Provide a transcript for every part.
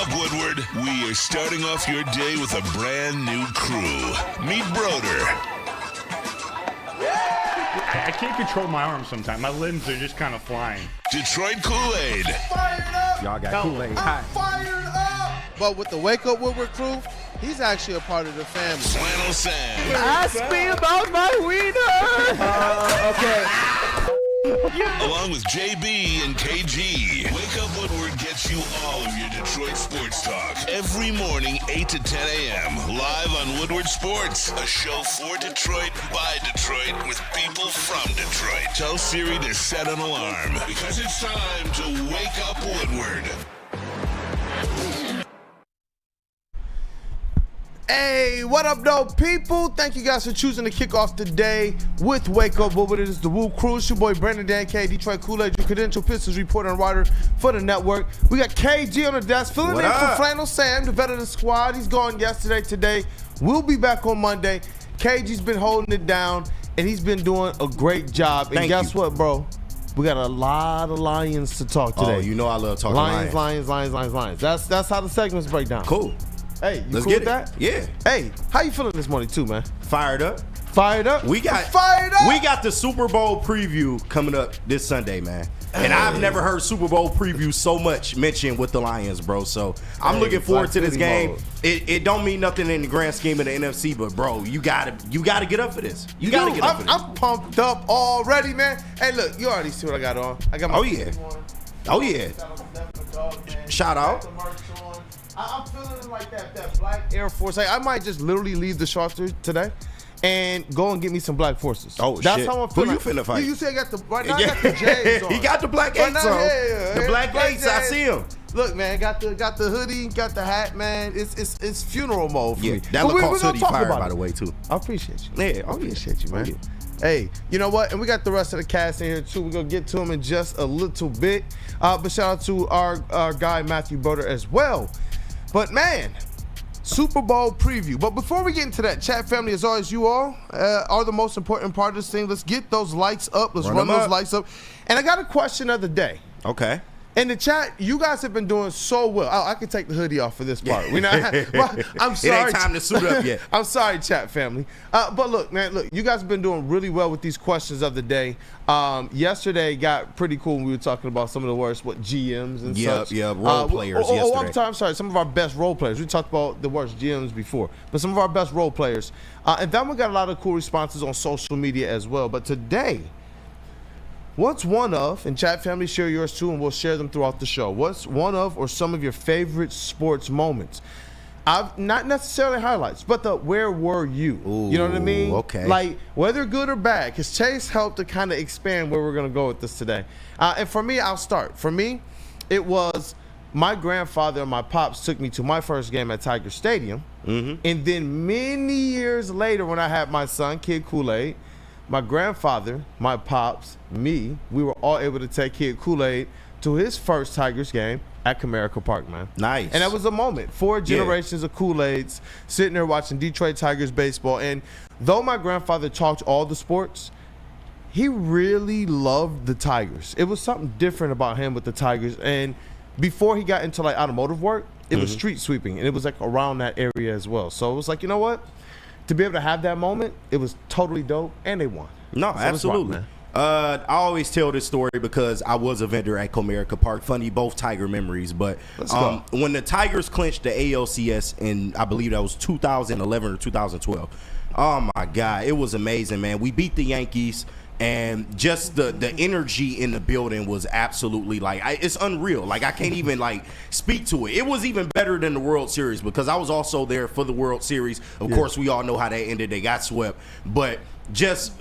up, Woodward. We are starting off your day with a brand new crew. Meet Broder. I can't control my arms sometimes. My limbs are just kind of flying. Detroit Kool-Aid. Fired up! Y'all got Kool-Aid. I'm fired up! But with the Wake Up Woodward crew, he's actually a part of the family. Flannel Sam. Ask me about my wiener. Okay. Along with JB and KG. Wake Up Woodward gets you all of your Detroit sports talk. Every morning, 8 to 10 a.m. Live on Woodward Sports. A show for Detroit, by Detroit, with people from Detroit. Tell Siri to set an alarm, because it's time to Wake Up Woodward. Hey, what up, though, people? Thank you guys for choosing to kick off the day with Wake Up Woodward. It is the WUW Crew. It's your boy Brandon Dan K, Detroit Kool-Aid, your credential Pistons reporter and writer for the network. We got KG on the desk, filling in for Flannel Sam, the vet of the squad. He's gone yesterday, today. We'll be back on Monday. KG's been holding it down, and he's been doing a great job. And guess what, bro? We got a lot of Lions to talk today. Oh, you know I love talking Lions. That's how the segments break down. Cool. Hey, you Let's cool get with that? Yeah. Hey, how you feeling this morning too, man? Fired up. Fired up? We got fired up. We got the Super Bowl preview coming up this Sunday, man. And I've never heard Super Bowl preview so much mentioned with the Lions, bro. So I'm looking forward to this game. It don't mean nothing in the grand scheme of the NFC, but bro, you gotta get up for this. You gotta get up for this. I'm pumped up already, man. Hey, look, you already see what I got on. I got my Oh yeah. Shout out. I'm feeling like that black Air Force. I might just literally leave the shelter today and go and get me some black forces. Oh, that's shit. how I'm feeling. Who you finna fight? You see I got the right now. I got the J's on. He got the black Right eights now, on. yeah. The black eights, I see him. Look, man, got the hoodie, got the hat, man. It's funeral mode for me. That Lacoste hoodie fire, by the it. way, too. I appreciate you. Yeah, I appreciate you, man. Yeah. Hey, you know what? And we got the rest of the cast in here, too. We're going to get to them in just a little bit. But shout out to our guy, Matthew Broder, as well. But, man, Super Bowl preview. But before we get into that, chat family, as always, you all are the most important part of this thing. Let's get those likes up. Let's run those likes up. And I got a question of the day. Okay. In the chat, you guys have been doing so well. I can take the hoodie off for this part. I'm sorry. It ain't time to suit up yet. I'm sorry, chat family. But look, man, you guys have been doing really well with these questions of the day. Yesterday got pretty cool when we were talking about some of the worst GMs and such. Role players yesterday. I'm sorry, some of our best role players. We talked about the worst GMs before, but some of our best role players. And then we got a lot of cool responses on social media as well. But today, what's one of, and chat family, share yours too, and we'll share them throughout the show. What's one of or some of your favorite sports moments? I've not necessarily highlights, but the where were you? Ooh, you know what I mean? Okay. Like whether good or bad, because Chase helped to kind of expand where we're going to go with this today. And for me, I'll start. For me, it was my grandfather and my pops took me to my first game at Tiger Stadium. Mm-hmm. And then many years later, when I had my son, Kid Kool-Aid, my grandfather, my pops, me, we were all able to take Kid Kool-Aid to his first Tigers game at Comerica Park, man. Nice. And that was a moment. 4 generations of Kool-Aids sitting there watching Detroit Tigers baseball. And though my grandfather talked all the sports, he really loved the Tigers. It was something different about him with the Tigers. And before he got into like automotive work, it was street sweeping. And it was like around that area as well. So it was like, you know what? To be able to have that moment, it was totally dope, and they won. No, so absolutely. I always tell this story because I was a vendor at Comerica Park. Funny, both Tiger memories. But when the Tigers clinched the ALCS in, I believe that was 2011 or 2012, oh, my God, it was amazing, man. We beat the Yankees. And just the energy in the building was absolutely it's unreal. Like I can't even speak to it. It was even better than the World Series because I was also there for the World Series. Of course, we all know how that ended. They got swept, but just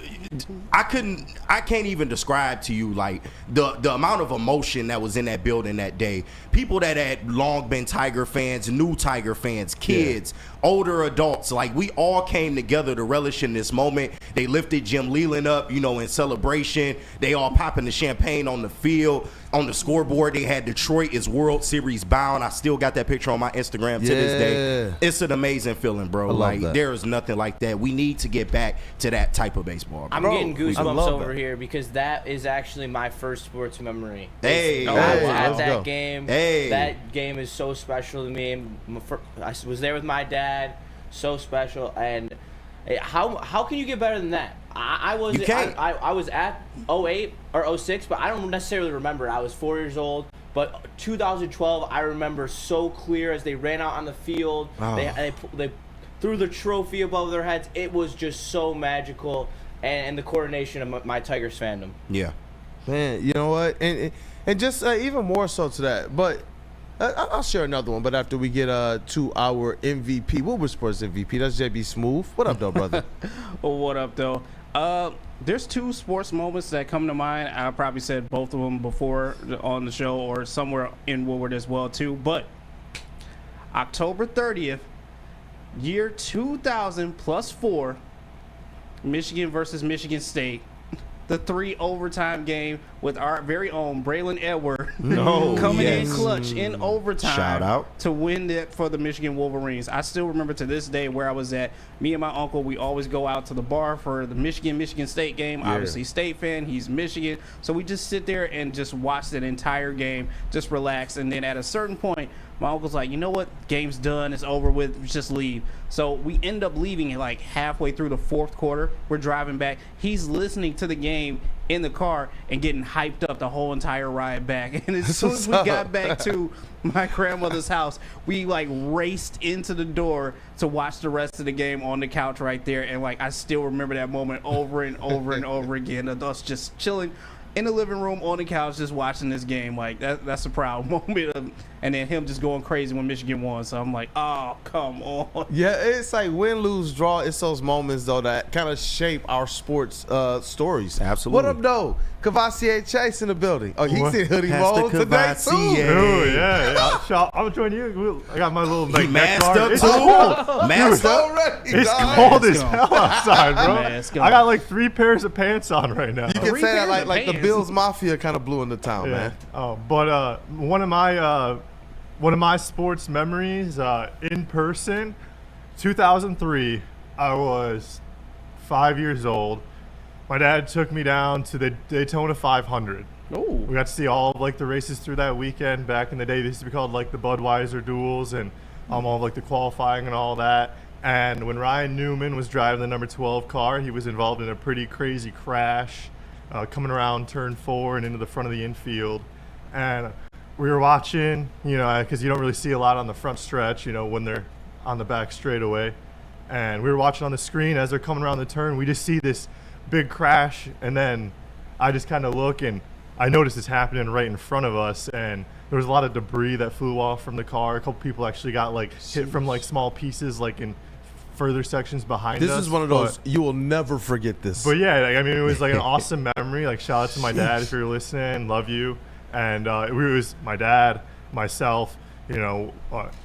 I can't even describe to you the amount of emotion that was in that building that day. People that had long been Tiger fans, new Tiger fans, kids, older adults, we all came together to relish in this moment. They lifted Jim Leland up, in celebration. They all popping the champagne on the field. on the scoreboard, they had Detroit is World Series bound. I still got that picture on my Instagram to this day. It's an amazing feeling, bro. Like, there is nothing like that. We need to get back to that type of baseball, bro. I'm getting goosebumps over here because that is actually my first sports memory. Hey, I was at that game. That game is so special to me. I was there with my dad. So special. And how can you get better than that? I was at 08 or 06, but I don't necessarily remember. I was 4 years old. But 2012, I remember so clear as they ran out on the field. They threw the trophy above their heads. It was just so magical, and the coordination of my Tigers fandom. Yeah, man. You know what? And just even more so to that. But I'll share another one. But after we get to our MVP, Woodward Sports MVP, that's JB Smooth. What up, though, brother? Well, what up, though? There's two sports moments that come to mind. I probably said both of them before on the show or somewhere in Woodward as well, too. But October 30th, year 2000 plus 4, Michigan versus Michigan State. The 3 overtime game with our very own Braylon Edward coming in clutch in overtime. Shout out. To win that for the Michigan Wolverines. I still remember to this day where I was at. Me and my uncle, we always go out to the bar for the Michigan State game. Obviously, State fan. He's Michigan. So we just sit there and just watch that entire game, just relax. And then at a certain point, my uncle's like, you know what? Game's done. It's over with. Just leave. So we end up leaving like halfway through the fourth quarter. We're driving back. He's listening to the game in the car and getting hyped up the whole entire ride back. And as soon as we got back to my grandmother's house, we like raced into the door to watch the rest of the game on the couch right there. And like I still remember that moment over and over and over again of us just chilling in the living room on the couch just watching this game. Like that's a proud moment and then him just going crazy when Michigan won. So I'm like, oh, come on. Yeah, it's like win, lose, draw. It's those moments, though, that kind of shape our sports stories. Absolutely. What up, though? Cavassier Chase in the building. Oh, he's in hoodie mode today, too. Oh, yeah. I'm joining you. I got my little neck masked guard. up, It's too? cold. Masked up? Already, It's dog. cold as hell outside, bro. Mask I got like 3 pairs of pants on right now. You can say that like the Bills Mafia kind of blew in the town, man. Oh, but one of my sports memories in person, 2003. I was 5 years old. My dad took me down to the Daytona 500. Oh, We got to see all of like the races through that weekend. Back in the day, they used to be called like the Budweiser duels and all of like the qualifying and all that. And when Ryan Newman was driving the number 12 car, he was involved in a pretty crazy crash coming around turn 4 and into the front of the infield. And we were watching, because you don't really see a lot on the front stretch, when they're on the back straightaway. And we were watching on the screen as they're coming around the turn. We just see this big crash, and then I just kind of look, and I noticed it's happening right in front of us, and there was a lot of debris that flew off from the car. A couple people actually got like hit from like small pieces like in further sections behind us. This is one of those, you will never forget this. But yeah, I mean, it was like an awesome memory. Like, shout out to my dad if you're listening. Love you. And it was my dad, myself,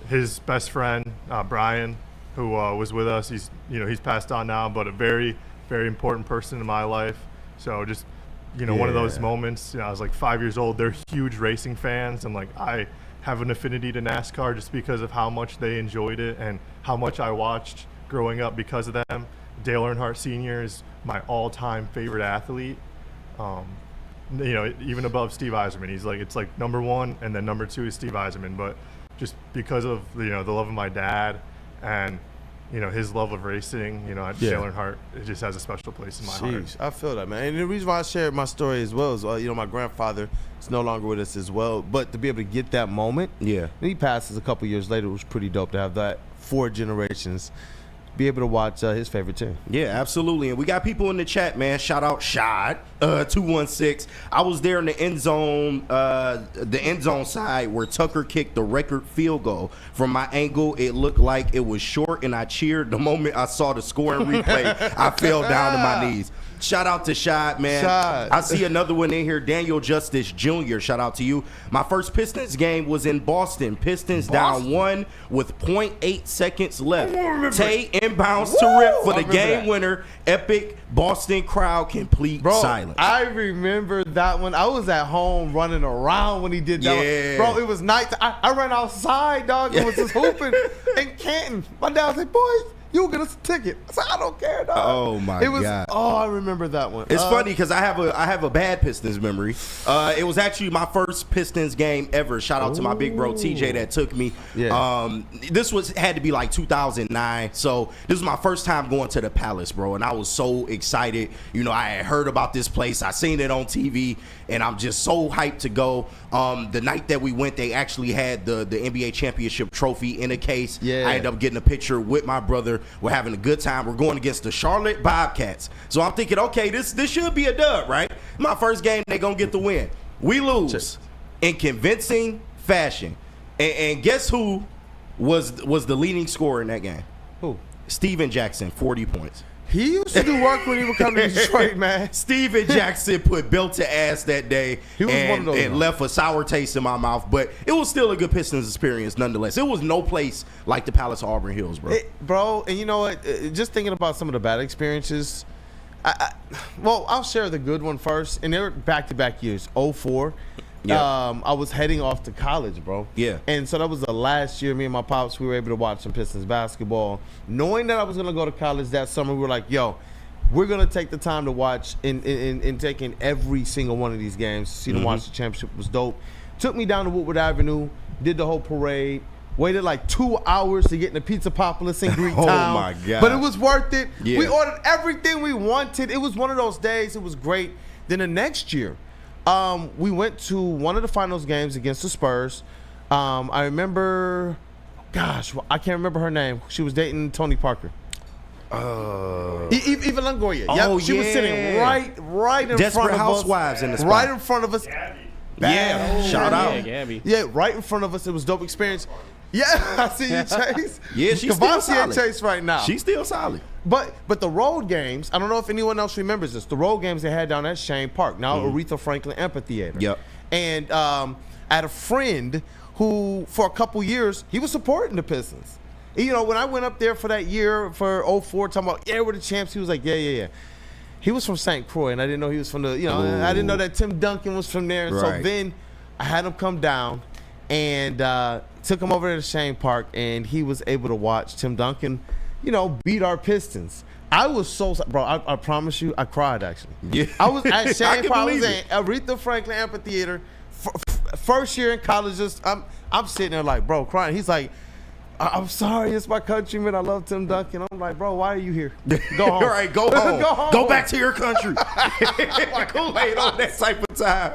his best friend, Brian, who was with us. He's passed on now, but a very, very important person in my life. So just, one of those moments, I was like 5 years old. They're huge racing fans. And like, I have an affinity to NASCAR just because of how much they enjoyed it and how much I watched growing up because of them. Dale Earnhardt Sr. is my all-time favorite athlete. Even above Steve Yzerman. He's like, it's like number 1 and then number 2 is Steve Yzerman. But just because of, the love of my dad and, his love of racing, Dale Earnhardt, it just has a special place in my heart. I feel that, man. And the reason why I shared my story as well is, my grandfather is no longer with us as well. But to be able to get that moment, and he passes a couple years later, it was pretty dope to have that 4 generations be able to watch his favorite team. Yeah, absolutely. And we got people in the chat, man. Shout out Shad 216. I was there in the end zone side where Tucker kicked the record field goal. From my angle, it looked like it was short, and I cheered the moment I saw the scoring replay. I fell down to my knees. Shout out to Shad, man. Shad. I see another one in here. Daniel Justice Jr. Shout out to you. My first Pistons game was in Boston. Pistons down 1 with 0.8 seconds left. Tay inbounds to Rip for the game winner. Epic Boston crowd complete silence. I remember that one. I was at home running around when he did that one. Bro, it was night. I ran outside, dog, and was just hooping in Canton. My dad was like, boys, you'll get us a ticket. I said, I don't care, dog. Oh my God. Oh, I remember that one. It's funny because I have a bad Pistons memory. It was actually my first Pistons game ever. Shout out to my big bro TJ that took me. Yeah. This had to be like 2009. So this was my first time going to the Palace, bro, and I was so excited. You know, I had heard about this place. I seen it on TV, and I'm just so hyped to go. The night that we went, they actually had the NBA championship trophy in a case. Yeah. I ended up getting a picture with my brother. We're having a good time. We're going against the Charlotte Bobcats. So I'm thinking, okay, this should be a dub, right? My first game, they gonna get the win. We lose in convincing fashion. And guess who was the leading scorer in that game? Who? Steven Jackson, 40 points. He used to do work when he would come to Detroit, man. Steven Jackson put belt to ass that day. He was one of those. And left a sour taste in my mouth. But it was still a good Pistons experience nonetheless. It was no place like the Palace of Auburn Hills, bro. Bro, and you know what? Just thinking about some of the bad experiences, well, I'll share the good one first. And they're back-to-back years, 04. Yep. I was heading off to college, bro. Yeah. And so that was the last year me and my pops, we were able to watch some Pistons basketball. Knowing that I was going to go to college that summer, we were like, yo, we're going to take the time to watch and take in every single one of these games. See them watch the championship was dope. Took me down to Woodward Avenue, did the whole parade. Waited like 2 hours to get in the Pizza Populous in Greektown. Oh, my God. But it was worth it. Yeah. We ordered everything we wanted. It was one of those days. It was great. Then the next year, we went to one of the finals games against the Spurs. I remember, gosh, I can't remember her name. She was dating Tony Parker. Eva Longoria. Oh, she was sitting right in Desperate front of Housewives us. in the spot. Right in front of us. Gabby. Yeah, shout out. Yeah, Gabby. Yeah, right in front of us. It was a dope experience. Yeah, I see you, Chase. Yeah, she's still solid. Chase right now. She's still solid. But the road games, I don't know if anyone else remembers this. The road games they had down at Shane Park, now Aretha Franklin Amphitheater. Yep. And I had a friend who, for a couple years, he was supporting the Pistons. You know, when I went up there for that year for 04, talking about, yeah, we're the champs, he was like, yeah. He was from St. Croix, and I didn't know he was from the, I didn't know that Tim Duncan was from there. And so then I had him come down and took him over to Shane Park, and he was able to watch Tim Duncan, beat our Pistons. I was so, bro, I promise you, I cried actually. Yeah. I was at Shane Park, I was believe at Aretha Franklin Amphitheater, first year in college, I'm sitting there like, bro, crying. He's like, I'm sorry, it's my countryman. I love Tim Duncan. I'm like, bro, why are you here? Go home. All right, go home. Go home. Go back to your country. Kool-Aid on that type of time.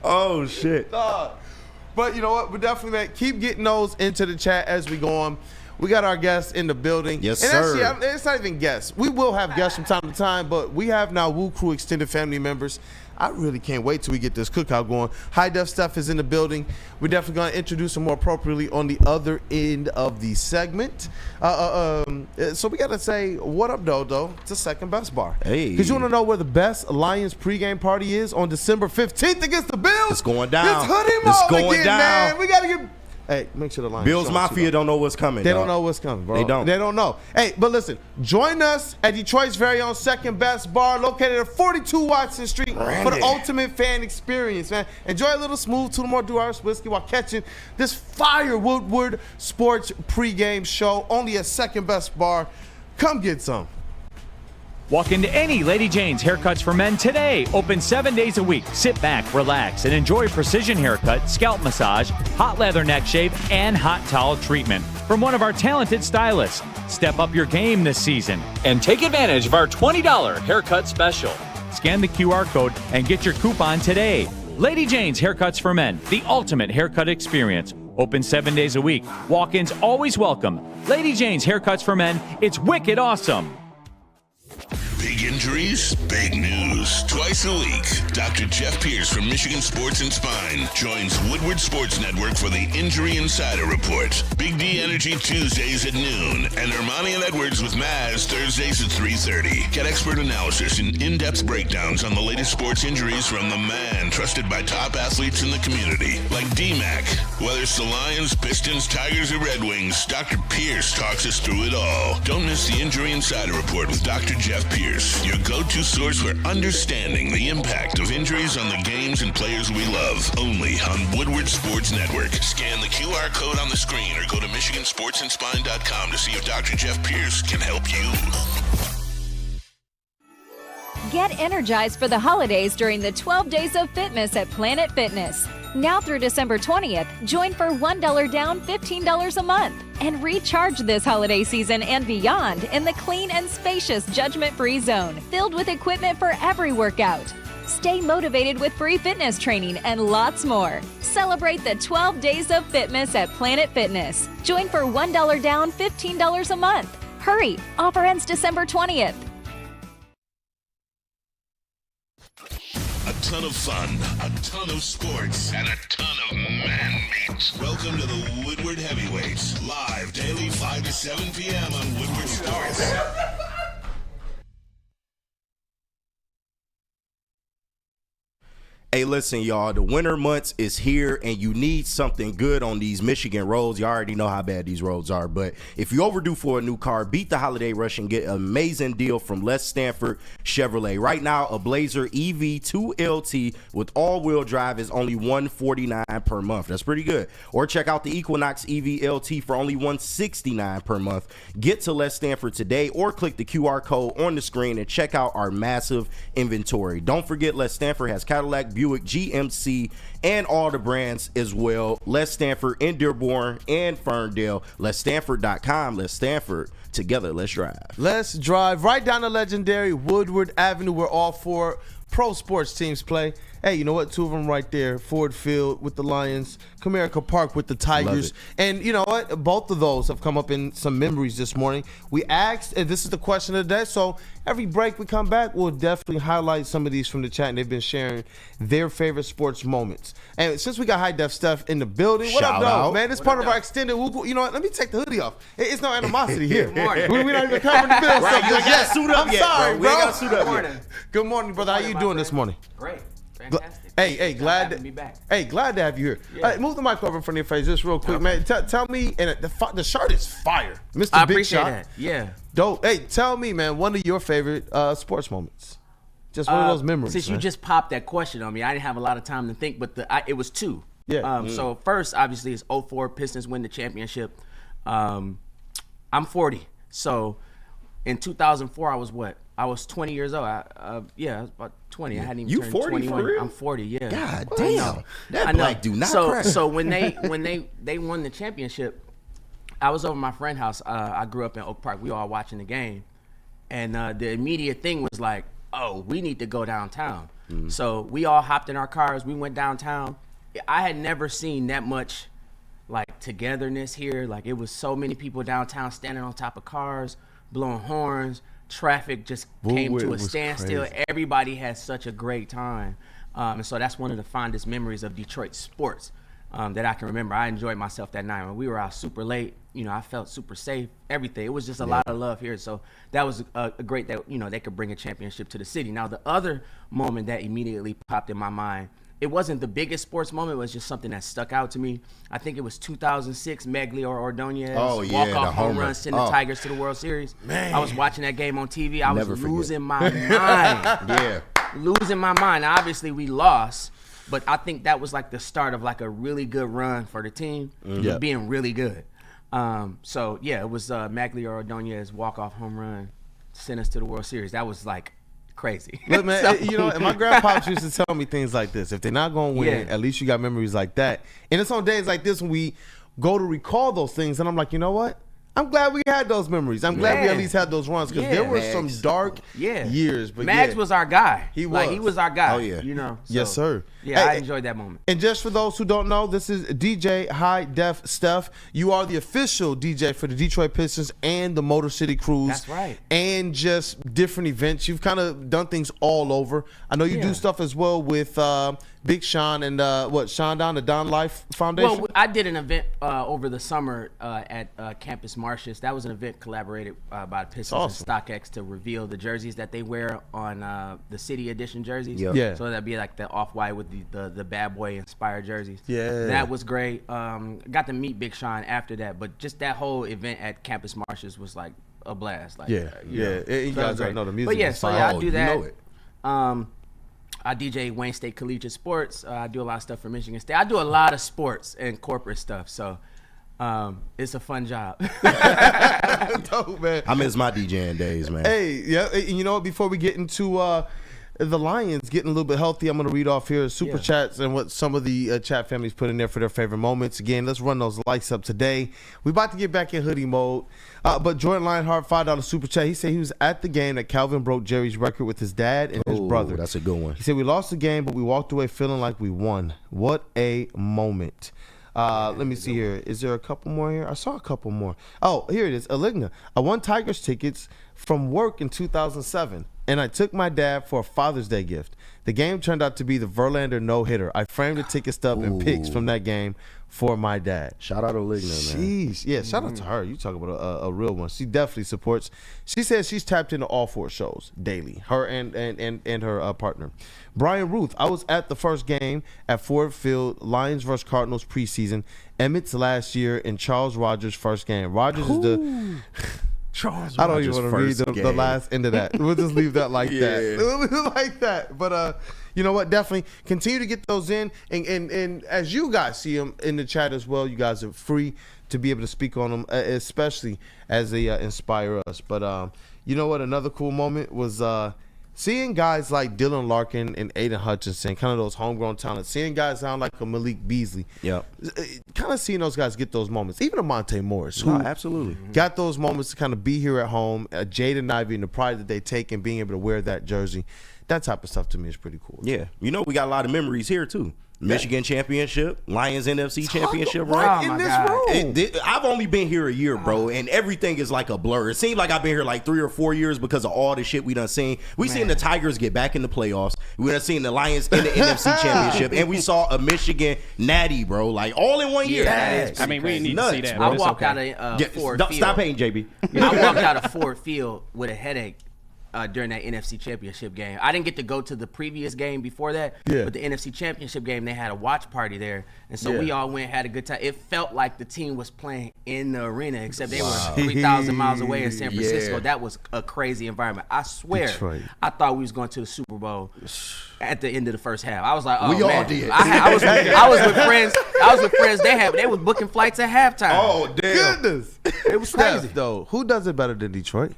Oh, shit. But you know what? We definitely keep getting those into the chat as we go on. We got our guests in the building. Yes, and sir. Actually, it's not even guests. We will have guests from time to time, but we have now WUW Crew extended family members. I really can't wait till we get this cookout going. High Def Steph is in the building. We're definitely going to introduce him more appropriately on the other end of the segment. So we got to say, what up, Dodo? It's the second best bar. Hey. Because you want to know where the best Lions pregame party is on December 15th against the Bills? It's going down. It's hoodie It's mode going again, down. man. We got to get... Hey, make sure the line. Bills Mafia don't know what's coming. They don't know what's coming, bro. They don't. They don't know. Hey, but listen, join us at Detroit's very own second best bar located at 42 Watson Street for the ultimate fan experience, man. Enjoy a little smooth Tullamore Dew Irish whiskey while catching this fire Woodward Sports pregame show only at second best bar. Come get some. Walk into any Lady Jane's Haircuts for Men today. Open 7 days a week. Sit back, relax, and enjoy precision haircut, scalp massage, hot leather neck shave, and hot towel treatment from one of our talented stylists. Step up your game this season and take advantage of our $20 haircut special. Scan the QR code and get your coupon today. Lady Jane's Haircuts for Men, the ultimate haircut experience. Open 7 days a week. Walk-ins always welcome. Lady Jane's Haircuts for Men, it's wicked awesome. Big injuries, big news. Twice a week, Dr. Jeff Pierce from Michigan Sports and Spine joins Woodward Sports Network for the Injury Insider Report. Big D Energy Tuesdays at noon, and Ermanni and Edwards with Maz Thursdays at 3:30. Get expert analysis and in-depth breakdowns on the latest sports injuries from the man trusted by top athletes in the community, like D-Mac. Whether it's the Lions, Pistons, Tigers, or Red Wings, Dr. Pierce talks us through it all. Don't miss the Injury Insider Report with Dr. Jeff Pierce, your go-to source for understanding the impact of injuries on the games and players we love. Only on Woodward Sports Network. Scan the QR code on the screen or go to MichiganSportsandSpine.com to see if Dr. Jeff Pierce can help you. Get energized for the holidays during the 12 Days of Fitness at Planet Fitness. Now through December 20th, join for $1 down, $15 a month. And recharge this holiday season and beyond in the clean and spacious judgment-free zone, filled with equipment for every workout. Stay motivated with free fitness training and lots more. Celebrate the 12 Days of Fitness at Planet Fitness. Join for $1 down, $15 a month. Hurry! Offer ends December 20th. A ton of fun, a ton of sports, and a ton of man meat. Welcome to the Woodward Heavyweights, live daily 5 to 7 p.m. on Woodward Sports. Hey, listen, y'all, the winter months is here, and you need something good on these Michigan roads. You already know how bad these roads are, but if you're overdue for a new car, beat the holiday rush and get an amazing deal from Les Stanford Chevrolet. Right now, a Blazer EV 2LT with all-wheel drive is only $149 per month. That's pretty good. Or check out the Equinox EV LT for only $169 per month. Get to Les Stanford today or click the QR code on the screen and check out our massive inventory. Don't forget, Les Stanford has Cadillac, Buick, GMC, and all the brands as well. Les Stanford in Dearborn and Ferndale. LesStanford.com. Les Stanford. Together, let's drive. Let's drive right down the legendary Woodward Avenue where all four pro sports teams play. Hey, you know what? Two of them right there. Ford Field with the Lions, Comerica Park with the Tigers. And you know what? Both of those have come up in some memories this morning. We asked, and this is the question of the day, so every break we come back, we'll definitely highlight some of these from the chat, and they've been sharing their favorite sports moments. And since we got High Def Steph in the building, what up, though, man? It's part of our extended, you know what? Let me take the hoodie off. It's no animosity here. We're not even covering the bill. Right, you ain't got to suit up yet, sorry, bro. We ain't bro. got to suit up yet. Good morning, brother. How you doing this morning? Great. Fantastic. Hey, glad to be back. Hey, glad to have you here. Yeah. Move the mic over in front of your face just real quick, man. Tell me, and the shirt is fire, Mr. I Big appreciate Shot. that. Yeah. Dope. Hey, tell me, man, one of your favorite sports moments. Just one of those memories. Since man. you just popped that question on me, I didn't have a lot of time to think, but it was two. Yeah. So first, obviously, is 04 Pistons win the championship. I'm 40, so in 2004, I was what? I was 20 years old. I was about 20. I hadn't even turned 40 21. for real? I'm 40. Yeah. God damn. That black do not crack. So when they won the championship, I was over at my friend's house. I grew up in Oak Park. We all watching the game, and the immediate thing was like, oh, we need to go downtown. Mm-hmm. So we all hopped in our cars. We went downtown. I had never seen that much like togetherness here. Like it was so many people downtown standing on top of cars, blowing horns. Traffic just came to a standstill. Crazy. Everybody had such a great time. And so that's one of the fondest memories of Detroit sports that I can remember. I enjoyed myself that night. When we were out super late, I felt super safe, everything. It was just a lot of love here. So that was a great that, they could bring a championship to the city. Now, the other moment that immediately popped in my mind, it wasn't the biggest sports moment. It was just something that stuck out to me. I think it was 2006, Maglio Ordonez walk-off home run, send the Tigers to the World Series. Man. I was watching that game on TV. I was losing my mind. Losing my mind. Now, obviously, we lost, but I think that was like the start of like a really good run for the team, being really good. It was Maglio Ordonez walk-off home run, send us to the World Series. That was like crazy. Look, man, and my grandpops used to tell me things like this. If they're not going to win, at least you got memories like that. And it's on days like this when we go to recall those things, and I'm like, you know what? I'm glad we had those memories. I'm glad we at least had those runs because there were some dark years. But Mags was our guy. He was. Like, he was our guy. Oh, yeah. You know? So, yes, sir. Yeah, I enjoyed that moment. And just for those who don't know, this is DJ High Def Steph. You are the official DJ for the Detroit Pistons and the Motor City Cruise. That's right. And just different events. You've kind of done things all over. I know you do stuff as well with Big Sean and Sean Don, the Don Life Foundation? Well, I did an event over the summer at Campus Martius. That was an event collaborated by the Pistons and StockX to reveal the jerseys that they wear on the City Edition jerseys. Yeah. So that'd be like the off-white with the bad boy inspired jerseys. Yeah. That was great. Got to meet Big Sean after that, but just that whole event at Campus Martius was like a blast. Like, You guys already know the music. But yeah, is so fire. yeah, I do that. You know it. I DJ Wayne State Collegiate Sports. I do a lot of stuff for Michigan State. I do a lot of sports and corporate stuff. So it's a fun job. Dope, man. I miss my DJing days, man. Hey, you know what? Before we get into the Lions getting a little bit healthy, I'm going to read off here super chats and what some of the chat families put in there for their favorite moments. Again, let's run those likes up today. We about to get back in hoodie mode. But Jordan Lionheart, $5 super chat. He said he was at the game that Calvin broke Jerry's record with his dad and his brother. That's a good one. He said, we lost the game, but we walked away feeling like we won. What a moment. Let me see here. Is there a couple more here? I saw a couple more. Oh, here it is. Aligna. I won Tigers tickets from work in 2007, and I took my dad for a Father's Day gift. The game turned out to be the Verlander no-hitter. I framed the ticket stub and pics from that game for my dad. Shout out to Aligna, man. Jeez. Yeah, shout out to her. You talk about a real one. She definitely supports. She says she's tapped into all 4 shows daily, her and her partner. Brian Ruth, I was at the first game at Ford Field, Lions vs. Cardinals preseason, Emmett's last year, and Charles Rogers' first game. Rogers is the... Charles I don't even want to read the last end of that. We'll just leave that like that. We'll leave it like that. But you know what? Definitely continue to get those in. And as you guys see them in the chat as well, you guys are free to be able to speak on them, especially as they inspire us. But you know what? Another cool moment was seeing guys like Dylan Larkin and Aiden Hutchinson, kind of those homegrown talents, seeing guys sound like a Malik Beasley. Yeah. Kind of seeing those guys get those moments. Even a Monte Morris, who absolutely got those moments to kind of be here at home. Jaden Ivey and the pride that they take in being able to wear that jersey. That type of stuff to me is pretty cool. Yeah. You know, we got a lot of memories here, too. Michigan championship, Lions NFC championship, right in this room. I've only been here a year, bro, and everything is like a blur. It seems like I've been here like 3 or 4 years because of all the shit we done seen. We seen the Tigers get back in the playoffs. We done seen the Lions in the NFC championship, and we saw a Michigan natty, bro, like all in 1 year. Yes. I mean, we need to see that. I walked out of Ford Field. Stop hating, JB. I walked out of Ford Field with a headache. During that NFC Championship game. I didn't get to go to the previous game before that, but the NFC Championship game, they had a watch party there, and so we all went, had a good time. It felt like the team was playing in the arena, except they were 3,000 miles away in San Francisco. That was a crazy environment. I swear, I thought we was going to the Super Bowl at the end of the first half. I was like, oh, we man. all did. I was with friends. They was booking flights at halftime. Oh, damn. Goodness. It was crazy. Though, who does it better than Detroit?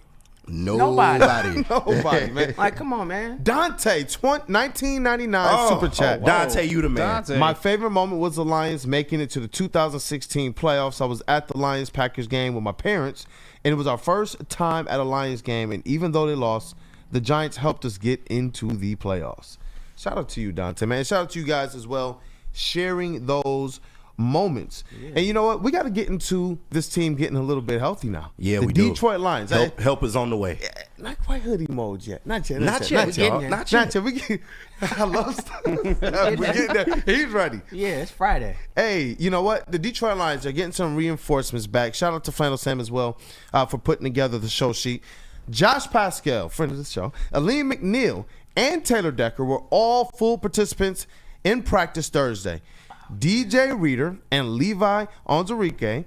Nobody. Nobody, man. Like, come on, man. Dante, 1999 super chat. Dante, you the man. Dante. My favorite moment was the Lions making it to the 2016 playoffs. I was at the Lions-Packers game with my parents, and it was our first time at a Lions game, and even though they lost, the Giants helped us get into the playoffs. Shout out to you, Dante, man. Shout out to you guys as well, sharing those moments. And you know what? We got to get into this team getting a little bit healthy now. Yeah, we do. The Detroit Lions. Help is on the way. Not quite hoodie mode yet. Not yet. I love stuff. We're getting there. He's ready. Yeah, it's Friday. Hey, you know what? The Detroit Lions are getting some reinforcements back. Shout out to Flannel Sam as well for putting together the show sheet. Josh Pascal, friend of the show, Aleem McNeil, and Taylor Decker were all full participants in practice Thursday. DJ Reader and Levi Onzarike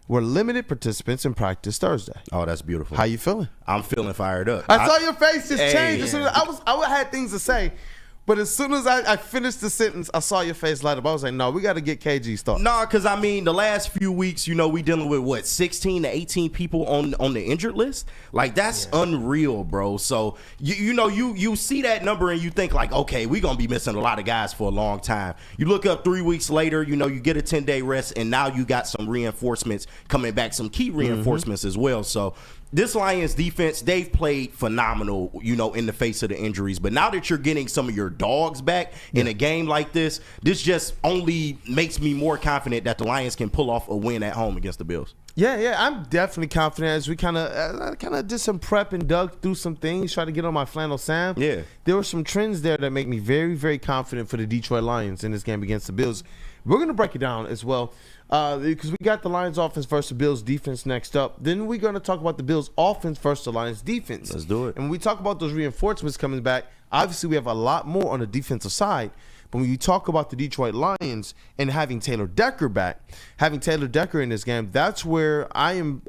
were limited participants in practice Thursday. Oh, that's beautiful. How you feeling? I'm feeling fired up. I saw your face just change. I had things to say, But as soon as I finished the sentence, I saw your face light up. I was like, no, we got to get KG's thoughts. No, because I mean, the last few weeks, we dealing with what 16 to 18 people on the injured list. Like that's unreal, bro. So you see that number and you think like, okay, we're gonna be missing a lot of guys for a long time. You look up 3 weeks later, you get a 10-day rest, and now you got some reinforcements coming back, some key reinforcements as well. So this Lions defense, they've played phenomenal, in the face of the injuries. But now that you're getting some of your dogs back in a game like this just only makes me more confident that the Lions can pull off a win at home against the Bills. Yeah, I'm definitely confident. As we kind of did some prep and dug through some things, tried to get on my flannel Sam. Yeah, there were some trends there that make me very, very confident for the Detroit Lions in this game against the Bills. We're going to break it down as well because we got the Lions offense versus the Bills defense next up. Then we're going to talk about the Bills offense versus the Lions defense. Let's do it. And when we talk about those reinforcements coming back, obviously we have a lot more on the defensive side. But when you talk about the Detroit Lions and having Taylor Decker back, having Taylor Decker in this game, that's where I'm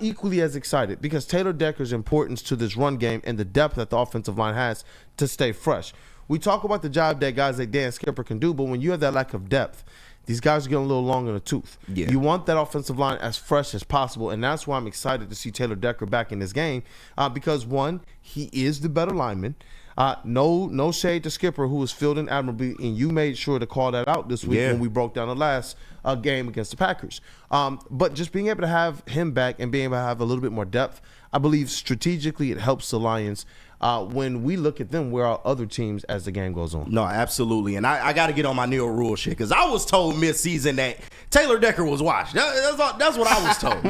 equally as excited because Taylor Decker's importance to this run game and the depth that the offensive line has to stay fresh. We talk about the job that guys like Dan Skipper can do, but when you have that lack of depth, these guys are getting a little long in the tooth. Yeah. You want that offensive line as fresh as possible, and that's why I'm excited to see Taylor Decker back in this game because, one, he is the better lineman. No shade to Skipper, who was fielding admirably, and you made sure to call that out this week when we broke down the last game against the Packers. But just being able to have him back and being able to have a little bit more depth, I believe strategically it helps the Lions when we look at them where our other teams as the game goes on. No, absolutely. And I got to get on my Neil Rule shit because I was told mid-season that Taylor Decker was washed. That's what I was told.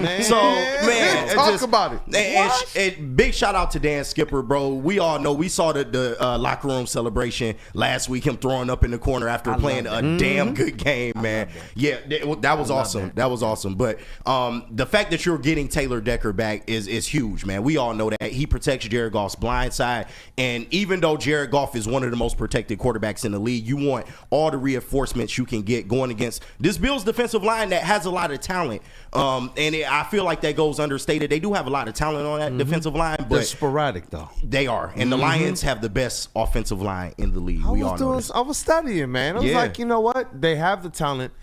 Talk about it. And big shout out to Dan Skipper, bro. We all know we saw the locker room celebration last week, him throwing up in the corner after playing a damn good game, man. Yeah, that was awesome. That was awesome. But the fact that you're getting Taylor Decker back is huge, man. We all know that. He protects Jared Goff's blind side. And even though Jared Goff is one of the most protected quarterbacks in the league, you want all the reinforcements you can get going against this Bills defensive line that has a lot of talent. I feel like that goes understated. They do have a lot of talent on that defensive line, but they're sporadic though. They are. And the Lions have the best offensive line in the league. I was studying, man. I was like, you know what? They have the talent.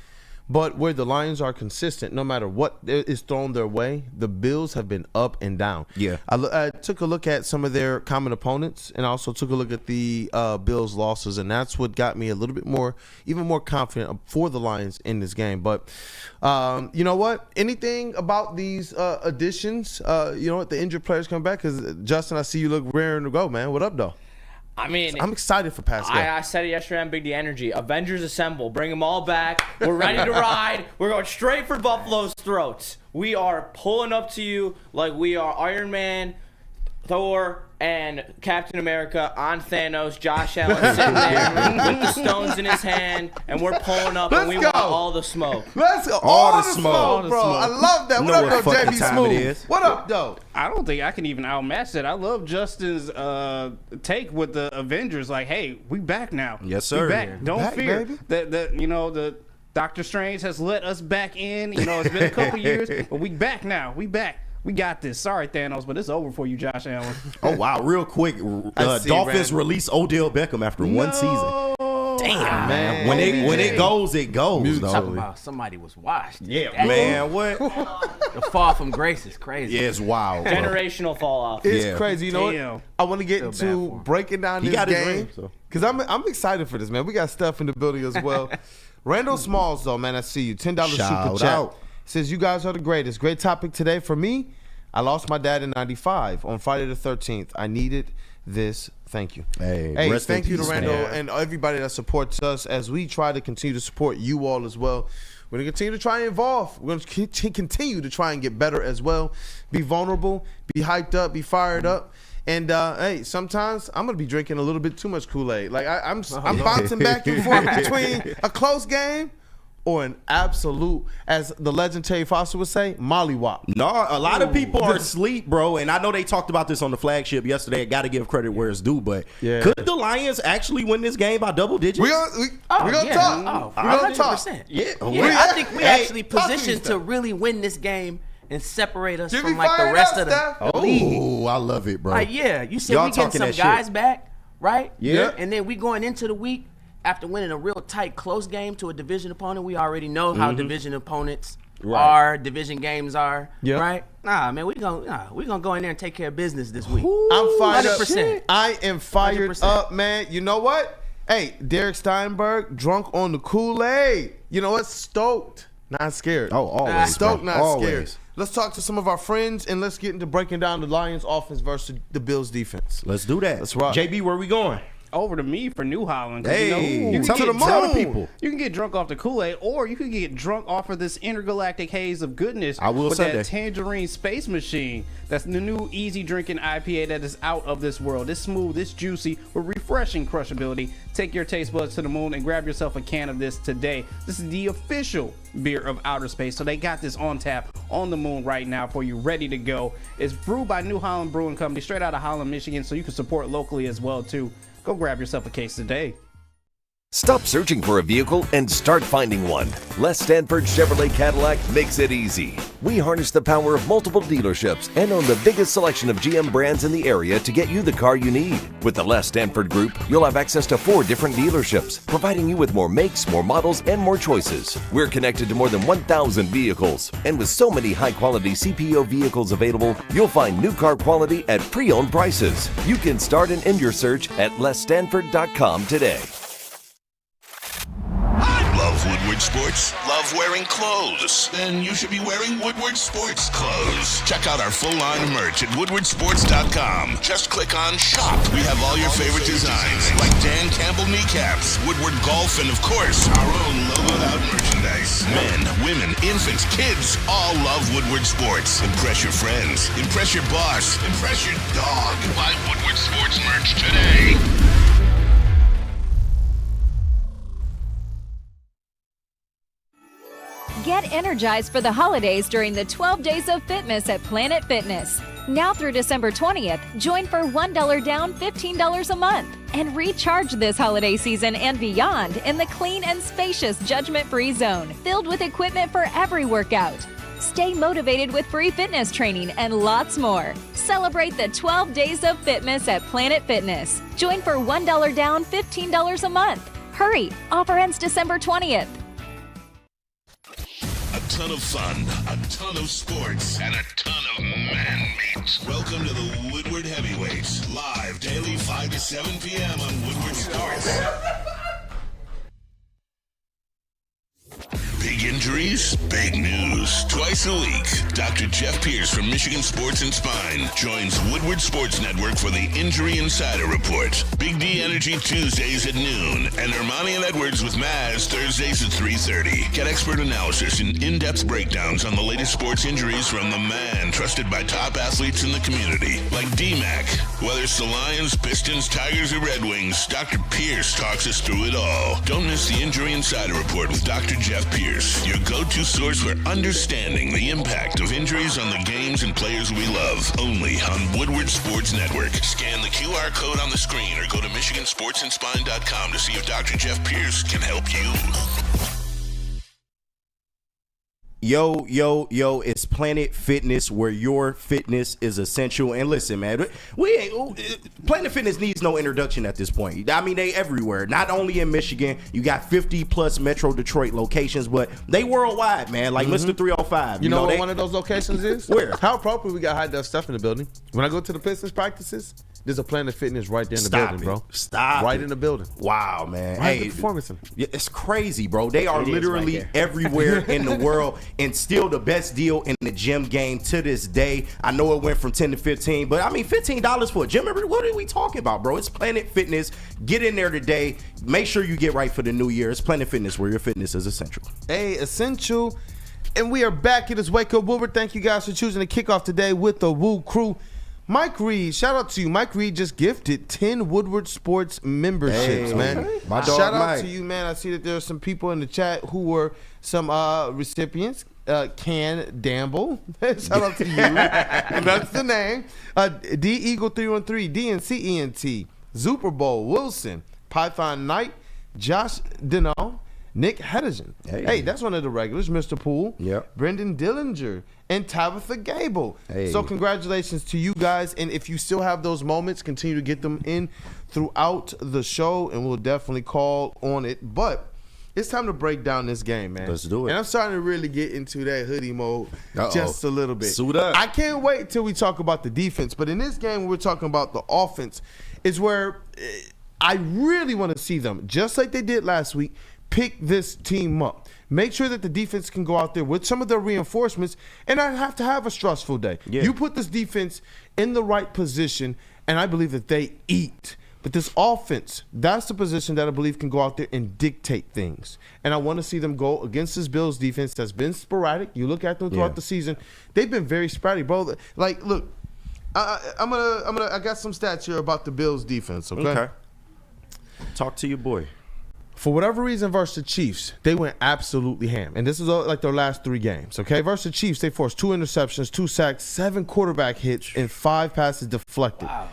But where the Lions are consistent, no matter what is thrown their way, the Bills have been up and down. Yeah, I took a look at some of their common opponents, and also took a look at the Bills' losses, and that's what got me a little bit more, even more confident for the Lions in this game. But you know what? Anything about these additions? The injured players come back? Because Justin, I see you look raring to go, man. What up, though? I mean, I'm excited for Pascal. I said it yesterday on Big D Energy. Avengers assemble. Bring them all back. We're ready to ride. We're going straight for Buffalo's throats. We are pulling up to you like we are Iron Man, Thor, and Captain America on Thanos. Josh Allen sitting there with the stones in his hand, and we're pulling up, and we want all the smoke. Let's go. All the smoke, bro. I love that. What up, though, JB Smooth? What up, though? I don't think I can even outmatch that. I love Justin's take with the Avengers. Like, hey, we back now. Yes, sir. We back. Don't fear. Baby. The Doctor Strange has let us back in. It's been a couple years, but we back now. We back. We got this. Sorry, Thanos, but it's over for you, Josh Allen. Oh, wow. Real quick. Dolphins release Odell Beckham after one season. Damn, man. When it goes, it goes. Talk about somebody was washed. Yeah, man. What? The fall from grace is crazy. Yeah, it's wild. Generational fall off. It's crazy. You know what? I want to get into breaking down this game because I'm excited for this, man. We got stuff in the building as well. Randall Smalls, though, man, I see you. $10 super chat. Says, you guys are the greatest. Great topic today for me. I lost my dad in 95 on Friday the 13th. I needed this. Thank you. Hey, thank you to Randall and everybody that supports us as we try to continue to support you all as well. We're going to continue to try and evolve. We're going to continue to try and get better as well. Be vulnerable, be hyped up, be fired up. And, hey, sometimes I'm going to be drinking a little bit too much Kool-Aid. Like, I'm bouncing back and forth between a close game or an absolute, as the legend Terry Foster would say, mollywop. No, a lot of people are asleep, bro. And I know they talked about this on the flagship yesterday. I got to give credit where it's due. But could the Lions actually win this game by double digits? We're going to talk. We're going to talk. Yeah. I think we actually positioned to really win this game and separate us from like the rest of the league. Oh, I love it, bro. You said we getting some guys back right? Yeah. And then we going into the week after winning a real tight, close game to a division opponent. We already know how division opponents are, division games are, right? Nah, man, we gonna go in there and take care of business this week. I'm fired 100%. up. I am fired 100%. up, man. You know what? Hey, Derek Steinberg, drunk on the Kool-Aid. You know what? Stoked, not scared. Oh, always. Stoked, bro. not Always. scared. Let's talk to some of our friends and let's get into breaking down the Lions offense versus the Bills defense. Let's do that. Let's rock. JB, where we going? Over to me for New Holland. Hey, you tell can the people. You can get drunk off the Kool-Aid, or you can get drunk off of this intergalactic haze of goodness. I will with say that Tangerine Space Machine. That's the new easy drinking IPA that is out of this world. It's smooth, it's juicy, with refreshing crushability. Take your taste buds to the moon and grab yourself a can of this today. This is the official beer of outer space, so they got this on tap on the moon right now for you, ready to go. It's brewed by New Holland Brewing Company, straight out of Holland, Michigan, so you can support locally as well too. Go grab yourself a case today. Stop searching for a vehicle and start finding one. Les Stanford Chevrolet Cadillac makes it easy. We harness the power of multiple dealerships and own the biggest selection of GM brands in the area to get you the car you need. With the Les Stanford Group, you'll have access to 4 different dealerships, providing you with more makes, more models, and more choices. We're connected to more than 1,000 vehicles. And with so many high-quality CPO vehicles available, you'll find new car quality at pre-owned prices. You can start and end your search at lesstanford.com today. Love Woodward Sports? Love wearing clothes? Then you should be wearing Woodward Sports clothes. Check out our full line of merch at woodwardsports.com. Just click on Shop. We have all your favorite designs, like Dan Campbell kneecaps, Woodward Golf, and of course, our own logoed out merchandise. Men, women, infants, kids all love Woodward Sports. Impress your friends. Impress your boss. Impress your dog. Buy Woodward Sports merch today. Get energized for the holidays during the 12 Days of Fitness at Planet Fitness. Now through December 20th, join for $1 down, $15 a month. And recharge this holiday season and beyond in the clean and spacious judgment-free zone, filled with equipment for every workout. Stay motivated with free fitness training and lots more. Celebrate the 12 Days of Fitness at Planet Fitness. Join for $1 down, $15 a month. Hurry! Offer ends December 20th. A ton of fun, a ton of sports, and a ton of man meat. Welcome to the Woodward Heavyweights, live daily 5 to 7 p.m. on Woodward Sports. Big injuries, big news. Twice a week, Dr. Jeff Pierce from Michigan Sports and Spine joins Woodward Sports Network for the Injury Insider Report. Big D Energy Tuesdays at noon, and Ermanni and Edwards with Maz Thursdays at 3:30. Get expert analysis and in-depth breakdowns on the latest sports injuries from the man trusted by top athletes in the community, like D-Mac. Whether it's the Lions, Pistons, Tigers, or Red Wings, Dr. Pierce talks us through it all. Don't miss the Injury Insider Report with Dr. Jeff Pierce, your go-to source for understanding the impact of injuries on the games and players we love. Only on Woodward Sports Network. Scan the QR code on the screen or go to MichiganSportsandSpine.com to see if Dr. Jeff Pierce can help you. Yo, it's Planet Fitness, where your fitness is essential. And listen, man, Planet Fitness needs no introduction at this point. I mean, they everywhere. Not only in Michigan, you got 50 plus Metro Detroit locations, but they worldwide, man, like Mr. 305. You know what one of those locations is? Where? How appropriate we got high def stuff in the building. When I go to the Pistons practices, there's a Planet Fitness right there in the building, bro. Right in the building. Wow, man. Right in the performance center. Yeah, it's crazy, bro. They are literally everywhere in the world, and still the best deal in the gym game to this day. I know it went from 10 to 15, but I mean $15 for a gym. What are we talking about, bro? It's Planet Fitness. Get in there today. Make sure you get right for the new year. It's Planet Fitness, where your fitness is essential. Hey, essential. And we are back. It is Wake Up Woodward. Thank you guys for choosing to kick off today with the WUW Crew. Mike Reed, shout out to you. Mike Reed just gifted 10 Woodward Sports memberships, man. My dog shout out Mike. to you, man. I see that there are some people in the chat who were some recipients. Can Damble. Shout out to you. That's the name. D Eagle 313, DNCENT, Super Bowl, Wilson, Python Knight, Josh Deno, Nick Hedison. Hey, that's one of the regulars, Mr. Poole. Yep. Brendan Dillinger and Tabitha Gable. Hey. So congratulations to you guys. And if you still have those moments, continue to get them in throughout the show, and we'll definitely call on it. But it's time to break down this game, man. Let's do it. And I'm starting to really get into that hoodie mode just a little bit. Suit up. I can't wait till we talk about the defense. But in this game, we're talking about the offense, is where I really want to see them, just like they did last week, pick this team up. Make sure that the defense can go out there with some of their reinforcements and not have to have a stressful day. Yeah. You put this defense in the right position, and I believe that they eat. But this offense, that's the position that I believe can go out there and dictate things. And I want to see them go against this Bills defense that's been sporadic. You look at them throughout the season, they've been very sporadic, bro. Like, look, I got some stats here about the Bills defense, okay? Talk to your boy. For whatever reason, versus the Chiefs, they went absolutely ham. And this is like their last 3 games, okay? Versus the Chiefs, they forced 2 interceptions, 2 sacks, 7 quarterback hits, and 5 passes deflected. Wow.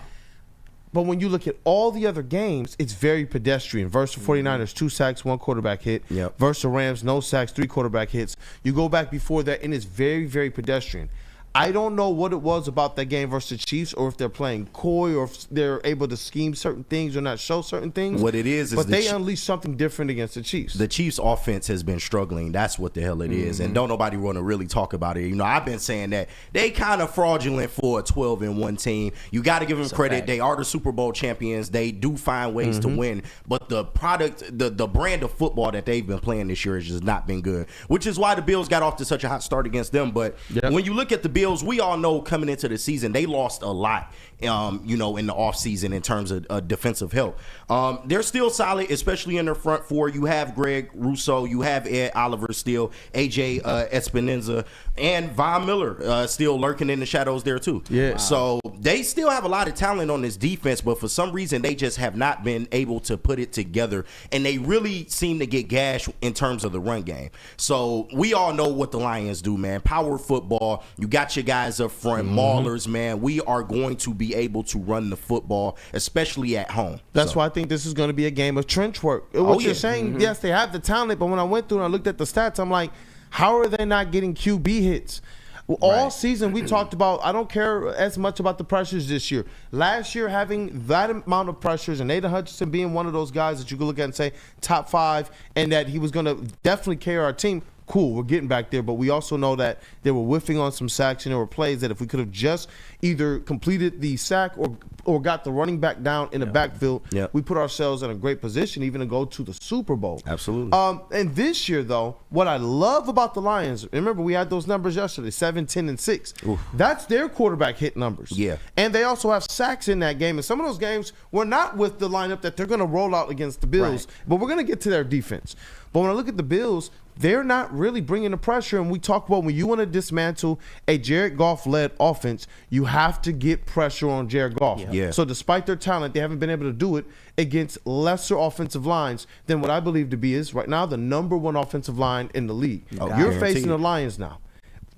But when you look at all the other games, it's very pedestrian. Versus the 49ers, 2 sacks, 1 quarterback hit. Yep. Versus the Rams, no sacks, 3 quarterback hits. You go back before that, and it's very, very pedestrian. I don't know what it was about that game versus the Chiefs, or if they're playing coy, or if they're able to scheme certain things or not show certain things. What it is but they unleashed something different against the Chiefs. The Chiefs' offense has been struggling. That's what the hell it is. And don't nobody want to really talk about it. You know, I've been saying that they kind of fraudulent for a 12-1 team. You got to give them credit. They are the Super Bowl champions. They do find ways to win. But the product, the brand of football that they've been playing this year has just not been good, which is why the Bills got off to such a hot start against them. But when you look at the Bills, we all know coming into the season, they lost a lot, you know, in the offseason in terms of defensive help. They're still solid, especially in their front 4. You have Greg Rousseau, you have Ed Oliver still, AJ Espinoza, and Von Miller still lurking in the shadows there too. Yeah. Wow. So they still have a lot of talent on this defense, but for some reason they just have not been able to put it together, and they really seem to get gashed in terms of the run game. So we all know what the Lions do, man. Power football. You got your guys up front, maulers, man. We are going to be able to run the football, especially at home. That's why I think this is going to be a game of trench work. What you're saying, yes, they have the talent, but when I went through and I looked at the stats, I'm like, how are they not getting QB hits? All season we talked about, I don't care as much about the pressures this year. Last year, having that amount of pressures and Nathan Hutchinson being one of those guys that you could look at and say top 5, and that he was going to definitely carry our team. Cool, we're getting back there, but we also know that they were whiffing on some sacks, and there were plays that if we could have just either completed the sack or got the running back down in the backfield, we put ourselves in a great position even to go to the Super Bowl. Absolutely. And this year, though, what I love about the Lions, remember we had those numbers yesterday, 7, 10, and 6. Oof. That's their quarterback hit numbers. Yeah. And they also have sacks in that game, and some of those games were not with the lineup that they're going to roll out against the Bills, but we're going to get to their defense. But when I look at the Bills, they're not really bringing the pressure. And we talk about when you want to dismantle a Jared Goff-led offense, you have to get pressure on Jared Goff. Yeah. So despite their talent, they haven't been able to do it against lesser offensive lines than what I believe to be is right now the number 1 offensive line in the league. You're facing the Lions now.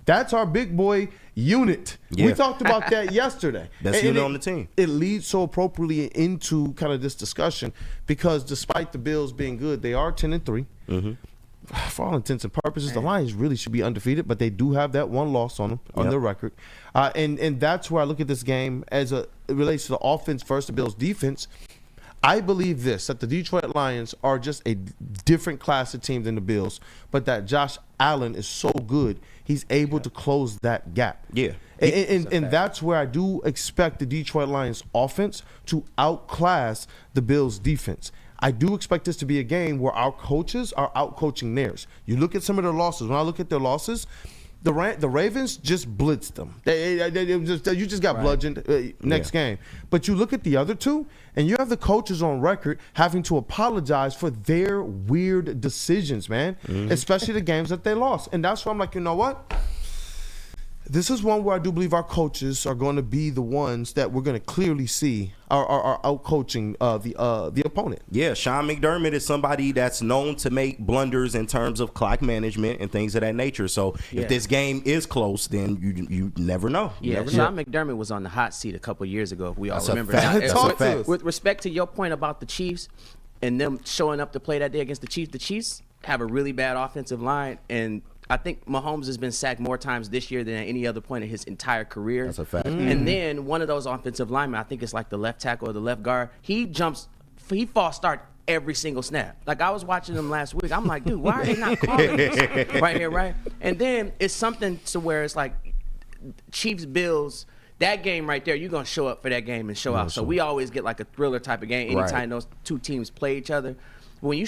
That's our big boy unit. Yeah. We talked about that yesterday. Best unit on the team. It leads so appropriately into kind of this discussion because despite the Bills being good, they are 10-3. For all intents and purposes, the Lions really should be undefeated, but they do have that 1 loss on them on their record. And that's where I look at this game as it relates to the offense versus the Bills' defense. I believe that the Detroit Lions are just a different class of team than the Bills, but that Josh Allen is so good, he's able to close that gap. Yeah. And that's where I do expect the Detroit Lions offense to outclass the Bills defense. I do expect this to be a game where our coaches are out-coaching theirs. You look at some of their losses. When I look at their losses, the Ravens just blitzed them. You just got bludgeoned next game. But you look at the other 2, and you have the coaches on record having to apologize for their weird decisions, man, especially the games that they lost. And that's why I'm like, you know what? This is one where I do believe our coaches are going to be the ones that we're going to clearly see are out-coaching the opponent. Yeah, Sean McDermott is somebody that's known to make blunders in terms of clock management and things of that nature. So if this game is close, then you never know. Sean McDermott was on the hot seat a couple years ago, if we all remember. That's a fact. With respect to your point about the Chiefs and them showing up to play that day against the Chiefs have a really bad offensive line, and I think Mahomes has been sacked more times this year than at any other point in his entire career. That's a fact. And then one of those offensive linemen, I think it's like the left tackle or the left guard, he false start every single snap. Like, I was watching them last week. I'm like, dude, why are they not calling this right here, right? And then it's something to where it's like Chiefs, Bills, that game right there, you're going to show up for that game and show out. So we always get like a thriller type of game anytime those two teams play each other. When you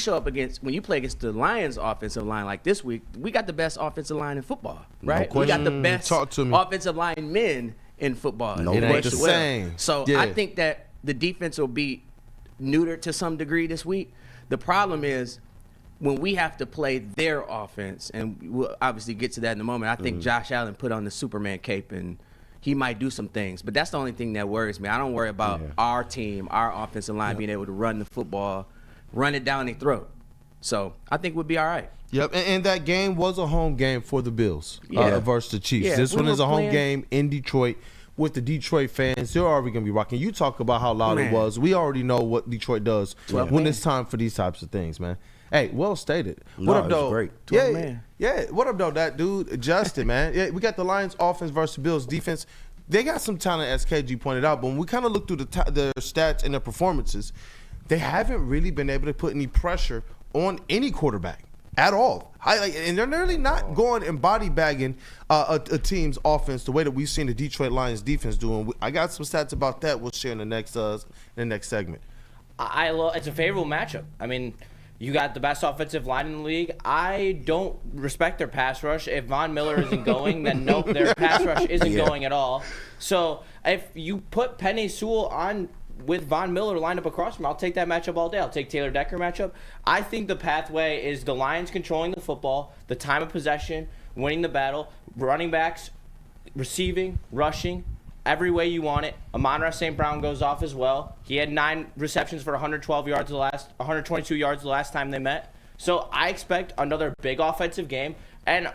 play against the Lions offensive line like this week, we got the best offensive line in football, right? We got the best offensive line men in football. It ain't the same. So I think that the defense will be neutered to some degree this week. The problem is when we have to play their offense, and we'll obviously get to that in a moment. I think Josh Allen put on the Superman cape, and he might do some things. But that's the only thing that worries me. I don't worry about our team, our offensive line being able to run the football, run it down their throat. So I think we'll be all right. Yep, and that game was a home game for the Bills versus the Chiefs. Yeah, this one is a home game in Detroit with the Detroit fans. They're already going to be rocking. You talk about how loud it was. We already know what Detroit does when it's time for these types of things, man. Hey, well stated. What up, though? Great. Yeah. What up, though? That dude, Justin, man. Yeah, we got the Lions offense versus Bills defense. They got some talent, as KG pointed out, but when we kind of look through their stats and their performances, they haven't really been able to put any pressure on any quarterback at all. And they're really not going and body bagging a team's offense the way that we've seen the Detroit Lions defense doing. I got some stats about that we'll share in the next segment. It's a favorable matchup. I mean, you got the best offensive line in the league. I don't respect their pass rush. If Von Miller isn't going, then nope, their pass rush isn't going at all. So if you put Penei Sewell on with Von Miller lined up across from him, I'll take that matchup all day. I'll take Taylor Decker matchup. I think the pathway is the Lions controlling the football, the time of possession, winning the battle, running backs, receiving, rushing, every way you want it. Amon-Ra St. Brown goes off as well. He had 9 receptions for 122 yards the last time they met. So I expect another big offensive game. And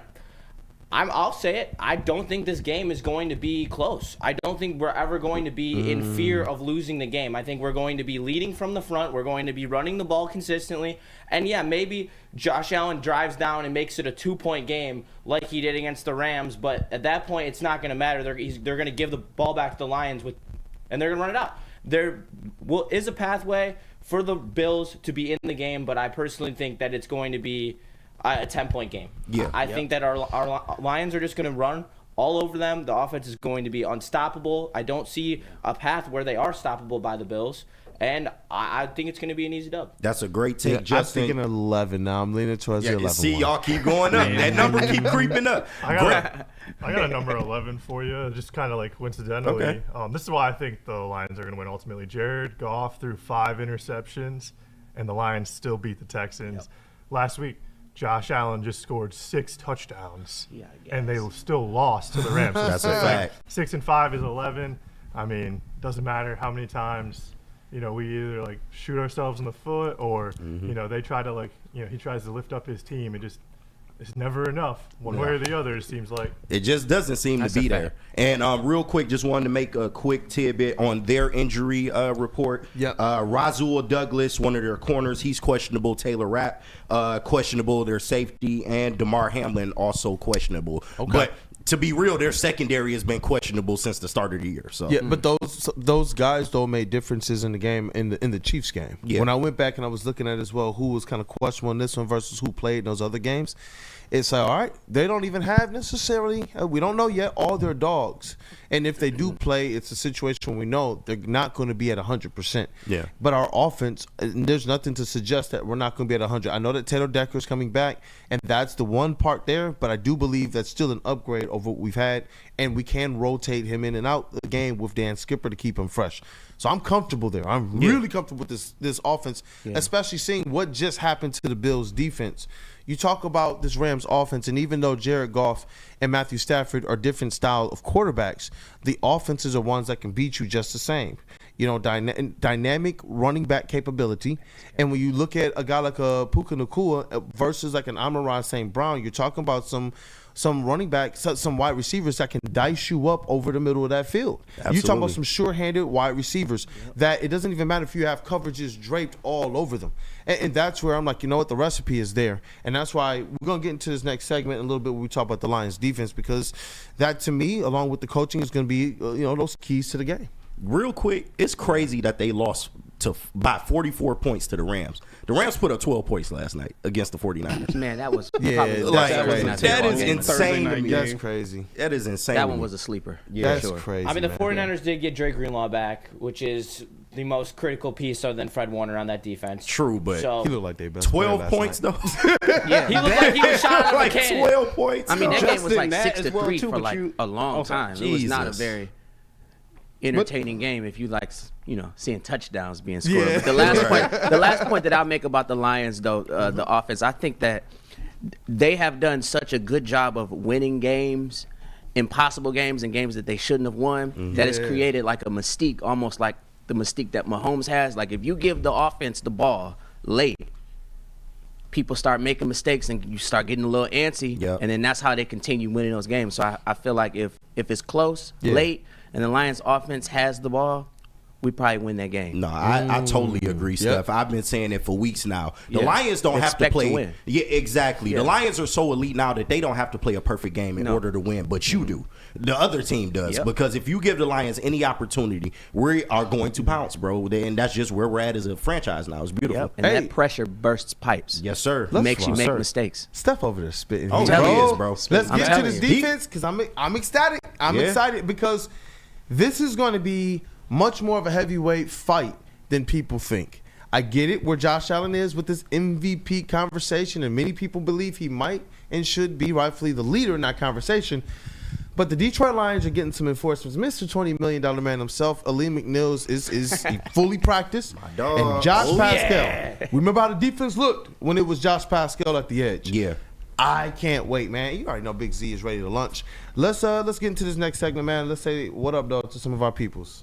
I'll say it, I don't think this game is going to be close. I don't think we're ever going to be in fear of losing the game. I think we're going to be leading from the front. We're going to be running the ball consistently. And yeah, maybe Josh Allen drives down and makes it a 2-point game like he did against the Rams. But at that point, it's not going to matter. They're going to give the ball back to the Lions, and they're going to run it out. There is a pathway for the Bills to be in the game, but I personally think that it's going to be a 10-point game. Yeah, I think that our Lions are just going to run all over them. The offense is going to be unstoppable. I don't see a path where they are stoppable by the Bills, and I think it's going to be an easy dub. That's a great take, Justin. I'm thinking 11 now. I'm leaning towards the 11. See, y'all keep going up. That number keep creeping up. I got a number 11 for you, just kind of like coincidentally. Okay. This is why I think the Lions are going to win ultimately. Jared Goff threw 5 interceptions, and the Lions still beat the Texans. Last week, Josh Allen just scored 6 touchdowns, and they still lost to the Rams. That's a fact. 6 and 5 is 11. I mean, doesn't matter how many times, we either like shoot ourselves in the foot or, they try to he tries to lift up his team and just it's never enough one way or the other. It seems like it just doesn't seem to be there. And real quick, just wanted to make a quick tidbit on their injury report. Rasul Douglas, one of their corners, he's questionable. Taylor Rapp, questionable. Their safety, and DeMar Hamlin also questionable. But to be real, their secondary has been questionable since the start of the year. So but those guys though made differences in the game in the Chiefs game. When I went back and I was looking at as well who was kind of questionable in this one versus who played in those other games. It's like, all right, they don't even have necessarily, we don't know yet, all their dogs. And if they do play, it's a situation where we know they're not going to be at 100%. Yeah. But our offense, there's nothing to suggest that we're not going to be at 100. I know that Taylor Decker is coming back, and that's the one part there, but I do believe that's still an upgrade over what we've had, and we can rotate him in and out the game with Dan Skipper to keep him fresh. So I'm comfortable there. I'm really comfortable with this offense, especially seeing what just happened to the Bills' defense. You talk about this Rams offense, and even though Jared Goff and Matthew Stafford are different style of quarterbacks, the offenses are ones that can beat you just the same. dynamic running back capability. And when you look at a guy like a Puka Nacua versus like an Amon-Ra St. Brown, you're talking about some running backs, some wide receivers that can dice you up over the middle of that field. Absolutely. You're talking about some sure-handed wide receivers that it doesn't even matter if you have coverages draped all over them. And that's where I'm like, you know what, the recipe is there. And that's why we're going to get into this next segment in a little bit when we talk about the Lions defense, because that, to me, along with the coaching, is going to be, those keys to the game. Real quick, it's crazy that they lost by 44 points to the Rams. The Rams put up 12 points last night against the 49ers. Man, that was probably that is insane to me. That's crazy. That is insane. That one was a sleeper. Yeah, that's crazy. I mean, the 49ers did get Dre Greenlaw back, which is the most critical piece other than Fred Warner on that defense. True, but he looked like they best 12 points though. Yeah, he looked like he was shot out of like a cannon. 12 points. I mean, that game was like Justin, 6-3 for like a long time. It was not a very entertaining game if you like, seeing touchdowns being scored. Yeah. But the last point that I'll make about the Lions, though, the offense, I think that they have done such a good job of winning games, impossible games, and games that they shouldn't have won, that it's created like a mystique, almost like the mystique that Mahomes has. Like, if you give the offense the ball late, people start making mistakes and you start getting a little antsy, and then that's how they continue winning those games. So I feel like if it's close, late, and the Lions offense has the ball, we probably win that game. No, I totally agree, Steph. I've been saying it for weeks now. The Lions don't have to play. win. Yeah, exactly. The Lions are so elite now that they don't have to play a perfect game in order to win, but you do. The other team does. Because if you give the Lions any opportunity, we are going to pounce, bro. And that's just where we're at as a franchise now. It's beautiful. And that pressure bursts pipes. Yes, sir. Makes you make mistakes. Steph over there spitting. Oh, he is, bro. Let's get to this defense, because I'm ecstatic. I'm excited because this is going to be much more of a heavyweight fight than people think. I get it where Josh Allen is with this MVP conversation, and many people believe he might and should be rightfully the leader in that conversation. But the Detroit Lions are getting some enforcements. Mr. $20 million man himself, Ali McNeils, is fully practiced. My dog. And Josh Pascal. Remember how the defense looked when it was Josh Pascal at the edge? Yeah. I can't wait, man. You already know Big Z is ready to lunch. Let's get into this next segment, man. Let's say what up, though, to some of our peoples.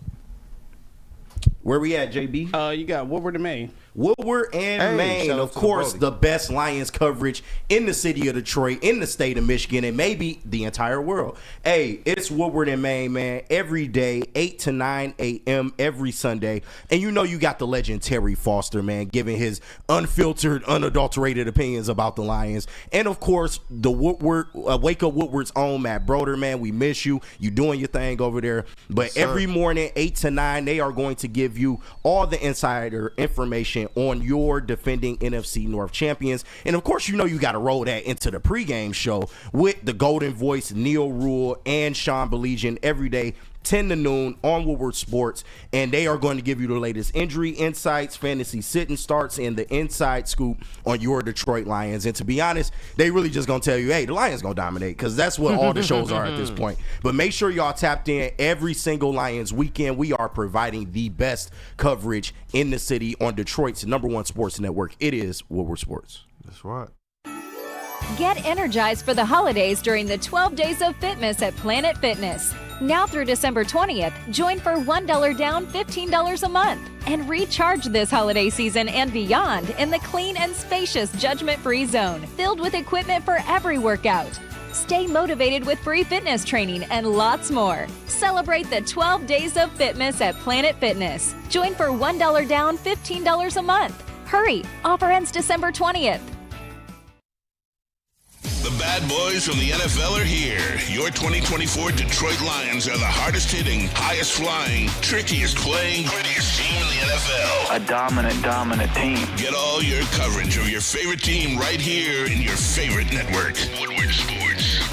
Where we at, JB? You got Woodward and Maine. Woodward and Maine, of course, the best Lions coverage in the city of Detroit, in the state of Michigan, and maybe the entire world. Hey, it's Woodward and Maine, man, every day, 8 to 9 a.m. every Sunday. And you know you got the legend Terry Foster, man, giving his unfiltered, unadulterated opinions about the Lions. And, of course, the Woodward, Wake Up Woodward's own Matt Broder, man. We miss you. You doing your thing over there. But every morning, 8 to 9, they are going to give you all the insider information on your defending NFC North champions. And of course, you know you got to roll that into the pregame show with the Golden Voice, Neil Rule, and Sean Belegian every day, 10 to noon on Woodward Sports. And they are going to give you the latest injury insights, fantasy sit and starts, and the inside scoop on your Detroit Lions. And to be honest, they really just going to tell you, hey, the Lions going to dominate, because that's what all the shows are at this point. But make sure y'all tapped in every single Lions weekend. We are providing the best coverage in the city on Detroit's #1 sports network. It is Woodward Sports. That's right. Get energized for the holidays during the 12 Days of Fitness at Planet Fitness. Now through December 20th, join for $1 down, $15 a month. And recharge this holiday season and beyond in the clean and spacious judgment-free zone, filled with equipment for every workout. Stay motivated with free fitness training and lots more. Celebrate the 12 Days of Fitness at Planet Fitness. Join for $1 down, $15 a month. Hurry, offer ends December 20th. The bad boys from the NFL are here. Your 2024 Detroit Lions are the hardest hitting, highest flying, trickiest playing, grittiest team in the NFL. A dominant team. Get all your coverage of your favorite team right here in your favorite network. Woodward Sports.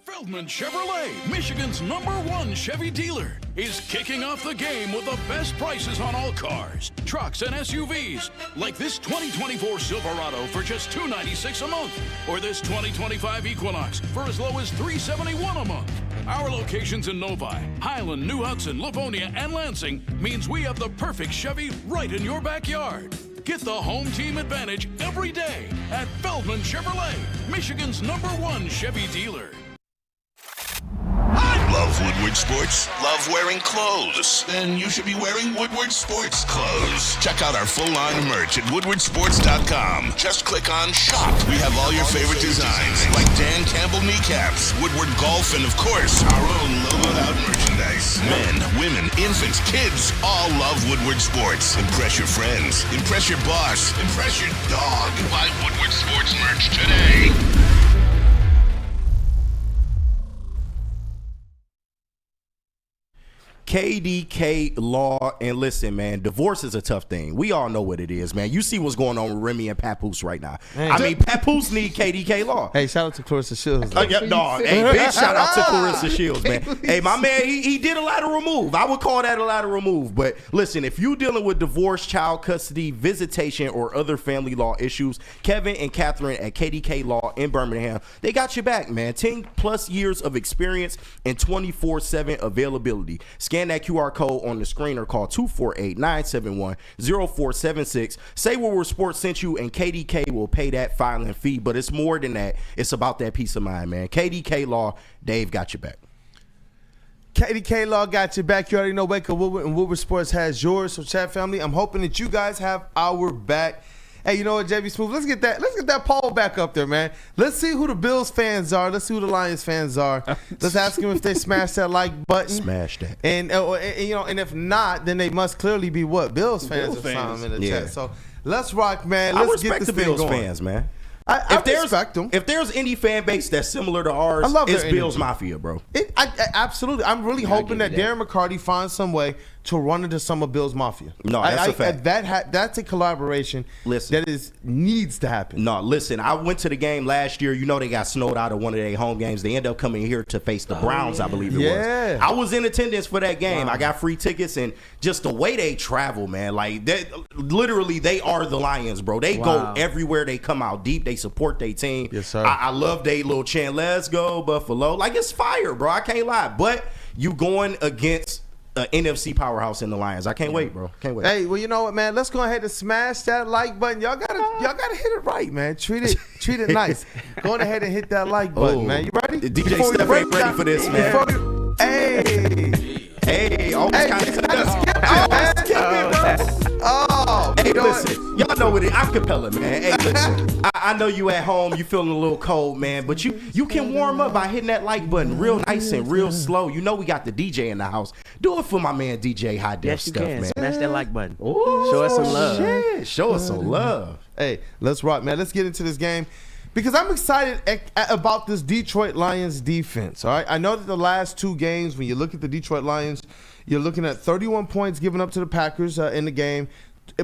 Feldman Chevrolet, Michigan's #1 Chevy dealer, is kicking off the game with the best prices on all cars, trucks, and SUVs, like this 2024 Silverado for just $296 a month, or this 2025 Equinox for as low as $371 a month. Our locations in Novi, Highland, New Hudson, Livonia, and Lansing means we have the perfect Chevy right in your backyard. Get the home team advantage every day at Feldman Chevrolet, Michigan's #1 Chevy dealer. I love Love Woodward Sports? Love wearing clothes? Then you should be wearing Woodward Sports clothes. Check out our full-line merch at woodwardsports.com. Just click on Shop. We have all your favorite designs, like Dan Campbell kneecaps, Woodward Golf, and of course, our own logoed-out merchandise. Men, women, infants, kids all love Woodward Sports. Impress your friends. Impress your boss. Impress your dog. Buy Woodward Sports merch today. KDK Law, and listen, man, divorce is a tough thing. We all know what it is, man. You see what's going on with Remy and Papoose right now. Man, I mean, Papoose need KDK Law. Hey, shout out to Clarissa Shields. Hey, big shout out to Clarissa Shields, man. Hey, my man, he did a lateral move. I would call that a lateral move. But listen, if you dealing with divorce, child custody, visitation, or other family law issues, Kevin and Catherine at KDK Law in Birmingham, they got your back, man. 10 plus years of experience and 24/7 availability. Scan that QR code on the screen or call 248-971-0476. Say Woodward Sports sent you, and KDK will pay that filing fee. But it's more than that. It's about that peace of mind, man. KDK Law, Dave got your back. KDK Law got your back. You already know Wake Up Woodward, and Woodward Sports has yours. So, chat family, I'm hoping that you guys have our back. Hey, you know what, JB Smooth? Let's get that poll back up there, man. Let's see who the Bills fans are. Let's see who the Lions fans are. Let's ask them if they smashed that like button. Smash that. And you know, and if not, then they must clearly be what? Bills fans or something in the chat. So let's rock, man. Let's I respect the Bills fans, man. I respect them. If there's any fan base that's similar to ours, it's Bills Mafia, bro. Absolutely. I'm really hoping that Darren McCarty finds some way to run into some of Bills Mafia. No, that's a fact. That's a collaboration that needs to happen. No, listen, I went to the game last year. You know they got snowed out of one of their home games. They ended up coming here to face the Browns, I believe it was. I was in attendance for that game. Wow. I got free tickets, and just the way they travel, man, like literally they are the Lions, bro. They go everywhere they come out deep. They support their team. Yes, sir. I love their little chant, "Let's go Buffalo." Like, it's fire, bro. I can't lie. But you going against NFC powerhouse in the Lions. I can't wait, bro. Can't wait. Hey, well, you know what, man? Let's go ahead and smash that like button. Y'all gotta hit it right, man. Treat it nice. Go ahead and hit that like button, man. You ready? DJ Steph ain't ready for this, man. Hey, almost kind of Hey, listen, y'all know what it is. Acapella, man. Hey, listen, I know you at home, you feeling a little cold, man, but you can warm up by hitting that like button real nice and real slow. You know we got the DJ in the house. Do it for my man DJ High Def Stuff, man. Smash that like button. Ooh, show us some love. Shit. Show us some love. Hey, let's rock, man. Let's get into this game, because I'm excited about this Detroit Lions defense. All right, I know that the last two games, when you look at the Detroit Lions, you're looking at 31 points given up to the Packers in the game,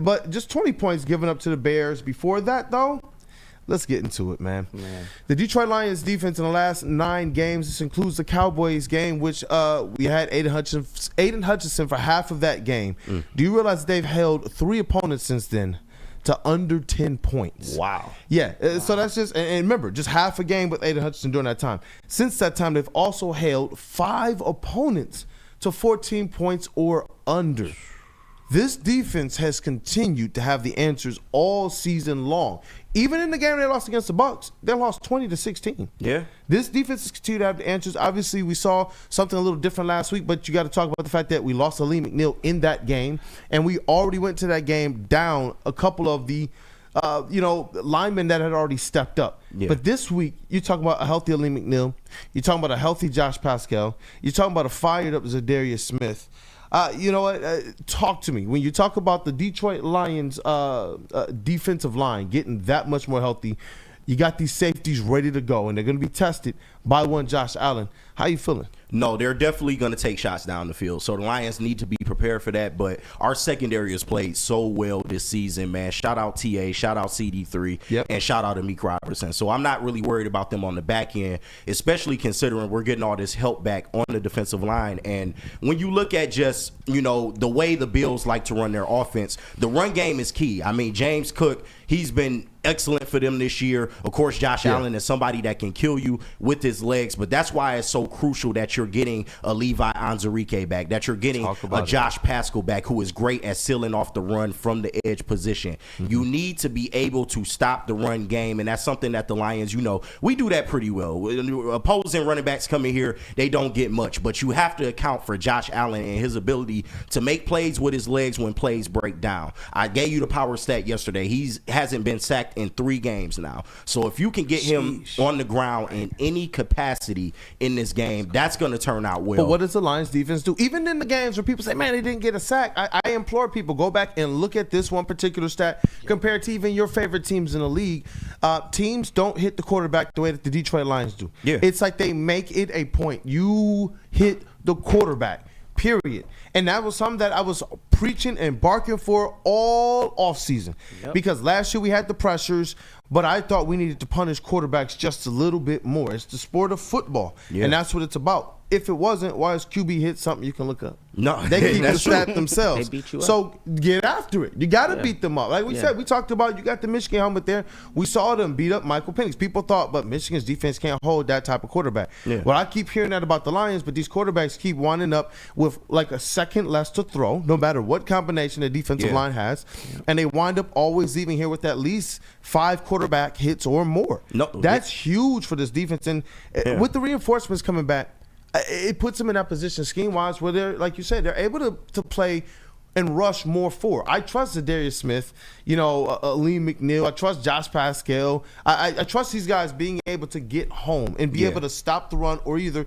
but just 20 points given up to the Bears. Before that, though, let's get into it, man. The Detroit Lions defense in the last 9 games, this includes the Cowboys game, which we had Aiden Hutchinson for half of that game. Do you realize they've held 3 opponents since then to under 10 points? Wow. Yeah, so that's just, and remember, just half a game with Aiden Hutchinson during that time. Since that time, they've also held 5 opponents to 14 points or under. This defense has continued to have the answers all season long. Even in the game they lost against the Bucs, they lost 20-16. Yeah. This defense has continued to have the answers. Obviously, we saw something a little different last week, but you got to talk about the fact that we lost Ali McNeil in that game, and we already went to that game down a couple of the linemen that had already stepped up. Yeah. But this week, you're talking about a healthy Ali McNeil. You're talking about a healthy Josh Pascal. You're talking about a fired-up Zadarius Smith. You know what? Talk to me. When you talk about the Detroit Lions defensive line getting that much more healthy, you got these safeties ready to go, and they're going to be tested by one Josh Allen. How you feeling? No, they're definitely going to take shots down the field. So the Lions need to be prepared for that. But our secondary has played so well this season, man. Shout out TA, shout out CD3, and shout out to Meek Robertson. So I'm not really worried about them on the back end, especially considering we're getting all this help back on the defensive line. And when you look at just, the way the Bills like to run their offense, the run game is key. I mean, James Cook, he's been excellent for them this year. Of course, Josh Allen is somebody that can kill you with his legs, but that's why it's so crucial that you're you're getting a Levi Onwuzurike back, that you're getting a Josh Paschal back who is great at sealing off the run from the edge position. You need to be able to stop the run game, and that's something that the Lions, we do that pretty well. Opposing running backs coming here, they don't get much, but you have to account for Josh Allen and his ability to make plays with his legs when plays break down. I gave you the power stat yesterday. He hasn't been sacked in 3 games now. So if you can get him on the ground in any capacity in this game, that's going to turn out well. But what does the Lions defense do? Even in the games where people say, man, they didn't get a sack, I implore people, go back and look at this one particular stat compared to even your favorite teams in the league. Teams don't hit the quarterback the way that the Detroit Lions do. Yeah. It's like they make it a point. You hit the quarterback, period. And that was something that I was preaching and barking for all offseason. Because last year we had the pressures, but I thought we needed to punish quarterbacks just a little bit more. It's the sport of football, and that's what it's about. If it wasn't, why is QB hit something you can look up? No, they keep the stat themselves. They beat you up. So get after it. You got to beat them up. Like we said, we talked about, you got the Michigan helmet there. We saw them beat up Michael Penix. People thought, but Michigan's defense can't hold that type of quarterback. Well, I keep hearing that about the Lions, but these quarterbacks keep winding up with like a second less to throw, no matter what combination the defensive line has, and they wind up always leaving here with at least 5 quarterback hits or more. That's huge for this defense, and with the reinforcements coming back, it puts them in that position scheme-wise where they're, like you said, they're able to play and rush more forward. I trust Zadarius Smith, Aleem McNeil. I trust Josh Paschal. I trust these guys being able to get home and be able to stop the run or either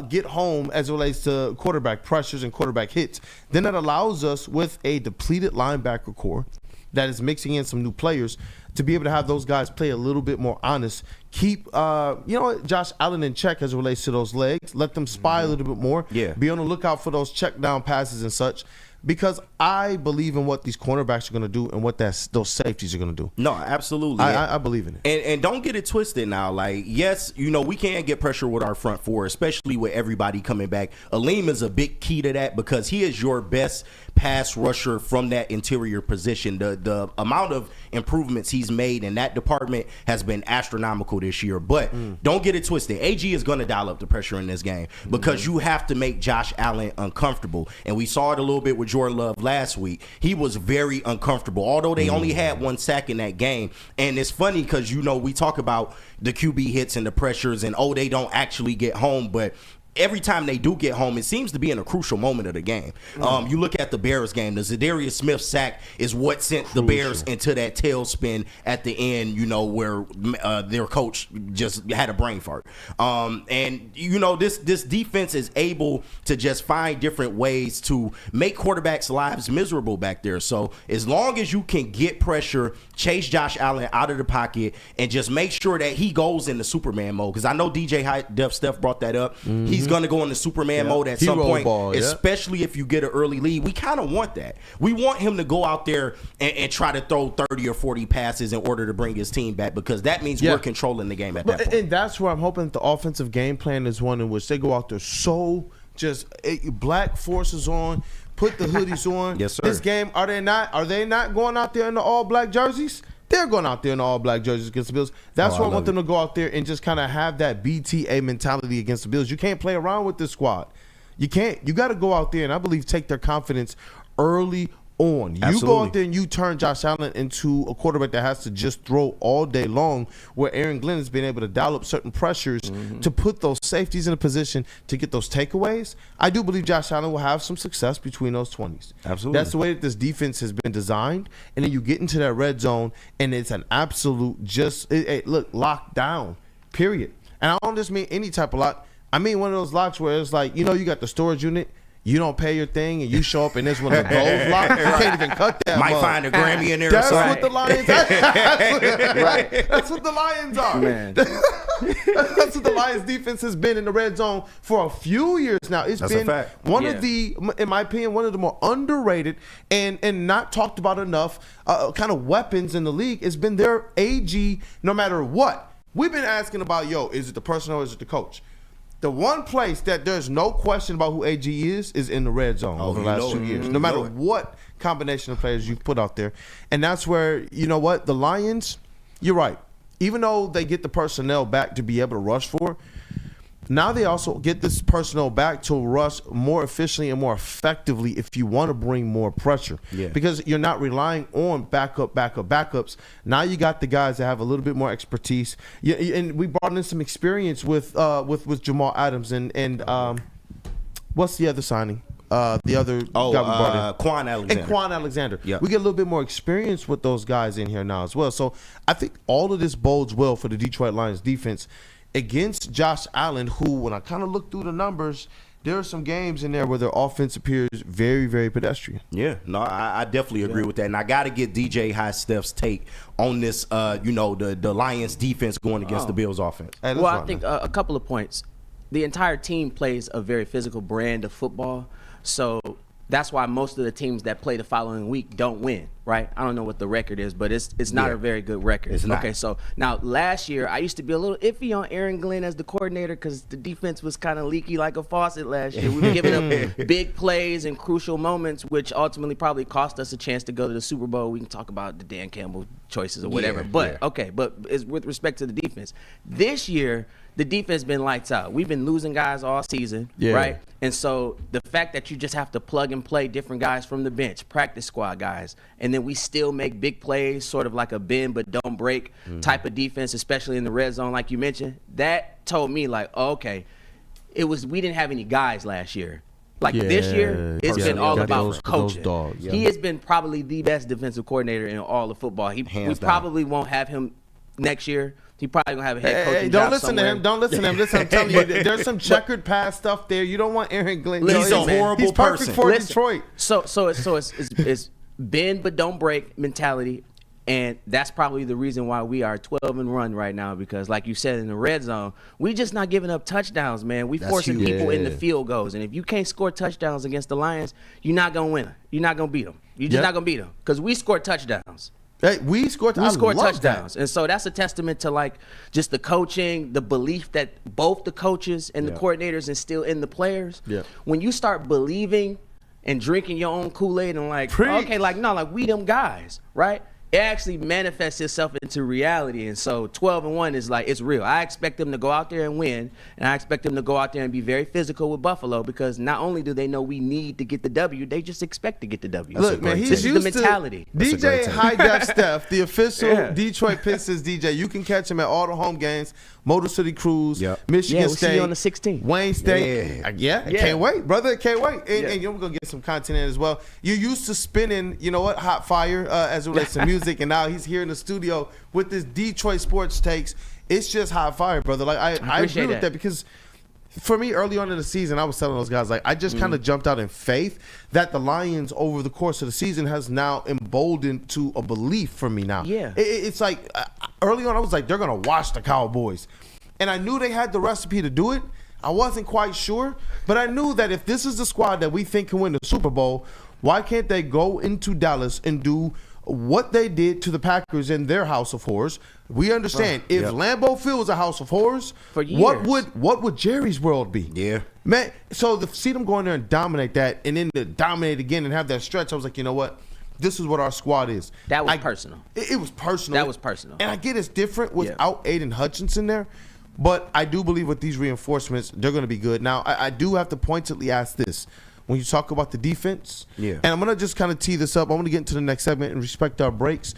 get home as it relates to quarterback pressures and quarterback hits. Then that allows us, with a depleted linebacker core that is mixing in some new players, to be able to have those guys play a little bit more honest, keep Josh Allen in check as it relates to those legs, let them spy a little bit more, be on the lookout for those check down passes and such, because I believe in what these cornerbacks are going to do and what those safeties are going to do. No, absolutely. I believe in it. And don't get it twisted now. Like, yes, we can't get pressure with our front four, especially with everybody coming back. Aleem is a big key to that because he is your best pass rusher from that interior position. The amount of improvements he's made in that department has been astronomical this year. But don't get it twisted. AG is going to dial up the pressure in this game because you have to make Josh Allen uncomfortable. And we saw it a little bit with Jordan Love last week. He was very uncomfortable, although they only had 1 sack in that game. And it's funny because, we talk about the QB hits and the pressures and, they don't actually get home. But every time they do get home, it seems to be in a crucial moment of the game. You look at the Bears game, the Zadarius Smith sack is what sent the Bears into that tailspin at the end, where their coach just had a brain fart. This defense is able to just find different ways to make quarterbacks' lives miserable back there. So as long as you can get pressure, chase Josh Allen out of the pocket, and just make sure that he goes into Superman mode, because I know DJ High Def Steph brought that up. He's going to go into Superman mode at some point, especially if you get an early lead. We kind of want that. We want him to go out there and try to throw 30 or 40 passes in order to bring his team back, because that means we're controlling the game at that point. And that's where I'm hoping the offensive game plan is one in which they go out there just black forces on, put the hoodies on. Yes, sir. This game, are they not going out there in the all black jerseys? They're going out there in all black jerseys against the Bills. That's why I want them to go out there and just kind of have that BTA mentality against the Bills. You can't play around with this squad. You can't. You got to go out there and, I believe, take their confidence early on. You go out there and you turn Josh Allen into a quarterback that has to just throw all day long, where Aaron Glenn has been able to dial up certain pressures to put those safeties in a position to get those takeaways. I do believe Josh Allen will have some success between those 20s. Absolutely. That's the way that this defense has been designed. And then you get into that red zone, and it's an absolute locked down, period. And I don't just mean any type of lock. I mean one of those locks where it's like, you got the storage unit, you don't pay your thing, and you show up, and there's one of those locks. You can't even cut that. Might find a Grammy in there. That's what the Lions are. That's what the Lions are. Man. That's what the Lions defense has been in the red zone for a few years now. It's been one of the, in my opinion, one of the more underrated and not talked about enough kind of weapons in the league. It's been their AG, no matter what. We've been asking about, is it the personnel or is it the coach? The one place that there's no question about who AG is in the red zone over the last 2 years, no matter what combination of players you put out there. And that's where, the Lions, you're right. Even though they get the personnel back to be able to rush for, Now they also get this personnel back to rush more efficiently and more effectively if you want to bring more pressure. Yeah. Because you're not relying on backups. Now you got the guys that have a little bit more expertise. And we brought in some experience with Jamal Adams and what's the other signing? The other guy we brought in. Quan Alexander. And Quan Alexander. Yeah. We get a little bit more experience with those guys in here now as well. So I think all of this bodes well for the Detroit Lions defense against Josh Allen, who, when I kind of look through the numbers, there are some games in there where their offense appears very, very pedestrian. Yeah, no, I definitely agree with that. And I got to get DJ High Steph's take on this, the Lions defense going against the Bills offense. Hey, well, I think a couple of points. The entire team plays a very physical brand of football. So that's why most of the teams that play the following week don't win, right? I don't know what the record is, but it's not a very good record. It's not. Okay, so now last year I used to be a little iffy on Aaron Glenn as the coordinator because the defense was kind of leaky like a faucet last year. We were giving up big plays and crucial moments, which ultimately probably cost us a chance to go to the Super Bowl. We can talk about the Dan Campbell choices or whatever. But it's with respect to the defense. This year, the defense been lights out. We've been losing guys all season, right? And so the fact that you just have to plug and play different guys from the bench, practice squad guys, and then we still make big plays, sort of like a bend but don't break type of defense, especially in the red zone, like you mentioned, that told me like, we didn't have any guys last year. Like this year, it's been all about coaching. He has been probably the best defensive coordinator in all of football. We probably won't have him next year. He probably gonna have a head coaching job somewhere. Don't listen to him. Listen, I'm telling you, there's some checkered past stuff there. You don't want Aaron Glenn. He's a horrible He's perfect person. for Detroit. So it's bend but don't break mentality, and that's probably the reason why we are 12-1 right now. Because, like you said, in the red zone, we just not giving up touchdowns, man. We forcing people into field goals, and if you can't score touchdowns against the Lions, you're not gonna win. You're not gonna beat them. You're just not gonna beat them because we score touchdowns. Hey, we scored touchdowns. And so that's a testament to like just the coaching, the belief that both the coaches and the coordinators instill in the players. Yeah. When you start believing and drinking your own Kool-Aid and like, we them guys, right? It actually manifests itself into reality. And so 12-1 is like, it's real. I expect them to go out there and win, and I expect them to go out there and be very physical with Buffalo because not only do they know we need to get the W, they just expect to get the W. Look, man, this is the mentality. DJ High Def Steph, the official Detroit Pistons DJ. You can catch him at all the home games, Motor City Cruise, Michigan we'll State. See you on the 16th. Wayne State. Can't wait, brother. Can't wait. And we're going to get some content in as well. You're used to spinning, hot fire as it relates to music. And now he's here in the studio with this Detroit sports takes. It's just hot fire, brother. Like I agree with that because for me, early on in the season, I was telling those guys, like, I just kind of jumped out in faith that the Lions over the course of the season has now emboldened to a belief for me now. Yeah. It's like early on, I was like, they're going to watch the Cowboys. And I knew they had the recipe to do it. I wasn't quite sure, but I knew that if this is the squad that we think can win the Super Bowl, why can't they go into Dallas and do what they did to the Packers in their house of horrors? We understand if Lambeau Field was a house of horrors, for years, what would Jerry's World be? Yeah, man. So to see them go in there and dominate that, and then to dominate again and have that stretch, I was like, you know what? This is what our squad is. That was personal. It was personal. That was personal. And I get it's different without Aiden Hutchinson there, but I do believe with these reinforcements, they're going to be good. Now, I do have to pointedly ask this. When you talk about the defense, and I'm going to just kind of tee this up. I'm going to get into the next segment and respect our breaks.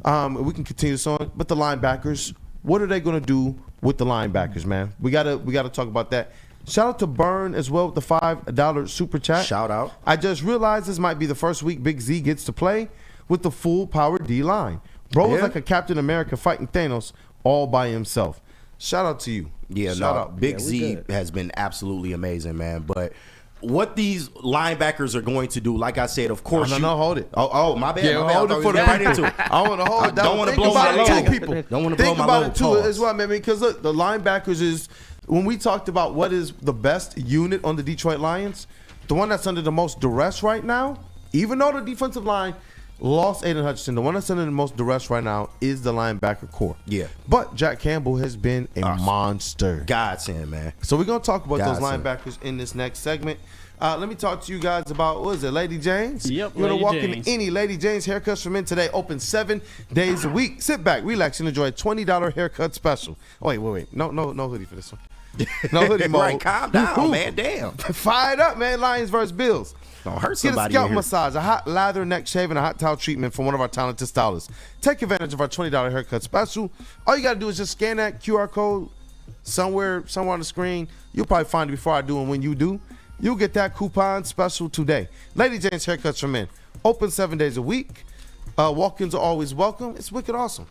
We can continue this on. But the linebackers, what are they going to do with the linebackers, man? We got to talk about that. Shout out to Burn as well with the $5 super chat. Shout out. I just realized this might be the first week Big Z gets to play with the full power D line. Bro is like a Captain America fighting Thanos all by himself. Shout out to you. Yeah, Shout out. Big Z has been absolutely amazing, man. But what these linebackers are going to do, like I said, of course. No, hold it. Oh, my bad. Yeah, hold it for the right into it. I want to hold it. Don't want to blow my load. Don't want to blow my load. Think about it too as well, man. Because look, the linebackers is when we talked about what is the best unit on the Detroit Lions, the one that's under the most duress right now. Even though the defensive line lost Aiden Hutchinson, the one that's under the most duress right now is the linebacker core. Yeah. But Jack Campbell has been a monster. Godsend, man. So we're going to talk about those linebackers in this next segment. Let me talk to you guys about, what is it, Lady Jane's? Yep, You're going to walk in any Lady Jane's haircuts for men today, open 7 days a week. Sit back, relax, and enjoy a $20 haircut special. Oh, wait. No hoodie for this one. No hoodie mode. Right, calm down, man. Damn. Fired up, man. Lions versus Bills. Don't hurt Get a somebody. scalp massage, a hot lather, neck shave, and a hot towel treatment from one of our talented stylists. Take advantage of our $20 haircut special. All you got to do is just scan that QR code somewhere on the screen. You'll probably find it before I do, and when you do, you'll get that coupon special today. Lady Jane's Haircuts for Men. Open 7 days a week. Walk-ins are always welcome. It's wicked awesome.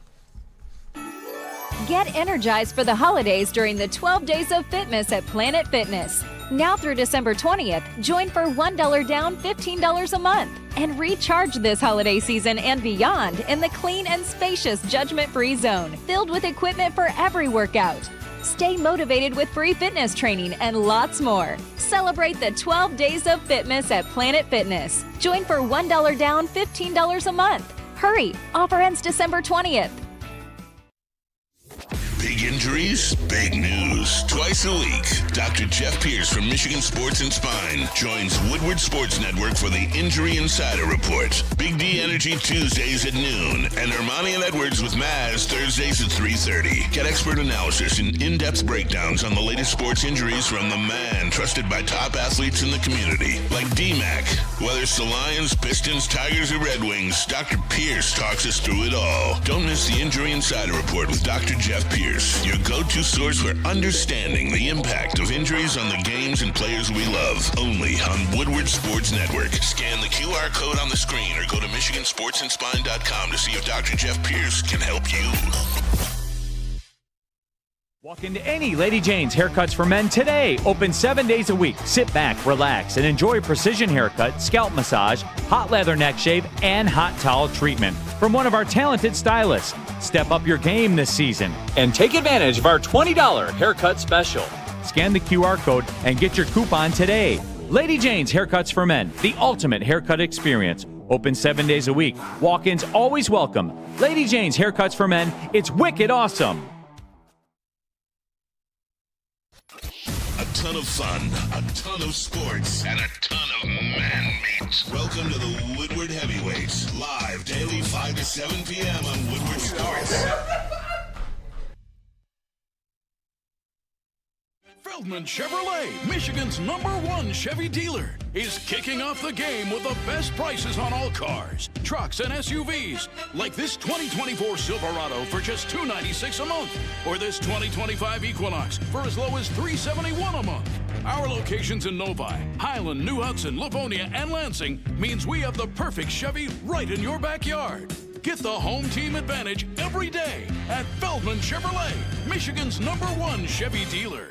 Get energized for the holidays during the 12 Days of Fitness at Planet Fitness. Now through December 20th, join for $1 down, $15 a month. And recharge this holiday season and beyond in the clean and spacious judgment-free zone, filled with equipment for every workout. Stay motivated with free fitness training and lots more. Celebrate the 12 Days of Fitness at Planet Fitness. Join for $1 down, $15 a month. Hurry! Offer ends December 20th. Big injuries, big news. Twice a week, Dr. Jeff Pierce from Michigan Sports and Spine joins Woodward Sports Network for the Injury Insider Report. Big D Energy Tuesdays at noon, and Ermanni and Edwards with Maz Thursdays at 3:30. Get expert analysis and in-depth breakdowns on the latest sports injuries from the man trusted by top athletes in the community, like D-Mac. Whether it's the Lions, Pistons, Tigers, or Red Wings, Dr. Pierce talks us through it all. Don't miss the Injury Insider Report with Dr. Jeff Pierce, your go-to source for understanding the impact of injuries on the games and players we love. Only on Woodward Sports Network. Scan the QR code on the screen or go to MichiganSportsandSpine.com to see if Dr. Jeff Pierce can help you. Walk into any Lady Jane's Haircuts for Men today. Open 7 days a week. Sit back, relax, and enjoy precision haircut, scalp massage, hot leather neck shave, and hot towel treatment from one of our talented stylists. Step up your game this season and take advantage of our $20 haircut special. Scan the QR code and get your coupon today. Lady Jane's Haircuts for Men, the ultimate haircut experience. Open 7 days a week. Walk-ins always welcome. Lady Jane's Haircuts for Men. It's wicked awesome. A ton of fun, a ton of sports, and a ton of man meat. Welcome to the Woodward Heavyweights, live daily 5 to 7 p.m. on Woodward Sports. Feldman Chevrolet, Michigan's #1 Chevy dealer, is kicking off the game with the best prices on all cars, trucks, and SUVs, like this 2024 Silverado for just $296 a month, or this 2025 Equinox for as low as $371 a month. Our locations in Novi, Highland, New Hudson, Livonia, and Lansing means we have the perfect Chevy right in your backyard. Get the home team advantage every day at Feldman Chevrolet, Michigan's #1 Chevy dealer.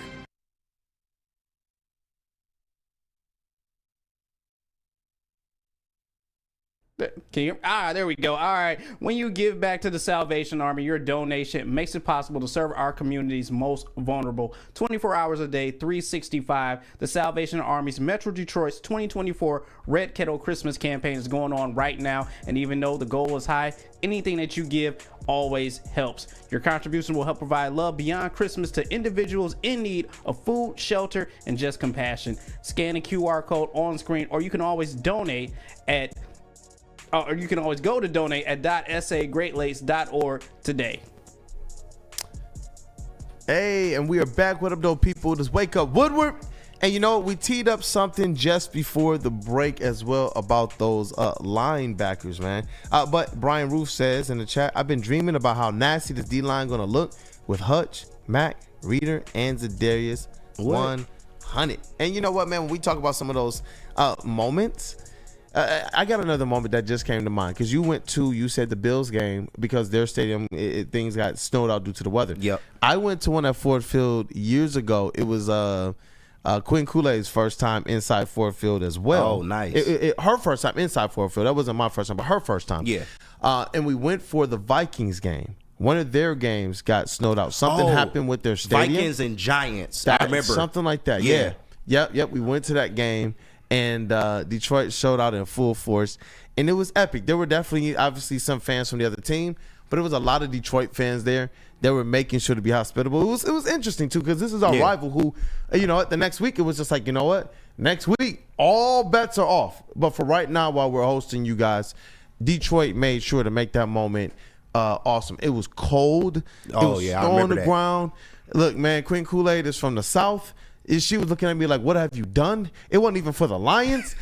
Can you? There we go. All right. When you give back to the Salvation Army, your donation makes it possible to serve our community's most vulnerable. 24 hours a day, 365. The Salvation Army's Metro Detroit's 2024 Red Kettle Christmas campaign is going on right now. And even though the goal is high, anything that you give always helps. Your contribution will help provide love beyond Christmas to individuals in need of food, shelter, and just compassion. Scan the QR code on screen, or you can always donate at or you can always go to donate at .sagreatlakes.org today. Hey, and we are back. What up, though, people? Just wake up, Woodward. And you know, we teed up something just before the break as well about those linebackers, man. But Brian Roof says in the chat, I've been dreaming about how nasty this D-line going to look with Hutch, Mack, Reeder, and Zadarius 100. And you know what, man? When we talk about some of those moments, I got another moment that just came to mind because you said the Bills game because their stadium, things got snowed out due to the weather. Yep. I went to one at Ford Field years ago. It was Quinn Kool-Aid's first time inside Ford Field as well. Oh, nice. Her first time inside Ford Field. That wasn't my first time, but her first time. Yeah. And we went for the Vikings game. One of their games got snowed out. Something happened with their stadium. Vikings and Giants. I remember. Something like that. Yeah. Yep. We went to that game. And Detroit showed out in full force, and it was epic. There were definitely, obviously, some fans from the other team, but it was a lot of Detroit fans there that were making sure to be hospitable. It was interesting, too, because this is our rival who, you know what, the next week it was just like, you know what, next week, all bets are off. But for right now, while we're hosting you guys, Detroit made sure to make that moment awesome. It was cold. Oh, it was yeah, I snow on remember the that. ground. Look, man, Queen Kool-Aid is from the South. She was looking at me like, what have you done? It wasn't even for the Lions.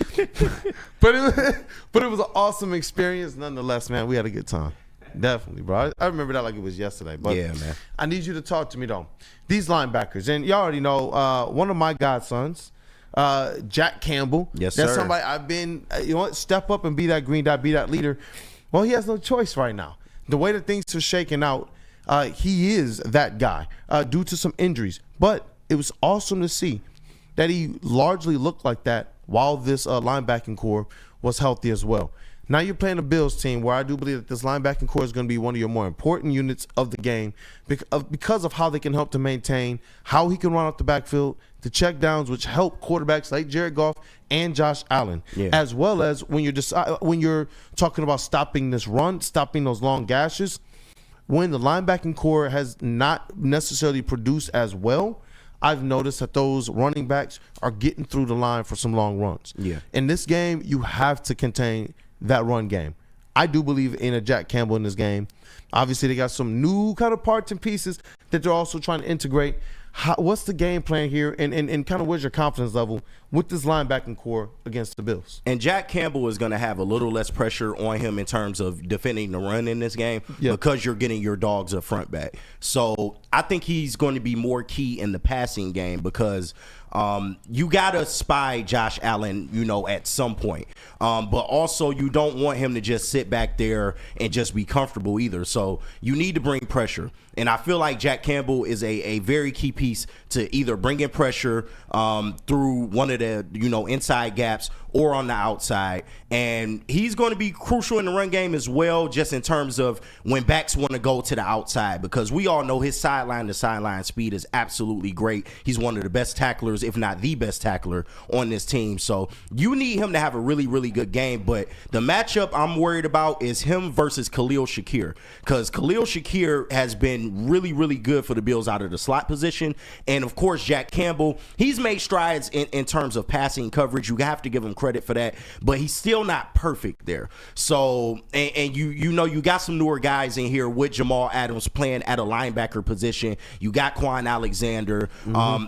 but it was an awesome experience nonetheless, man. We had a good time. Definitely, bro. I remember that like it was yesterday. But yeah, man. I need you to talk to me, though. These linebackers, and y'all already know, one of my godsons, Jack Campbell. Yes, That's sir. somebody I've been, step up and be that green dot, be that leader. Well, he has no choice right now. The way that things are shaking out, he is that guy due to some injuries. But it was awesome to see that he largely looked like that while this linebacking core was healthy as well. Now you're playing a Bills team where I do believe that this linebacking core is going to be one of your more important units of the game because of how they can help to maintain, how he can run off the backfield, the check downs, which help quarterbacks like Jared Goff and Josh Allen, as well as when you're talking about stopping this run, stopping those long gashes. When the linebacking core has not necessarily produced as well, I've noticed that those running backs are getting through the line for some long runs. Yeah. In this game, you have to contain that run game. I do believe in a Jack Campbell in this game. Obviously, they got some new kind of parts and pieces that they're also trying to integrate. What's the game plan here, and kind of where's your confidence level with this linebacking core against the Bills? And Jack Campbell is going to have a little less pressure on him in terms of defending the run in this game because you're getting your dogs up front back. So I think he's going to be more key in the passing game because you got to spy Josh Allen, at some point. But also you don't want him to just sit back there and just be comfortable either. So you need to bring pressure. And I feel like Jack Campbell is a very key piece to either bring in pressure through one of the, inside gaps or on the outside. And he's going to be crucial in the run game as well, just in terms of when backs want to go to the outside, because we all know his sideline to sideline speed is absolutely great. He's one of the best tacklers, if not the best tackler on this team. So you need him to have a really, really good game. But the matchup I'm worried about is him versus Khalil Shakir, because Khalil Shakir has been really, really good for the Bills out of the slot position. And of course, Jack Campbell, he's made strides in terms of passing coverage. You have to give him credit for that, but he's still not perfect there. So, and you got some newer guys in here with Jamal Adams playing at a linebacker position. You got Quan Alexander,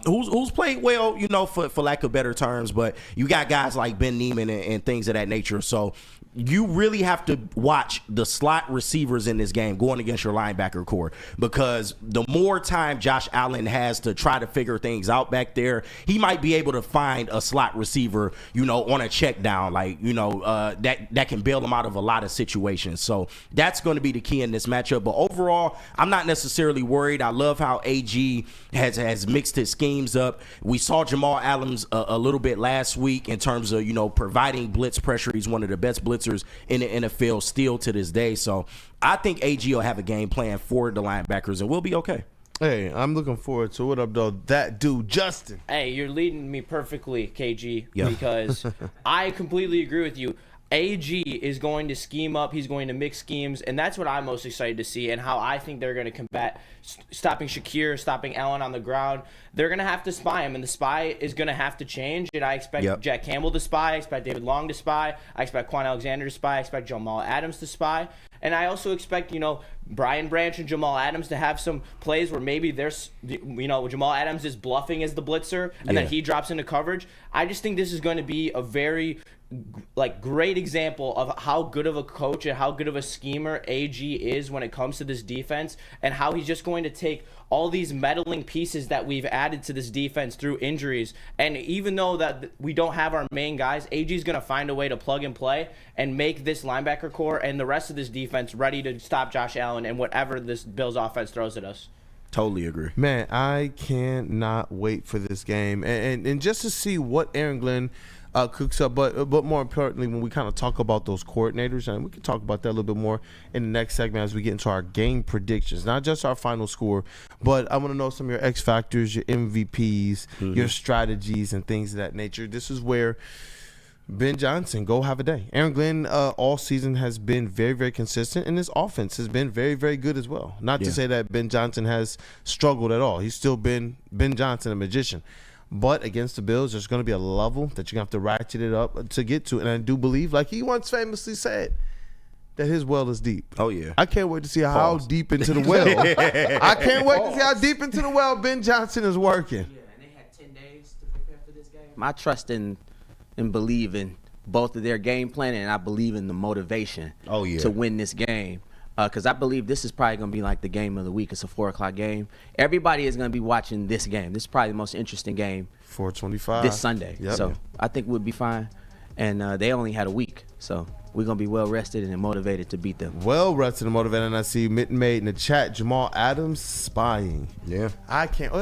who's played well, for lack of better terms, but you got guys like Ben Neiman and things of that nature. So you really have to watch the slot receivers in this game going against your linebacker core, because the more time Josh Allen has to try to figure things out back there, he might be able to find a slot receiver, on a check down, that can bail him out of a lot of situations. So that's going to be the key in this matchup. But overall, I'm not necessarily worried. I love how AG has mixed his schemes up. We saw Jamal Adams a little bit last week in terms of, providing blitz pressure. He's one of the best blitzers in the NFL still to this day. So I think AG will have a game plan for the linebackers, and we'll be okay. Hey, I'm looking forward to it. Up, though, that dude, Justin. Hey, you're leading me perfectly, KG, because I completely agree with you. AG is going to scheme up. He's going to mix schemes, and that's what I'm most excited to see, and how I think they're going to combat stopping Shakir, stopping Allen on the ground. They're going to have to spy him, and the spy is going to have to change. And I expect Jack Campbell to spy. I expect David Long to spy. I expect Quan Alexander to spy. I expect Jamal Adams to spy. And I also expect, Brian Branch and Jamal Adams to have some plays where maybe there's, Jamal Adams is bluffing as the blitzer, and then he drops into coverage. I just think this is going to be a very great example of how good of a coach and how good of a schemer AG is when it comes to this defense, and how he's just going to take all these meddling pieces that we've added to this defense through injuries. And even though that we don't have our main guys, AG is going to find a way to plug and play and make this linebacker core and the rest of this defense ready to stop Josh Allen and whatever this Bills offense throws at us. Totally agree. Man, I cannot wait for this game. And just to see what Aaron Glenn cooks up, but more importantly, when we kind of talk about those coordinators, and we can talk about that a little bit more in the next segment as we get into our game predictions, not just our final score, but I want to know some of your X factors, your MVPs, your strategies, and things of that nature. This is where Ben Johnson, go have a day. Aaron Glenn all season has been very, very consistent, and his offense has been very, very good as well. Not to say that Ben Johnson has struggled at all. He's still been Ben Johnson, a magician. But against the Bills, there's going to be a level that you're going to have to ratchet it up to get to. And I do believe, like he once famously said, that his well is deep. Oh, yeah. I can't wait to see how deep into the well. I can't wait to see how deep into the well Ben Johnson is working. Yeah, and they had 10 days to prepare for this game. I trust and believe in both of their game plan, and I believe in the motivation to win this game. Because I believe this is probably going to be like the game of the week. It's a 4 o'clock game. Everybody is going to be watching this game. This is probably the most interesting game 4:25 this Sunday. Yep. So I think we'll be fine. And they only had a week. So we're going to be well-rested and motivated to beat them. Well-rested and motivated. And I see Mitten made in the chat, Jamal Adams spying. Yeah. I can't.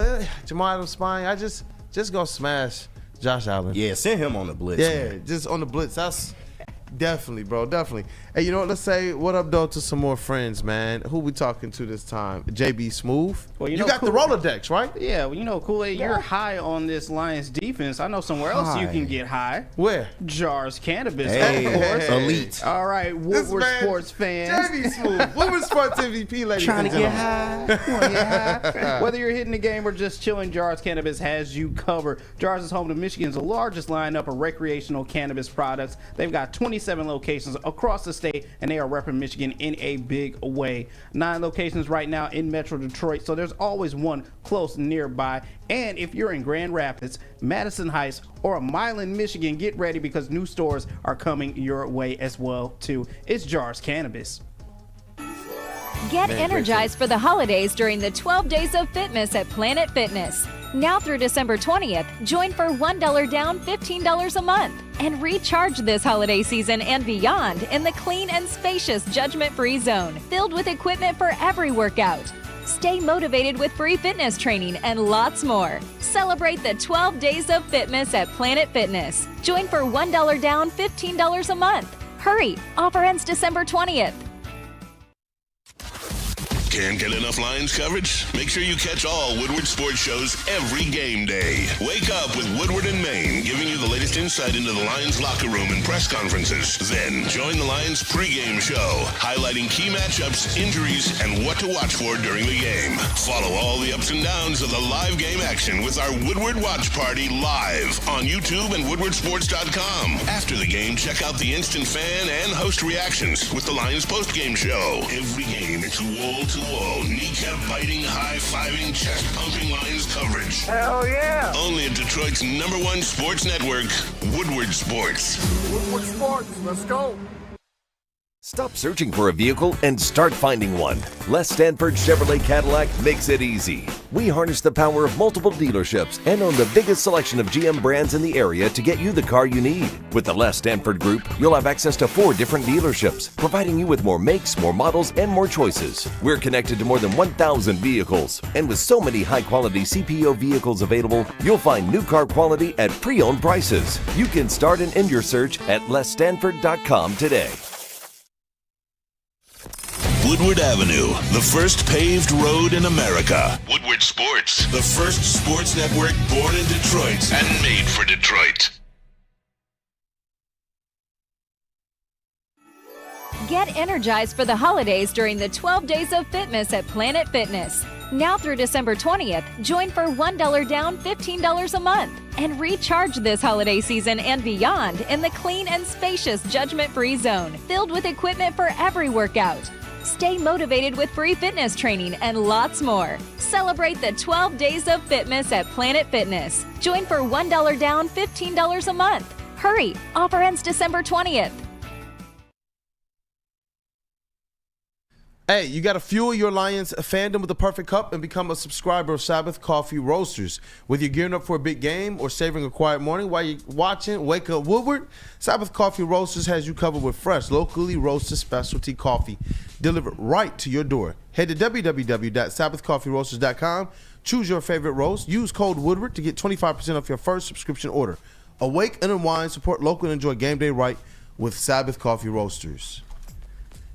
Jamal Adams spying. I just going to smash Josh Allen. Yeah, send him on the blitz. Yeah, man. just on the blitz. That's definitely, bro. Definitely. Hey, you know what? Let's say what up, though, to some more friends, man. Who we talking to this time? JB Smooth. Well, you got the Rolodex, right? Yeah, well, you know, Kool-Aid, you're high on this Lions defense. I know somewhere else you can get high. Where? Jars Cannabis, Hey, of course. elite. All right, Woodward Sports fans. JB Smooth. Woodward Sports MVP, ladies Trying and to get gentlemen. You wanna get high? Whether you're hitting the game or just chilling, Jars Cannabis has you covered. Jars is home to Michigan's largest lineup of recreational cannabis products. They've got 27 locations across the state, and they are repping Michigan in a big way. 9 locations right now in Metro Detroit, so there's always one close nearby. And if you're in Grand Rapids, Madison Heights, or a Milan, Michigan, get ready because new stores are coming your way as well too. It's Jars Cannabis. Get energized for the holidays during the 12 Days of Fitness at Planet Fitness. Now through December 20th, join for $1 down, $15 a month. And recharge this holiday season and beyond in the clean and spacious judgment-free zone, filled with equipment for every workout. Stay motivated with free fitness training and lots more. Celebrate the 12 Days of Fitness at Planet Fitness. Join for $1 down, $15 a month. Hurry! Offer ends December 20th. Can't get enough Lions coverage? Make sure you catch all Woodward sports shows every game day. Wake up with Woodward and Maine, giving you the latest insight into the Lions locker room and press conferences. Then join the Lions pregame show, highlighting key matchups, injuries, and what to watch for during the game. Follow all the ups and downs of the live game action with our Woodward Watch Party live on YouTube and woodwardsports.com. After the game, check out the instant fan and host reactions with the Lions postgame show. Every game, it's wall-to-wall, kneecap-biting, high-fiving, chest-pumping Lions coverage. Hell yeah! Only at Detroit's #1 sports network, Woodward Sports. Woodward Sports, let's go! Stop searching for a vehicle and start finding one. Les Stanford Chevrolet Cadillac makes it easy. We harness the power of multiple dealerships and own the biggest selection of GM brands in the area to get you the car you need. With the Les Stanford Group, you'll have access to 4 different dealerships, providing you with more makes, more models, and more choices. We're connected to more than 1,000 vehicles. And with so many high-quality CPO vehicles available, you'll find new car quality at pre-owned prices. You can start and end your search at lesstanford.com today. Woodward Avenue, the first paved road in America. Woodward Sports, the first sports network born in Detroit and made for Detroit. Get energized for the holidays during the 12 Days of Fitness at Planet Fitness. Now through December 20th, join for $1 down, $15 a month. And recharge this holiday season and beyond in the clean and spacious judgment-free zone, filled with equipment for every workout. Stay motivated with free fitness training and lots more. Celebrate the 12 Days of Fitness at Planet Fitness. Join for $1 down, $15 a month. Hurry! Offer ends December 20th. Hey, you got to fuel your Lions fandom with the perfect cup and become a subscriber of Sabbath Coffee Roasters. Whether you're gearing up for a big game or savoring a quiet morning while you're watching Wake Up Woodward, Sabbath Coffee Roasters has you covered with fresh, locally roasted specialty coffee delivered right to your door. Head to www.sabbathcoffeeroasters.com, choose your favorite roast, use code Woodward to get 25% off your first subscription order. Awake and unwind, support local and enjoy game day right with Sabbath Coffee Roasters.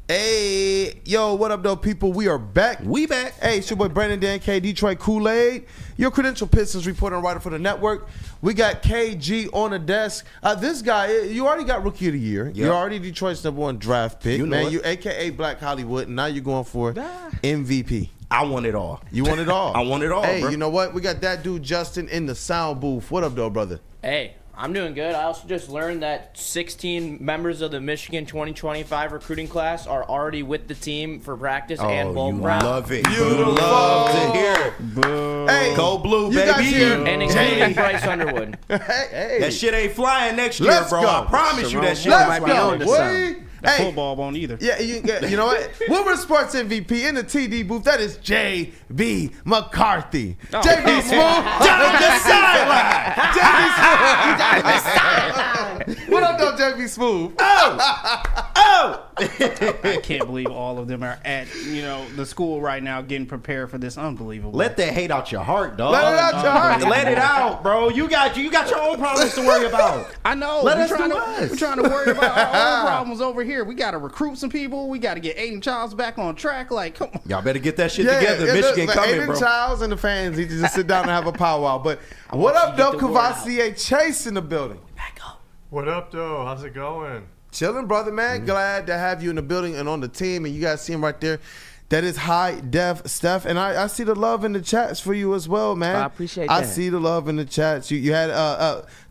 Hey, yo, what up, though, people? We are back. We back. Hey, it's your boy Brandon Dan K, Detroit Kool-Aid, your credential Pistons reporter and writer for the network. We got KG on the desk. This guy, you already got Rookie of the Year. Yep. You're already Detroit's #1 draft pick. You know it. You AKA Black Hollywood, and now you're going for MVP. I want it all. You want it all. I want it all, Hey, bro. you know what? We got that dude Justin in the sound booth. What up, though, brother? Hey, I'm doing good. I also just learned that 16 members of the Michigan 2025 recruiting class are already with the team for practice and bowl prep. Love it. Beautiful. Love to hear it. Boo. Hey, go blue, baby. And including Bryce Underwood. Hey. That shit ain't flying next year, bro. I promise you that shit might be on The football won't either. Yeah, you know what? Woodward Sports MVP in the TD booth. That is J.B. McCarthy. Oh. J.B. Smooth down the sideline. J.B. Smooth, you got the sideline. What up, though, J.B. Smooth? Oh! I can't believe all of them are at the school right now getting prepared for this. Unbelievable. Let that hate out your heart, dog. Let it out your heart. Let it out, bro. You got your own problems to worry about. I know. We're trying to worry about our own problems over here. We got to recruit some people. We got to get Aiden Childs back on track. Like, come on. Y'all better get that shit together. Michigan coming, Aiden bro. Childs and the fans need to just sit down and have a powwow. But what up, though? Cavassier Chase in the building. Back up. What up, though? How's it going? Chilling, brother, man. Glad to have you in the building and on the team. And you guys see him right there. That is High Def Steph. And I see the love in the chats for you as well, man. I appreciate that. I see the love in the chats. You had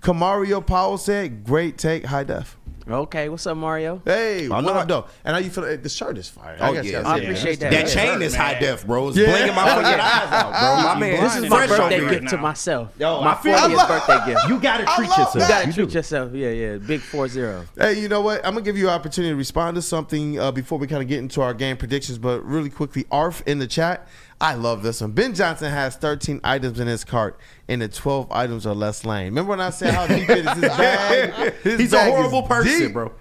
Kamario Powell said, great take, High Def. Okay, what's up, Mario? Hey, what up, though? And how you feel? The shirt is fire. Oh, I appreciate that. That chain is high def, bro. It's blinging my fucking eyes out, bro. My man, This is my birthday gift to myself. Yo, my 40th birthday gift. You got to treat yourself. You got to treat yourself. Yeah. Big 40. Hey, you know what? I'm going to give you an opportunity to respond to something before we kind of get into our game predictions. But really quickly, Arf in the chat. I love this one. Ben Johnson has 13 items in his cart, and the 12 items are less lane. Remember when I said how deep it is his bag? He's a horrible person, deep. bro.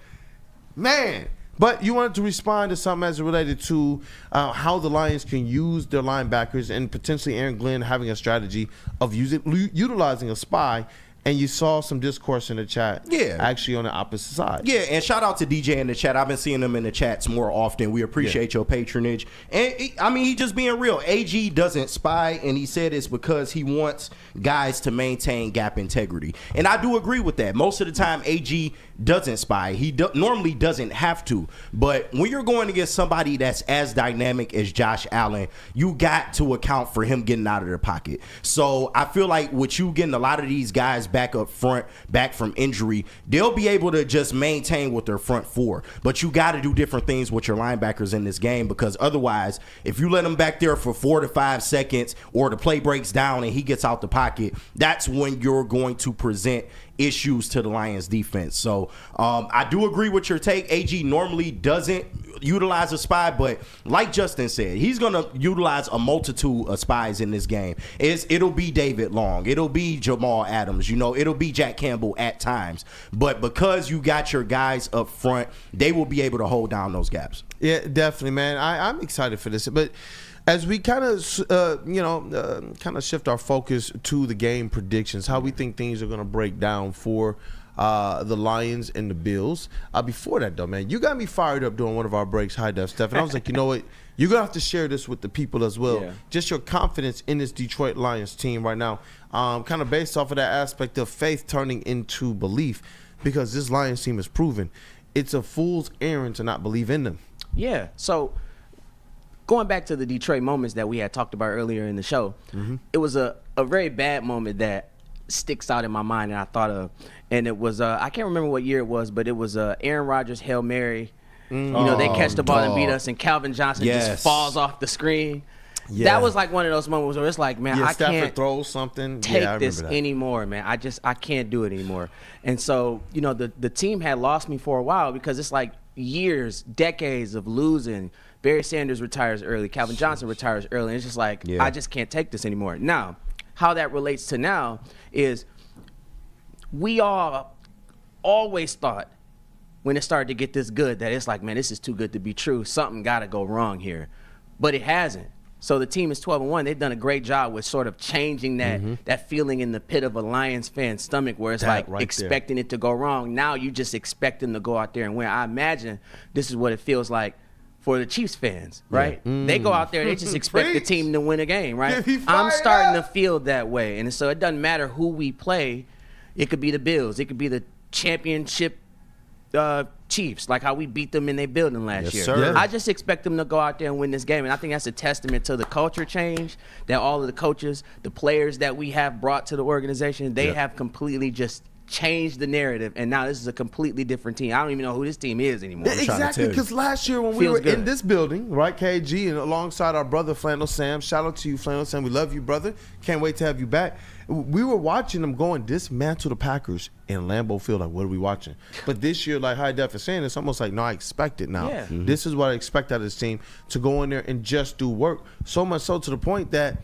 Man. But you wanted to respond to something as related to how the Lions can use their linebackers and potentially Aaron Glenn having a strategy of utilizing a spy. And you saw some discourse in the chat, actually on the opposite side. Yeah, and shout out to DJ in the chat. I've been seeing him in the chats more often. We appreciate your patronage. And, he just being real. AG doesn't spy, and he said it's because he wants guys to maintain gap integrity. And I do agree with that. Most of the time, AG doesn't spy. He normally doesn't have to. But when you're going against somebody that's as dynamic as Josh Allen, you got to account for him getting out of their pocket. So I feel like with you getting a lot of these guys back up front, back from injury, they'll be able to just maintain with their front four. But you got to do different things with your linebackers in this game, because otherwise, if you let them back there for 4 to 5 seconds or the play breaks down and he gets out the pocket, that's when you're going to present issues to the Lions defense. So I do agree with your take. AG normally doesn't utilize a spy, but like Justin said, he's going to utilize a multitude of spies in this game. It'll be David Long. It'll be Jamal Adams. It'll be Jack Campbell at times. But because you got your guys up front, they will be able to hold down those gaps. Yeah, definitely, man. I'm excited for this. But as we kind of, shift our focus to the game predictions, how we think things are going to break down for the Lions and the Bills. Before that, though, man, you got me fired up during one of our breaks, High Def Steph. And I was like, you know what? You're going to have to share this with the people as well. Yeah. Just your confidence in this Detroit Lions team right now, kind of based off of that aspect of faith turning into belief, because this Lions team is proven it's a fool's errand to not believe in them. Yeah, so going back to the Detroit moments that we had talked about earlier in the show, it was a very bad moment that sticks out in my mind and I thought of. And it was, I can't remember what year it was, but it was Aaron Rodgers' Hail Mary. They catch the ball and beat us, and Calvin Johnson just falls off the screen. Yeah. That was like one of those moments where it's like, man, I can't throws something. take this anymore, man. I can't do it anymore. And so, the team had lost me for a while, because it's like years, decades of losing. Barry Sanders retires early. Calvin Johnson retires early. And it's just like, I just can't take this anymore. Now, how that relates to now is we all always thought when it started to get this good that it's like, man, this is too good to be true. Something got to go wrong here. But it hasn't. So the team is 12-1. They've done a great job with sort of changing that feeling in the pit of a Lions fan's stomach where it's expecting it to go wrong. Now you just expect them to go out there and win. I imagine this is what it feels like for the Chiefs fans, right? They go out there, they just expect the team to win a game, right? I'm starting to feel that way. And so it doesn't matter who we play. It could be the Bills. It could be the championship Chiefs, like how we beat them in their building last year. Sir. I just expect them to go out there and win this game. And I think that's a testament to the culture change that all of the coaches, the players that we have brought to the organization, they have completely just changed the narrative, and now this is a completely different team. I don't even know who this team is anymore. Exactly, because last year when we were in this building, right, KG, and alongside our brother Flannel Sam, shout out to you, Flannel Sam. We love you, brother. Can't wait to have you back. We were watching them go and dismantle the Packers in Lambeau Field. Like, what are we watching? But this year, like High Def is saying, it's almost like, no, I expect it now. Yeah. This is what I expect out of this team, to go in there and just do work. So much so to the point that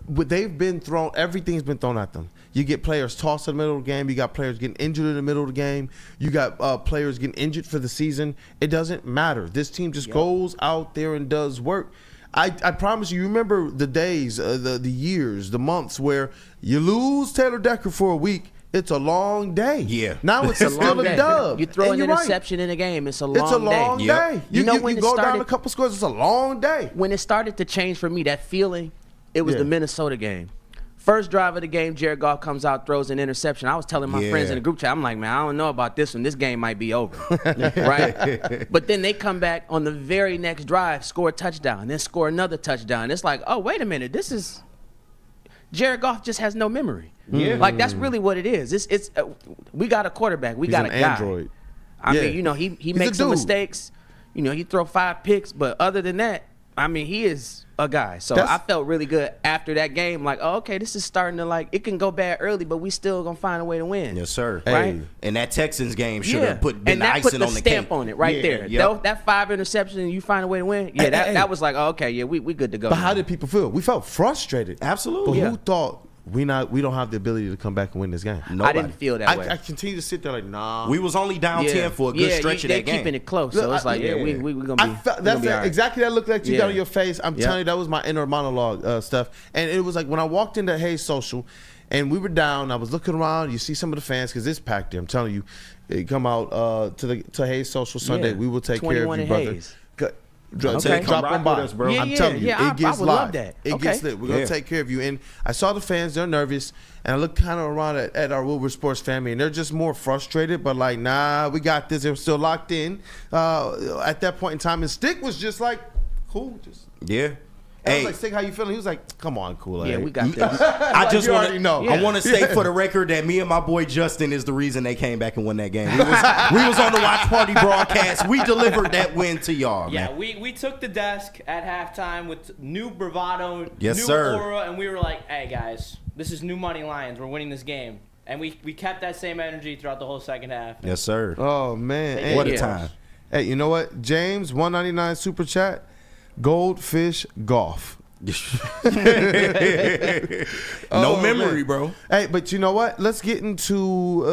everything's been thrown at them. You get players tossed in the middle of the game. You got players getting injured in the middle of the game. You got players getting injured for the season. It doesn't matter. This team just goes out there and does work. I promise you remember the days, the years, the months where you lose Taylor Decker for a week. It's a long day. Yeah. Now it's still a dub. You throw an interception in a game, it's a long day. It's a long day. You know when you go down a couple scores, it's a long day. When it started to change for me, that feeling, it was the Minnesota game. First drive of the game, Jared Goff comes out, throws an interception. I was telling my friends in the group chat, I'm like, man, I don't know about this one. This game might be over, right? But then they come back on the very next drive, score a touchdown, then score another touchdown. It's like, oh, wait a minute. This is – Jared Goff just has no memory. Yeah. Like, that's really what it is. It's we got a quarterback. We got a guy. Android. I mean, you know, he makes some mistakes. You know, he throw 5 picks. But other than that, I mean, he is – a guy. So I felt really good after that game. Like, oh, okay, this is starting to, like, it can go bad early, but we still gonna find a way to win. Yes, sir. Right? Hey. And that Texans game should have been the icing on the stamp on it right there. Yep. That 5 interception and you find a way to win. Yeah, that was like, oh, okay, yeah, we good to go. But how did people feel? We felt frustrated. Absolutely. But who thought we don't have the ability to come back and win this game? Nobody. I didn't feel that way. I continue to sit there like, nah. We was only down 10 for a good stretch of that game. They're keeping it close, so it's like, we gonna be. That's exactly that look like you got on your face. I'm telling you, that was my inner monologue stuff. And it was like when I walked into Hayes Social, and we were down. I was looking around. You see some of the fans because it's packed there. I'm telling you, you come out to Hayes Social Sunday. We will take care of you, brother. Hayes. Drop them by us, bro. I'm telling you, it gets live. It gets lit. We're gonna take care of you. And I saw the fans; they're nervous, and I looked kind of around at our Woodward sports family, and they're just more frustrated. But like, nah, we got this. They're still locked in. At that point in time, and Stick was just like, cool, just I was like, Stick, how you feeling? He was like, come on, cool. Yeah, we got this. I just want to know. I want to say for the record that me and my boy Justin is the reason they came back and won that game. We was on the watch party broadcast. We delivered that win to y'all. Yeah, man. we took the desk at halftime with new bravado, new sir. aura, and we were like, hey guys, this is new money Lions. We're winning this game. And we kept that same energy throughout the whole second half. Yes, sir. Oh man, hey, what a time. Hey, you know what? James, 199 super chat. Goldfish golf. No memory, bro. Hey, but you know what? Let's get into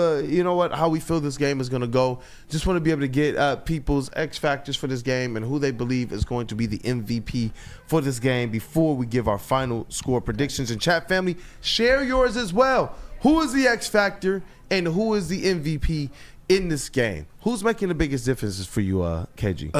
how we feel this game is going to go. Just want to be able to get people's X factors for this game and who they believe is going to be the MVP for this game before we give our final score predictions. And chat family, share yours as well. Who is the X factor and who is the MVP in this game? Who's making the biggest differences for you, KG?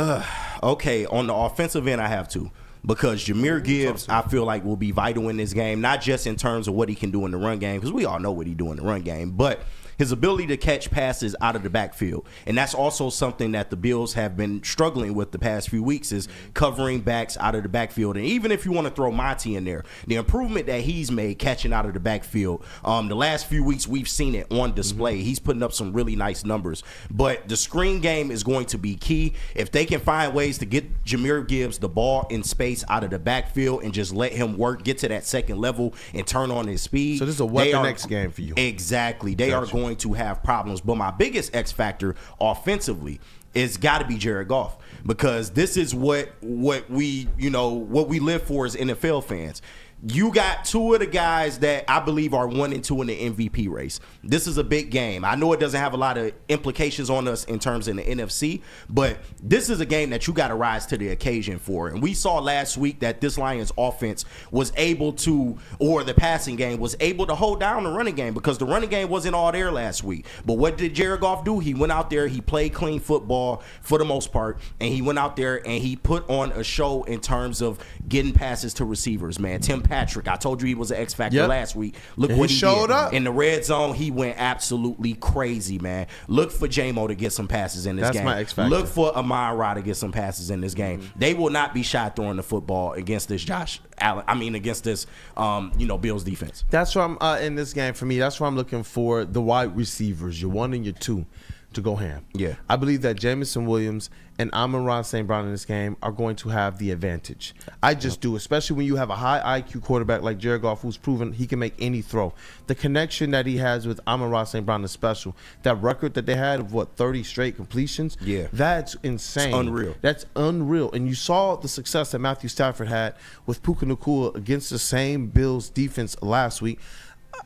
Okay, on the offensive end, I have to. Because Jahmyr Gibbs, I feel like, will be vital in this game, not just in terms of what he can do in the run game, because we all know what he do in the run game, but his ability to catch passes out of the backfield. And that's also something that the Bills have been struggling with the past few weeks, is covering backs out of the backfield. And even if you want to throw Monty in there, the improvement that he's made catching out of the backfield, the last few weeks we've seen it on display. He's putting up some really nice numbers. But the screen game is going to be key. If they can find ways to get Jahmyr Gibbs the ball in space out of the backfield and just let him work, get to that second level and turn on his speed. So this is a Weapon X game for you. Exactly. They are going to have problems. But my biggest X factor offensively is got to be Jared Goff, because this is what we live for as NFL fans. You got two of the guys that I believe are 1 and 2 in the MVP race. This is a big game. I know it doesn't have a lot of implications on us in terms of the NFC, but this is a game that you got to rise to the occasion for. And we saw last week that this Lions offense was able to, or the passing game was able to hold down the running game, because the running game wasn't all there last week. But what did Jared Goff do? He went out there, he played clean football for the most part, and he went out there and he put on a show in terms of getting passes to receivers, man. 10 Patrick. I told you he was an X factor last week. Look what he showed did. up in the red zone. He went absolutely crazy, man. Look for J-Mo to get some passes in this game. That's my X factor. Look for Amon-Ra to get some passes in this game. They will not be shy throwing the football against this Josh Allen. Against this Bills defense. That's why I'm in this game. For me, that's why I'm looking for the wide receivers, your 1 and your 2, to go ham. Yeah, I believe that Jameson Williams and Amon-Ra St. Brown in this game are going to have the advantage. I just do, especially when you have a high IQ quarterback like Jared Goff, who's proven he can make any throw. The connection that he has with Amon-Ra St. Brown is special. That record that they had of 30 straight completions. Yeah, that's insane. It's unreal. That's unreal. And you saw the success that Matthew Stafford had with Puka Nacua against the same Bills defense last week.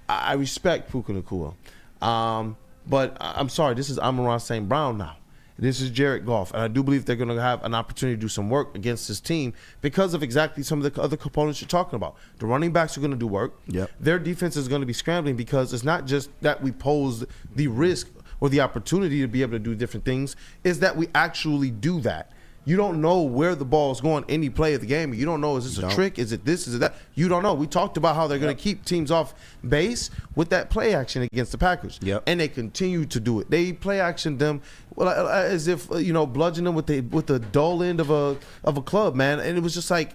I respect Puka Nacua. But I'm sorry, this is Amon-Ra St. Brown now. This is Jared Goff. And I do believe they're going to have an opportunity to do some work against this team because of exactly some of the other components you're talking about. The running backs are going to do work. Yep. Their defense is going to be scrambling because it's not just that we pose the risk or the opportunity to be able to do different things, is that we actually do that. You don't know where the ball is going any play of the game. You don't know, is this a trick? Is it this? Is it that? You don't know. We talked about how they're going to keep teams off base with that play action against the Packers. Yep. And they continue to do it. They play action them as if, bludgeon them with the dull end of a club, man. And it was just like,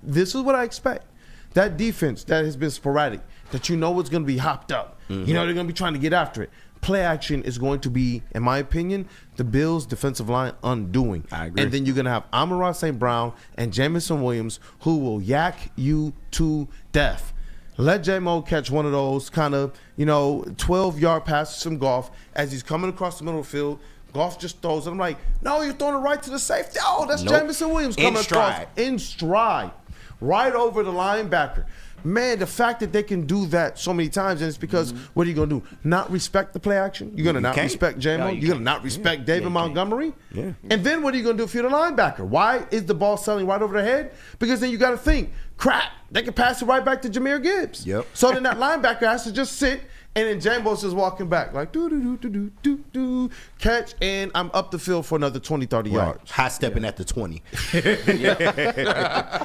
this is what I expect. That defense that has been sporadic, that it's going to be hopped up. They're going to be trying to get after it. Play action is going to be, in my opinion, the Bills' defensive line undoing. I agree. And then you're going to have Amon-Ra St. Brown and Jameson Williams who will yak you to death. Let J-Mo catch one of those kind of, 12-yard passes from Goff as he's coming across the middle of the field. Goff just throws it. I'm like, no, you're throwing it right to the safety. Oh, that's Jameson Williams coming across in stride, right over the linebacker. Man, the fact that they can do that so many times, and it's because what are you going to do? Not respect the play action? You're going to not respect J-Mo? You're going to not respect David Montgomery? Yeah. And then what are you going to do if you're the linebacker? Why is the ball selling right over their head? Because then you got to think, crap, they can pass it right back to Jahmyr Gibbs. Yep. So then that linebacker has to just sit, and then Jambo's just walking back like do catch, and I'm up the field for another 20, 30 yards. High stepping at the 20.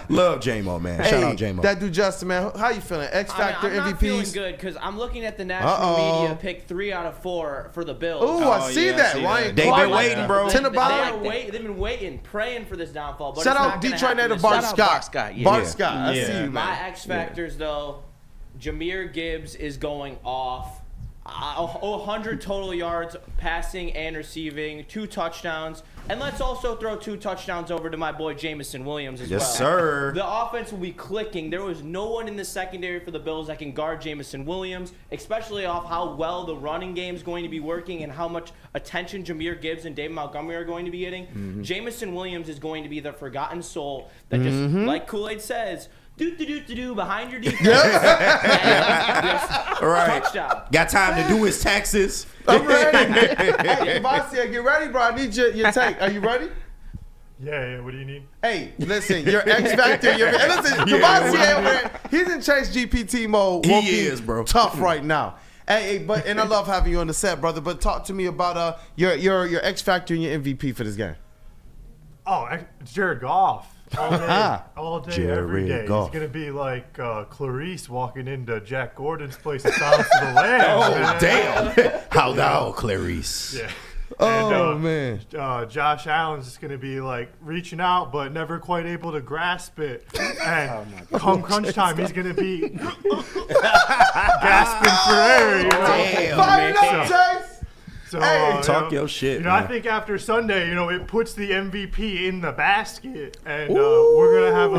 Love J-Mo, man. Shout out J-Mo. That dude Justin, man, how you feeling? X Factor I'm not MVPs? feeling good because I'm looking at the national media pick 3 out of 4 for the Bills. Oh, I see that. Ryan They've been waiting, bro. They've been waiting, praying for this downfall. But shout out Detroit native Bart Scott. Bart Scott. I see you, man. My X Factors, though, Jahmyr Gibbs is going off. 100 total yards passing and receiving, 2 touchdowns. And let's also throw 2 touchdowns over to my boy Jameson Williams as well. Yes, sir. The offense will be clicking. There was no one in the secondary for the Bills that can guard Jameson Williams, especially off how well the running game is going to be working and how much attention Jahmyr Gibbs and David Montgomery are going to be getting. Jameson Williams is going to be the forgotten soul that just, like Kool-Aid says, do behind your defense. Right. Touchdown. Got time to do his taxes. I'm ready. Hey, Kavasia, get ready, bro. I need your take. Are you ready? Yeah. What do you need? Hey, listen, your X Factor. Listen, Kavasia, he's in Chase GPT mode. He is, bro. Tough right now. Hey, and I love having you on the set, brother. But talk to me about your X Factor and your MVP for this game. Oh, it's Jared Goff. All day, Jared every day. Goff. He's going to be like Clarice walking into Jack Gordon's place at Silence of the Lambs. Oh, damn. How thou, Clarice. Yeah. Man. Josh Allen's just going to be like reaching out, but never quite able to grasp it. And come crunch time, he's going to be gasping for air. Damn, Fire up, Chase. So, talk your shit. I think after Sunday, it puts the MVP in the basket, and we're gonna have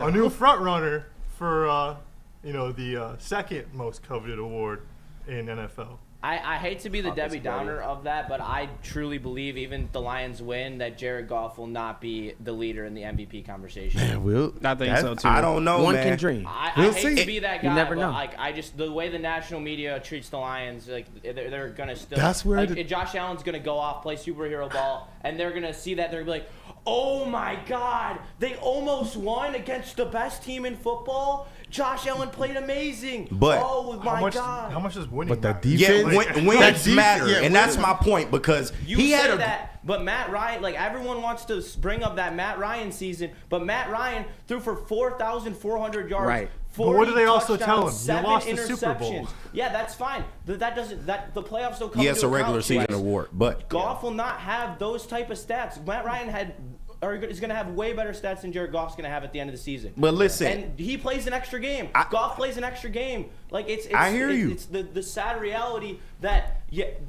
a new front runner for the second most coveted award in NFL. I hate to be the Debbie Downer of that, but I truly believe even if the Lions win, that Jared Goff will not be the leader in the MVP conversation. Man, I think so too. I don't know, One man. can dream. I hate to be that guy, but I just the way the national media treats the Lions, like they're gonna still. That's where Josh Allen's gonna go off, play superhero ball, and they're gonna see that they're gonna be like, oh my God, they almost won against the best team in football. Josh Allen played amazing. But oh my how much does winning? But that matter? defense, wins matter, and that's my point because you he had that But Matt Ryan, like everyone wants to bring up that Matt Ryan season, but Matt Ryan threw for 4,400 yards. Right. But what do they also tell him? You lost the interceptions. Super Bowl. Yeah, that's fine. But that doesn't. That the playoffs don't come. Yes, into a regular account. season award, but Goff will not have those type of stats. Matt Ryan is going to have way better stats than Jared Goff's going to have at the end of the season. But listen, and he plays an extra game. Goff plays an extra game. Like it's I hear you. It's the sad reality that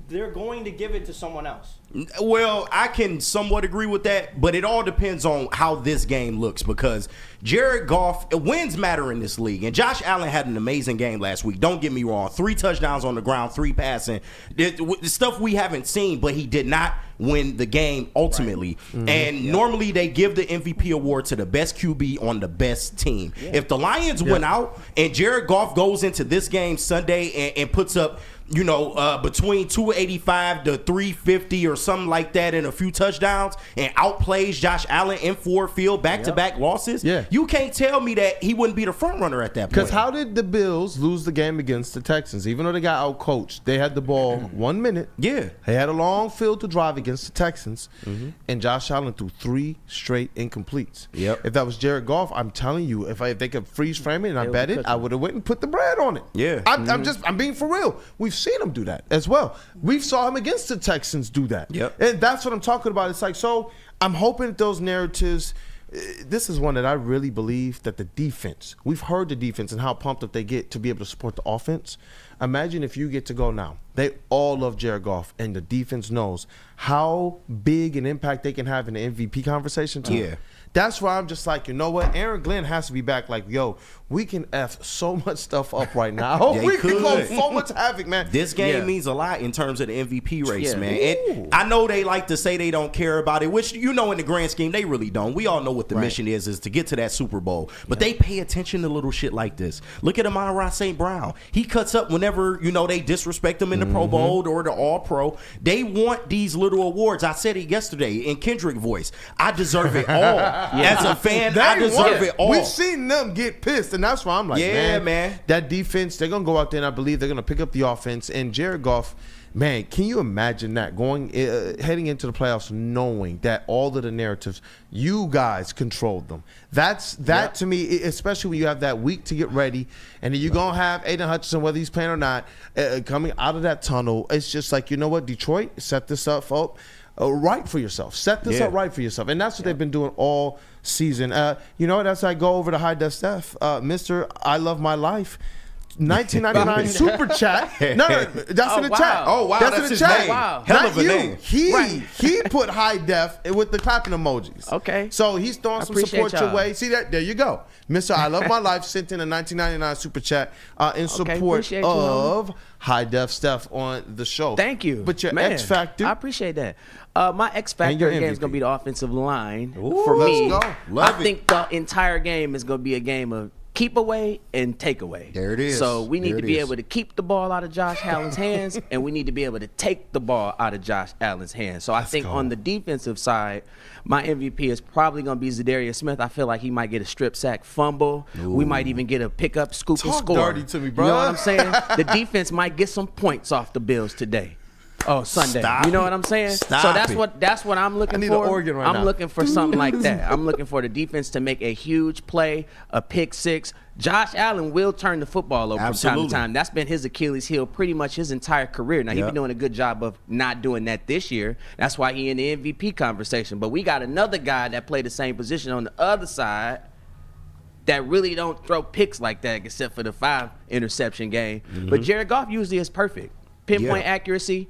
they're going to give it to someone else. Well, I can somewhat agree with that, but it all depends on how this game looks because Jared Goff, wins matter in this league, and Josh Allen had an amazing game last week. Don't get me wrong. 3 touchdowns on the ground, 3 passing. The stuff we haven't seen, but he did not win the game ultimately. Right. Mm-hmm. And normally they give the MVP award to the best QB on the best team. Yeah. If the Lions went out and Jared Goff goes into this game Sunday and puts up between 285 to 350 or something like that and a few touchdowns and outplays Josh Allen in Ford Field back-to-back losses, you can't tell me that he wouldn't be the front runner at that point. Because how did the Bills lose the game against the Texans? Even though they got out-coached, they had the ball 1 minute. Yeah. They had a long field to drive against the Texans, and Josh Allen threw 3 straight incompletes. Yep. If that was Jared Goff, I'm telling you, if they could freeze frame it and I bet it, I would have went and put the bread on it. Yeah. I'm being for real. We've seen him do that as well. We saw him against the Texans do that. Yep. And that's what I'm talking about. It's like, so I'm hoping that those narratives, this is one that I really believe that the defense, we've heard the defense and how pumped up they get to be able to support the offense. Imagine if you get to go now. They all love Jared Goff, and the defense knows how big an impact they can have in the MVP conversation too. Yeah. That's why I'm just like, you know what? Aaron Glenn has to be back. Like, yo, we can F so much stuff up right now. We can go so much havoc, man. This game means a lot in terms of the MVP race, man. And I know they like to say they don't care about it, which, in the grand scheme, they really don't. We all know what the mission is to get to that Super Bowl. But they pay attention to little shit like this. Look at Amon-Ra St. Brown. He cuts up whenever, they disrespect him in the Pro Bowl or the All-Pro. They want these little awards. I said it yesterday in Kendrick voice. I deserve it all. As a fan, I deserve it all. We've seen them get pissed, and that's why I'm like, man, that defense, they're going to go out there, and I believe they're going to pick up the offense. And Jared Goff, man, can you imagine that heading into the playoffs knowing that all of the narratives, you guys controlled them? That to me, especially when you have that week to get ready, and then you're going to have Aiden Hutchinson, whether he's playing or not, coming out of that tunnel. It's just like, you know what, Detroit, set this up, folks. Right for yourself. Set this up right for yourself. And that's what they've been doing all season. You know what? As I go over to High Def Steph, Mr. I Love My Life, 1999 super chat. No, that's in the chat. Oh, wow. That's in the his chat. name. Wow. Hell of a name. He put High Def with the clapping emojis. Okay. So he's throwing some support your way. See that? There you go. Mr. I Love My Life sent in a 1999 super chat in support of High Def Steph on the show. Thank you. But your X Factor. I appreciate that. My X Factor game is going to be the offensive line. For let's me, go. I think the entire game is going to be a game of keep away and take away. There it is. So we need to be able to keep the ball out of Josh Allen's hands, and we need to be able to take the ball out of Josh Allen's hands. So I think on the defensive side, my MVP is probably going to be Zadarius Smith. I feel like he might get a strip sack fumble. Ooh. We might even get a pickup, scoop, and score. Talk dirty to me, bro. You know what I'm saying? The defense might get some points off the Bills today. Oh, Sunday. Stop you know what I'm saying? Stop so that's what I'm looking for. I need an organ right now. I'm looking for something like that. I'm looking for the defense to make a huge play, a pick six. Josh Allen will turn the football over from time to time. That's been his Achilles heel pretty much his entire career. Now, he's been doing a good job of not doing that this year. That's why he in the MVP conversation. But we got another guy that played the same position on the other side that really don't throw picks like that except for the 5 interception game. But Jared Goff usually is perfect. Pinpoint accuracy.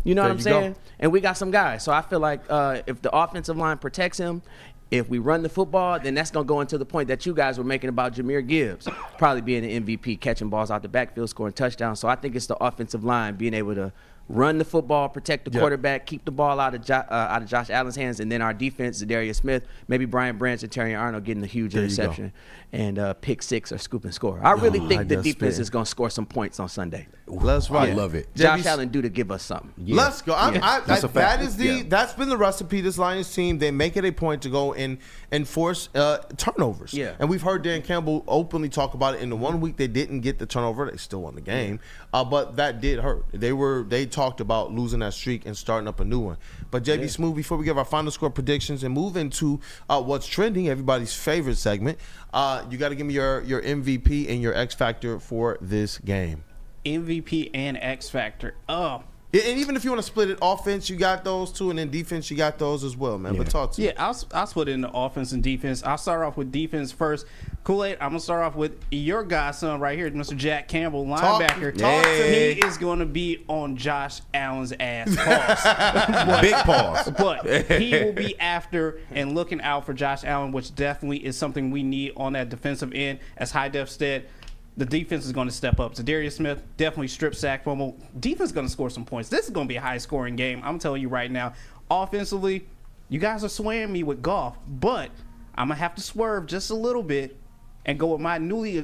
You know what I'm saying? And we got some guys. So I feel like if the offensive line protects him, if we run the football, then that's going to go into the point that you guys were making about Jahmyr Gibbs probably being an MVP, catching balls out the backfield, scoring touchdowns. So I think it's the offensive line being able to run the football, protect the quarterback, keep the ball out of Josh Allen's hands, and then our defense, Zadarius Smith, maybe Brian Branch and Terry Arnold getting a huge interception and pick six or scoop and score. I really think the defense is going to score some points on Sunday. Let's ride. I love it. Josh Allen due to give us something. Yeah. Let's go. That's a fact. That's been the recipe. This Lions team, they make it a point to go and enforce turnovers. Yeah. And we've heard Dan Campbell openly talk about it. In the 1 week they didn't get the turnover, they still won the game. But that did hurt. They talked about losing that streak and starting up a new one. But JB Smooth, before we give our final score predictions and move into what's trending, everybody's favorite segment, you got to give me your MVP and your X Factor for this game. MVP and X Factor. Oh. And even if you want to split it, offense, you got those two, and then defense, you got those as well, man. But talk to me. Yeah, I'll split it into offense and defense. I'll start off with defense first. Kool-Aid, I'm going to start off with your godson right here, Mr. Jack Campbell, linebacker. He is going to be on Josh Allen's ass. Pause. Big pause. But he will be after and looking out for Josh Allen, which definitely is something we need on that defensive end. As High Def said, the defense is going to step up. Zadarius Smith, definitely strip sack fumble. Defense is going to score some points. This is going to be a high-scoring game. I'm telling you right now. Offensively, you guys are swaying me with Goff, but I'm going to have to swerve just a little bit and go with my newly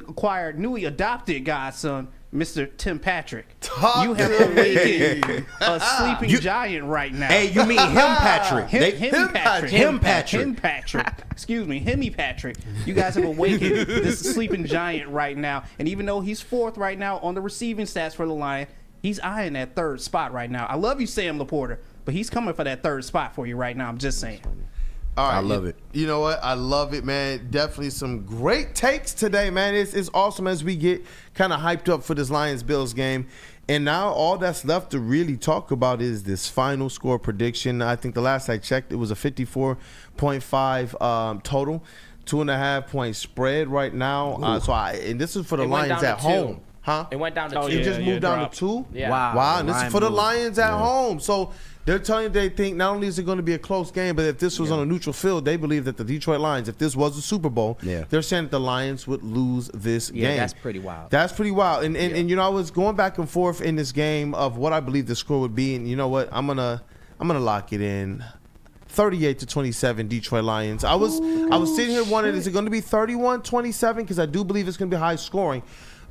adopted godson, Mr. Tim Patrick. You have awakened a sleeping giant right now. Hey, you mean him, Patrick? Him Patrick. Excuse me, Hemi Patrick. You guys have awakened this sleeping giant right now. And even though he's fourth right now on the receiving stats for the Lion, he's eyeing that third spot right now. I love you, Sam Laporta, but he's coming for that third spot for you right now. I'm just saying. All right, I love it. You know what? I love it, man. Definitely some great takes today, man. It's awesome as we get kind of hyped up for this Lions-Bills game. And now all that's left to really talk about is this final score prediction. I think the last I checked, it was a 54.5 total, 2.5-point spread right now. And this is for the Lions at home. Huh? It went down to 2. It just moved down to 2? Yeah. Wow. And this is for the Lions at home. So they're telling you they think not only is it going to be a close game, but if this was on a neutral field, they believe that the Detroit Lions, if this was a Super Bowl, they're saying that the Lions would lose this game. Yeah, that's pretty wild. That's pretty wild. And you know, I was going back and forth in this game of what I believe the score would be, and you know what? I'm gonna lock it in. 38-27 Detroit Lions. I was sitting here wondering, is it going to be 31-27? Because I do believe it's going to be high scoring.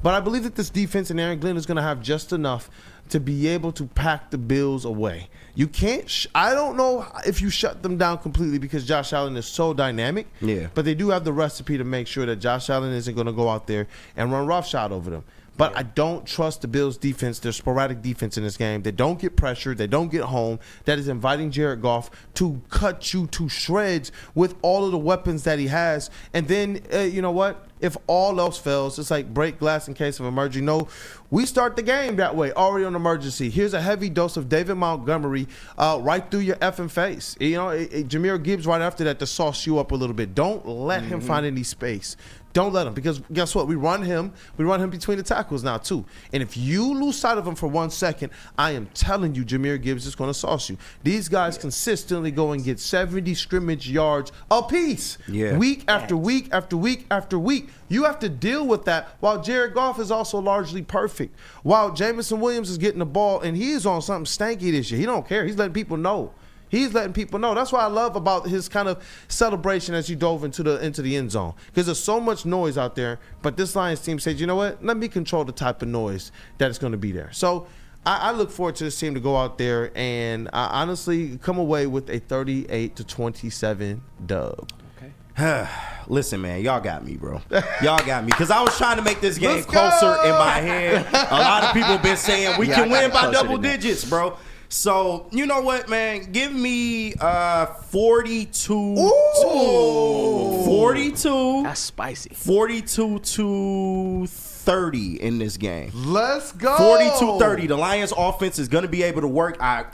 But I believe that this defense and Aaron Glenn is going to have just enough to be able to pack the Bills away. You can't I don't know if you shut them down completely because Josh Allen is so dynamic. Yeah. But they do have the recipe to make sure that Josh Allen isn't going to go out there and run roughshod over them. But I don't trust the Bills' defense, their sporadic defense in this game. They don't get pressured. They don't get home. That is inviting Jared Goff to cut you to shreds with all of the weapons that he has. And then, you know what? If all else fails, it's like break glass in case of emergency. No, we start the game that way, already on emergency. Here's a heavy dose of David Montgomery right through your effing face. You know, Jahmyr Gibbs right after that to sauce you up a little bit. Don't let him find any space. Don't let him, because guess what? We run him between the tackles now too. And if you lose sight of him for 1 second, I am telling you, Jahmyr Gibbs is going to sauce you. These guys consistently go and get 70 scrimmage yards apiece, week after week after week after week. You have to deal with that while Jared Goff is also largely perfect. While Jameson Williams is getting the ball and he's on something stanky this year. He don't care. He's letting people know. That's what I love about his kind of celebration as he dove into the end zone. Because there's so much noise out there, but this Lions team says, you know what? Let me control the type of noise that is going to be there. So I look forward to this team to go out there and honestly come away with a 38-27 dub. Listen, man, y'all got me, bro. Y'all got me. Because I was trying to make this game closer in my head. A lot of people have been saying we can win by double digits, bro. So, you know what, man? Give me 42. Ooh. 42. That's spicy. 42-30 in this game. Let's go. 42-30. The Lions offense is going to be able to work. I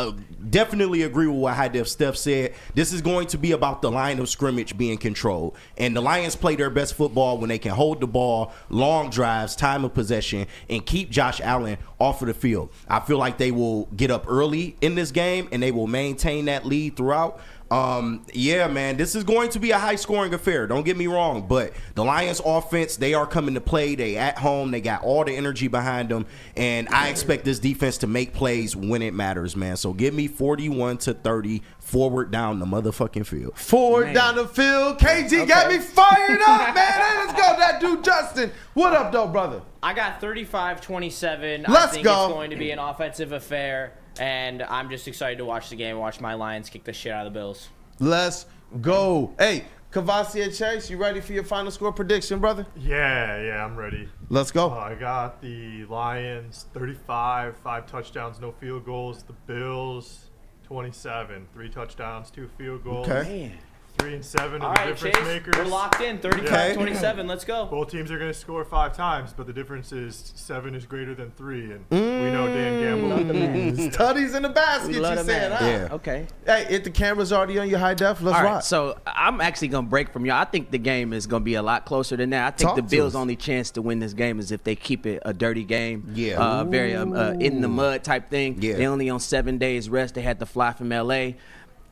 definitely agree with what High Def Steph said. This is going to be about the line of scrimmage being controlled. And the Lions play their best football when they can hold the ball, long drives, time of possession, and keep Josh Allen off of the field. I feel like they will get up early in this game and they will maintain that lead throughout. Yeah, man, this is going to be a high-scoring affair. Don't get me wrong, but the Lions offense, they are coming to play. They at home. They got all the energy behind them, and I expect this defense to make plays when it matters, man. So give me 41-30 forward down the motherfucking field. Forward down the field. KG got me fired up, man. Hey, let's go. That dude, Justin. What up, though, brother? I got 35-27. Let's I think go. It's going to be an offensive affair, and I'm just excited to watch the game, watch my Lions kick the shit out of the Bills. Let's go. Hey, Kavasi Chase, you ready for your final score prediction, brother? Yeah, I'm ready. Let's go. I got the Lions 35, 5 touchdowns, no field goals. The Bills 27, 3 touchdowns, 2 field goals. Okay. 3 and 7 All are the right, difference Chase, makers. we're locked in. 35-27. Let's go. Both teams are going to score 5 times, but the difference is 7 is greater than 3, and we know Dan Gamble. Studies in the basket, you saying, huh? Yeah. Okay. Hey, if the camera's already on your high def, let's All rock. right, so I'm actually going to break from y'all. I think the game is going to be a lot closer than that. I think Talk the to Bills' us. only chance to win this game is if they keep it a dirty game. Yeah. Very in the mud type thing. Yeah. They only on 7 days rest. They had to fly from L.A.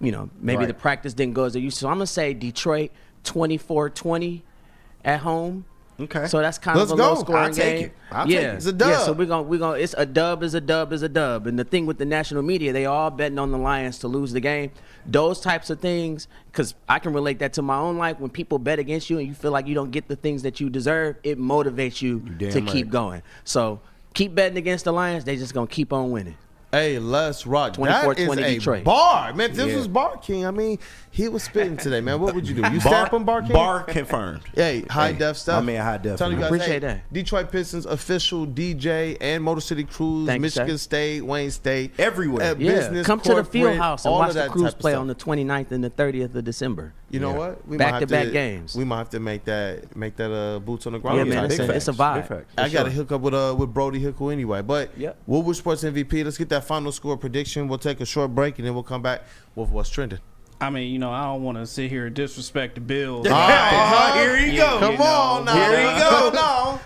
You know, maybe Right. the practice didn't go as they used to. So I'm going to say Detroit 24-20 at home. Okay. So that's kind Let's of a go. low-scoring I'll take game. it. I'll take it. It's a dub. Yeah, so we're gonna. It's a dub. Is a dub. Is a dub. And the thing with the national media, they all betting on the Lions to lose the game. Those types of things, because I can relate that to my own life. When people bet against you and you feel like you don't get the things that you deserve, it motivates you to keep going. So keep betting against the Lions. They just gonna keep on winning. Hey, let's rock. 24-20 That is a Detroit. bar. Man, if this Yeah. was Bar King, I mean, he was spitting today, man. What would you do? You stamp him, Bar King? Bar confirmed. Hey, high def stuff. My man, high def. Telling you man. guys, Appreciate hey, that. Detroit Pistons official DJ and Motor City Cruise, Thank you, Michigan sir. State, Wayne State, Everywhere. Yeah, business, come to the field corporate, house and all watch of the that Crews type of play stuff. on the 29th and the 30th of December. You know what? We Back-to-back games. We might have to make that boots on the ground. Yeah, man, type. it's a vibe. I got to hook up with Brody Hickle anyway. But Yep. Woodward Sports MVP. Let's get that final score prediction. We'll take a short break and then we'll come back with what's trending. I mean, you know, I don't want to sit here and disrespect the Bills. Here you go. Come on now. Here you go.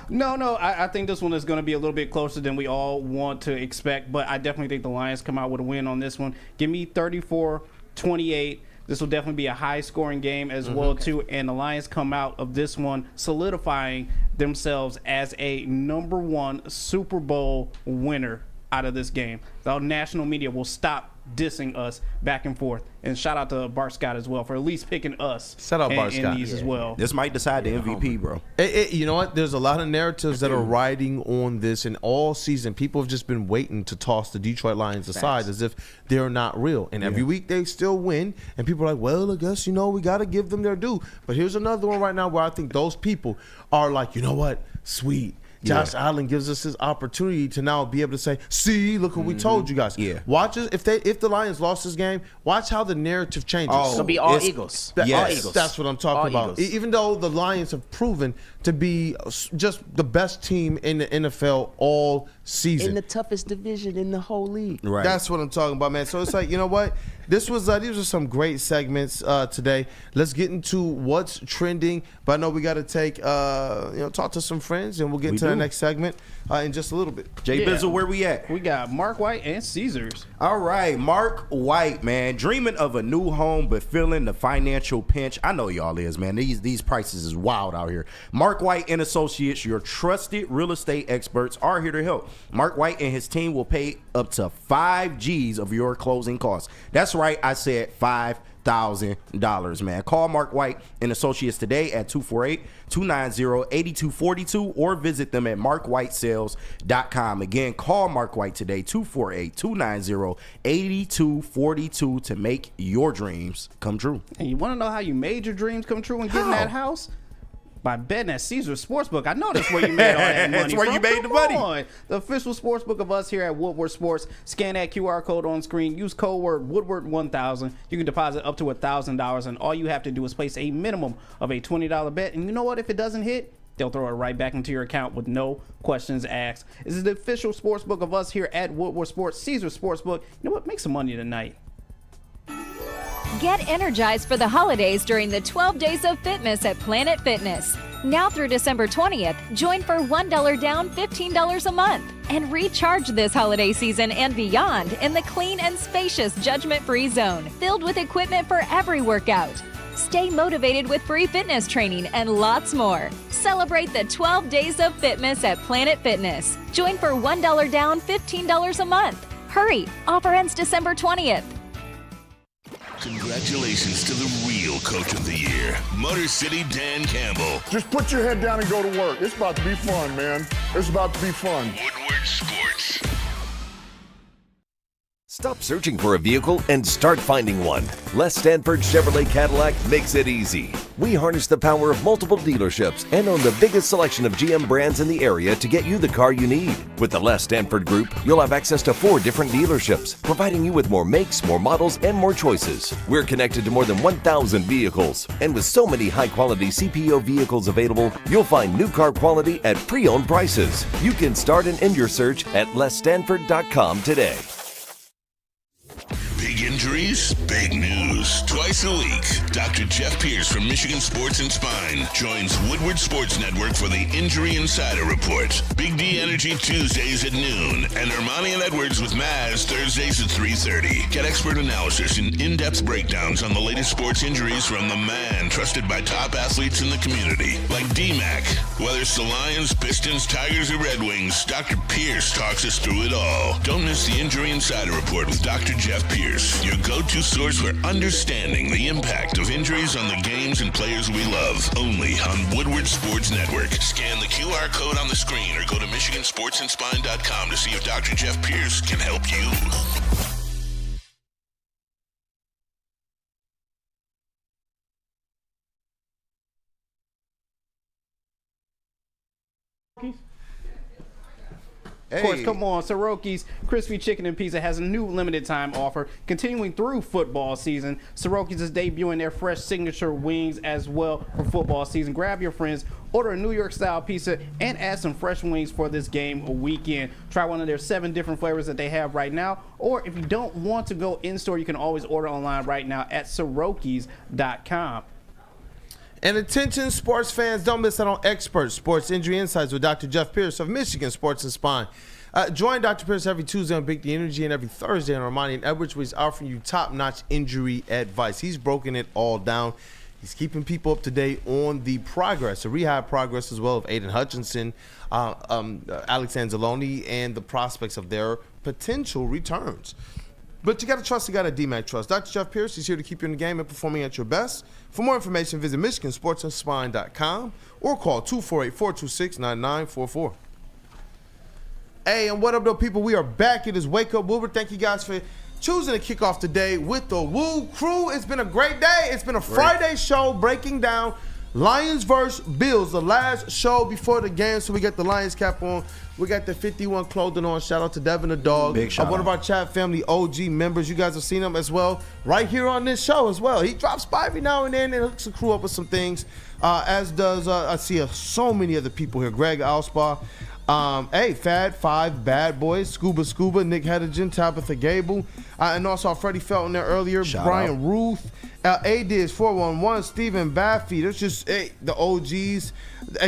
No. I think this one is going to be a little bit closer than we all want to expect, but I definitely think the Lions come out with a win on this one. Give me 34-28. This will definitely be a high-scoring game as well, too, and the Lions come out of this one solidifying themselves as a #1 Super Bowl winner out of this game. The national media will stop dissing us back and forth. And shout out to Bart Scott as well for at least picking us Shout out Bart in Scott. these as well. This might decide the MVP, bro. You know what? There's a lot of narratives that are riding on this, and all season people have just been waiting to toss the Detroit Lions aside as if they're not real. And every week they still win, and people are like, well, I guess, we got to give them their due. But here's another one right now where I think those people are like, you know what? Sweet. Josh Allen gives us this opportunity to now be able to say, see, look what we told you guys. Yeah. Watch us. If the Lions lost this game, watch how the narrative changes. Oh, It's gonna be all Eagles. All Yes. Eagles. That's what I'm talking All about. Eagles. Even though the Lions have proven to be just the best team in the NFL all season. In the toughest division in the whole league. Right. That's what I'm talking about, man. So it's like, you know what? These were some great segments today. Let's get into what's trending. But I know we got to take, talk to some friends, and we'll get to the next segment in just a little bit. Jay Bizzle, where we at? We got Mark White and Caesars. All right, Mark White, man, dreaming of a new home but feeling the financial pinch. I know y'all is, man. These prices is wild out here. Mark White and Associates, your trusted real estate experts, are here to help. Mark White and his team will pay up to 5 G's of your closing costs. That's right, I said $5,000, man. Call Mark White and Associates today at 248-290-8242 or visit them at markwhitesales.com. Again, call Mark White today, 248-290-8242 to make your dreams come true. And you want to know how you made your dreams come true and getting that house? By betting at Caesars Sportsbook. I know that's where you made all that money. That's where you made the money. On. The official sportsbook of us here at Woodward Sports. Scan that QR code on screen. Use code word Woodward1000. You can deposit up to $1,000, and all you have to do is place a minimum of a $20 bet. And you know what? If it doesn't hit, they'll throw it right back into your account with no questions asked. This is the official sportsbook of us here at Woodward Sports. Caesars Sportsbook. You know what? Make some money tonight. Get energized for the holidays during the 12 Days of Fitness at Planet Fitness. Now through December 20th, join for $1 down, $15 a month. And recharge this holiday season and beyond in the clean and spacious judgment-free zone, filled with equipment for every workout. Stay motivated with free fitness training and lots more. Celebrate the 12 days of fitness at Planet Fitness. Join for $1 down, $15 a month. Hurry, offer ends December 20th. Congratulations to the real Coach of the Year, Motor City Dan Campbell. Just put your head down and go to work. It's about to be fun, man. It's about to be fun. Woodward Sports. Stop searching for a vehicle and start finding one. Les Stanford Chevrolet Cadillac makes it easy. We harness the power of multiple dealerships and own the biggest selection of GM brands in the area to get you the car you need. With the Les Stanford Group, you'll have access to 4 different dealerships, providing you with more makes, more models, and more choices. We're connected to more than 1,000 vehicles. And with so many high-quality CPO vehicles available, you'll find new car quality at pre-owned prices. You can start and end your search at lesstanford.com today. Big injuries, big news. Twice a week, Dr. Jeff Pierce from Michigan Sports and Spine joins Woodward Sports Network for the Injury Insider Report. Big D Energy Tuesdays at noon, and Ermanni and Edwards with Maz Thursdays at 3:30. Get expert analysis and in-depth breakdowns on the latest sports injuries from the man trusted by top athletes in the community, like D-Mac. Whether it's the Lions, Pistons, Tigers, or Red Wings, Dr. Pierce talks us through it all. Don't miss the Injury Insider Report with Dr. Jeff Pierce, your go-to source for understanding the impact of injuries on the games and players we love. Only on Woodward Sports Network. Scan the QR code on the screen or go to MichiganSportsandSpine.com to see if Dr. Jeff Pierce can help you. Of course, come on. Soroki's Crispy Chicken and Pizza has a new limited time offer continuing through football season. Soroki's is debuting their fresh signature wings as well for football season. Grab your friends, order a New York style pizza, and add some fresh wings for this game weekend. Try one of their 7 different flavors that they have right now. Or if you don't want to go in store, you can always order online right now at Sorokis.com. And attention sports fans, don't miss out on Expert Sports Injury Insights with Dr. Jeff Pierce of Michigan Sports and Spine. Join Dr. Pierce every Tuesday on Big D Energy and every Thursday on Ermanni and Edwards, where he's offering you top-notch injury advice. He's broken it all down. He's keeping people up to date on the progress, the rehab progress as well of Aiden Hutchinson, Alex Anzalone, and the prospects of their potential returns. But you got to trust the guy that D-Mac trusts. Dr. Jeff Pierce is here to keep you in the game and performing at your best. For more information, visit MichiganSportsandSpine.com or call 248-426-9944. Hey, and what up, though, people? We are back. It is Wake Up Woodward. Thank you guys for choosing to kick off today with the WUW Crew. It's been a great day. It's been a Friday show breaking down Lions versus Bills, the last show before the game. So we got the Lions cap on. We got the 51 clothing on. Shout out to Devin the dog. Big shout one of our chat family OG members. You guys have seen him as well right here on this show as well. He drops by every now and then and hooks the crew up with some things, as does I see so many other people here. Greg Alspa. Fad 5 Bad Boys, Scuba, Nick Hedigen, Tabitha Gable, and also Freddie Felton there earlier, Brian Ruth, A-Diz 411, Stephen Baffy. There's just the OGs,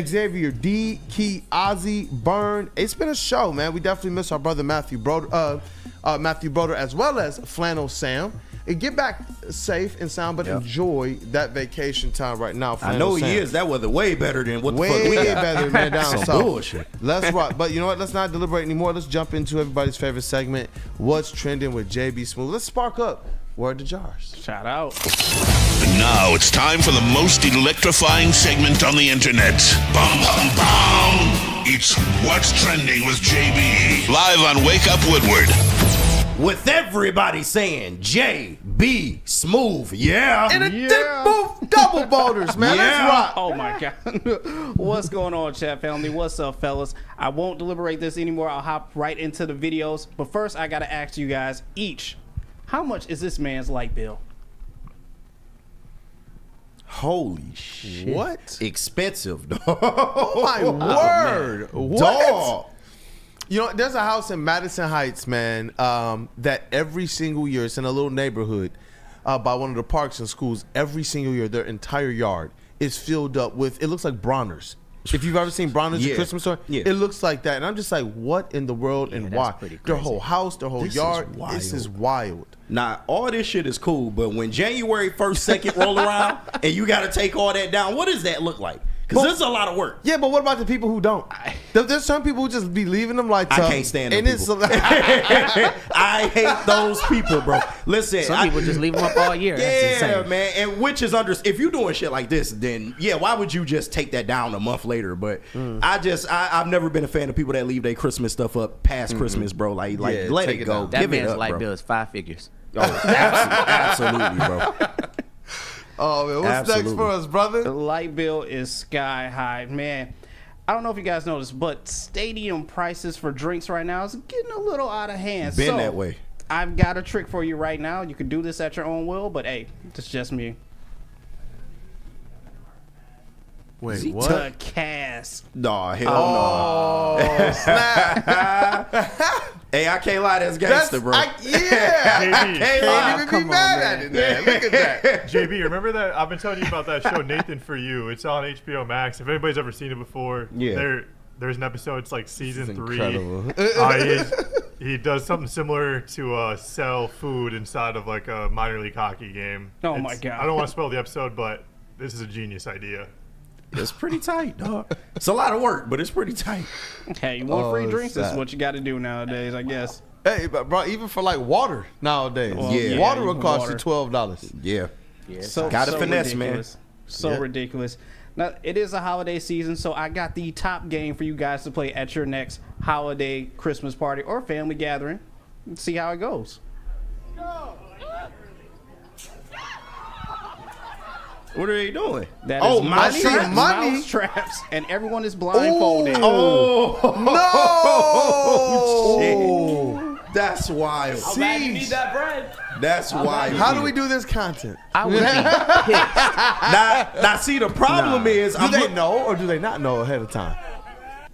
Xavier D, Key, Ozzy, Byrne. It's been a show, man. We definitely miss our brother Matthew Broder, as well as Flannel Sam. And get back safe and sound, but enjoy that vacation time right now. I know he is. That weather way better than what the fuck we got. Way better, man, down Some south. bullshit. Let's rock. But you know what? Let's not deliberate anymore. Let's jump into everybody's favorite segment, What's Trending with JB Smooth. Let's spark up Word to Jars. Shout out. And now it's time for the most electrifying segment on the internet. Bum, bum, bum. It's What's Trending with JB. Live on Wake Up Woodward. With everybody saying J.B. Smooth, And a dip move double boulders, man. Let's rock. Oh, my God. What's going on, chat family? What's up, fellas? I won't deliberate this anymore. I'll hop right into the videos. But first, I got to ask you guys each, how much is this man's light bill? Holy shit. What? Expensive, dog. Oh, my word. What? Dog. You know, there's a house in Madison Heights, man, that every single year, it's in a little neighborhood by one of the parks and schools. Every single year, their entire yard is filled up with, it looks like Bronner's. If you've ever seen Bronner's at Christmas store, it looks like that. And I'm just like, what in the world and why? Their whole house, their whole yard, this is wild. Now, all this shit is cool, but when January 1st, 2nd roll around and you got to take all that down, what does that look like? Because this is a lot of work. Yeah, but what about the people who don't? There's some people who just be leaving them lights up. I can't stand them people. I hate those people, bro. Listen. Some people just leave them up all year. That's insane. Man. And which is if you're doing shit like this, then why would you just take that down a month later? But I've never been a fan of people that leave their Christmas stuff up past Christmas, bro. Like let it go. That Give man's it up, light bro. bill is 5 figures. Oh, absolutely, bro. Oh, man, what's next for us, brother? The light bill is sky high, man. I don't know if you guys noticed, but stadium prices for drinks right now is getting a little out of hand. Been that way. I've got a trick for you right now. You can do this at your own will, but hey, it's just me. Wait, what? To cast. No, hell no. Snap. Hey, I can't lie, that's gangster, bro. I can't even be mad at it, man. Look at that. JB, remember that? I've been telling you about that show, Nathan For You. It's on HBO Max. If anybody's ever seen it before, there's an episode, it's like season 3. He does something similar to sell food inside of like a minor league hockey game. My God. I don't want to spoil the episode, but this is a genius idea. It's pretty tight, dog. It's a lot of work, but it's pretty tight. Hey, you want free drinks? That's what you got to do nowadays, I guess. Hey, but bro, even for like water nowadays, water will cost you $12. Yeah. So gotta finesse, ridiculous. Man. So ridiculous. Now, it is a holiday season, so I got the top game for you guys to play at your next holiday, Christmas party, or family gathering. Let's see how it goes. What are they doing? That is mouse traps, and everyone is blindfolded. Shit. That's wild. How bad you need that bread? That's wild. How do we do this content? I would be pissed. Now, see, the problem is... Do they know or do they not know ahead of time?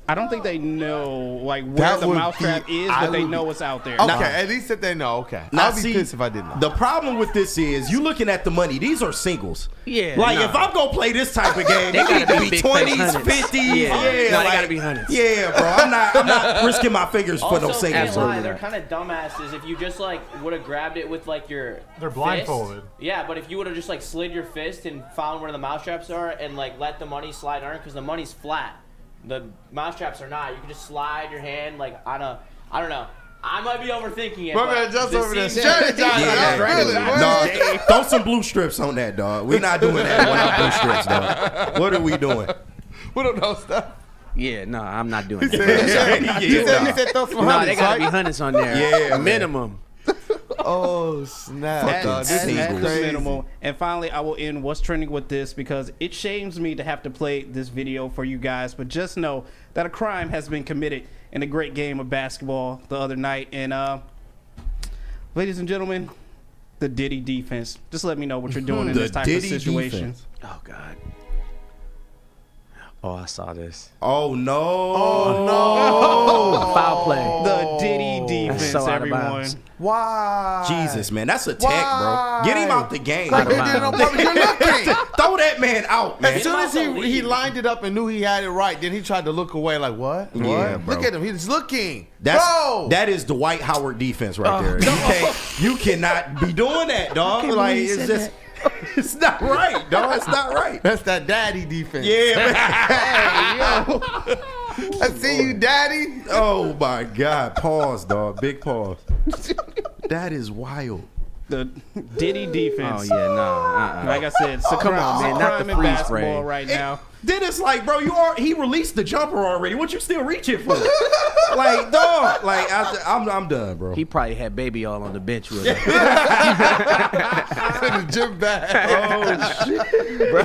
I don't think they know like where the mousetrap is, but they know what's out there. Okay, at least if they know. Okay, now, I'd be pissed if I didn't know. The problem with this is you looking at the money. These are singles. Yeah. Like if I'm gonna play this type of game, they need to be 20s, 50s. Yeah, they gotta be hundreds. Yeah, bro. I'm not risking my fingers for no singles. They're kind of dumbasses. If you just like would have grabbed it with like your they're blindfolded. Fist, yeah, but if you would have just like slid your fist and found where the mousetraps are and like let the money slide on, because the money's flat. The mousetraps are not. You can just slide your hand like on a, I don't know. I might be overthinking it. Man, just over there strategizing. No, throw some blue strips on that, dog. We're not doing that without blue strips, dog. What are we doing? We don't know stuff. Yeah, no, I'm not doing He that. said throw some No, they gotta be hundreds on there. Yeah, minimum. Oh snap! That's the minimal. And finally, I will end what's trending with this because it shames me to have to play this video for you guys. But just know that a crime has been committed in a great game of basketball the other night. And ladies and gentlemen, the Diddy defense. Just let me know what you're doing in this type of situation. Defense. Oh God. Oh, I saw this. Oh no! Oh no! Foul play. The Diddy defense, so everyone. Why? Jesus, man, that's a tech, bro. Get him out the game. Like they did on purpose. You're looking. Throw that man out, man. As soon as he lined it up and knew he had it right, then he tried to look away like, what? Yeah, what? Look at him. He's looking. That is the Dwight Howard defense right there. You cannot be doing that, dog. Like it's just. It's not right, dog. It's not right. That's that daddy defense. Yeah, man. Hey, yo. I see you, daddy. Oh, my God. Pause, dog. Big pause. That is wild. The Diddy defense. Oh, yeah, no. Like I said, it's a come on, man. Not the in freeze basketball frame right now. Then it's like, bro, he released the jumper already. What you still reaching for? Like, dog. Like, I'm done, bro. He probably had baby all on the bench with him. In the gym bag. Oh, shit. Bro.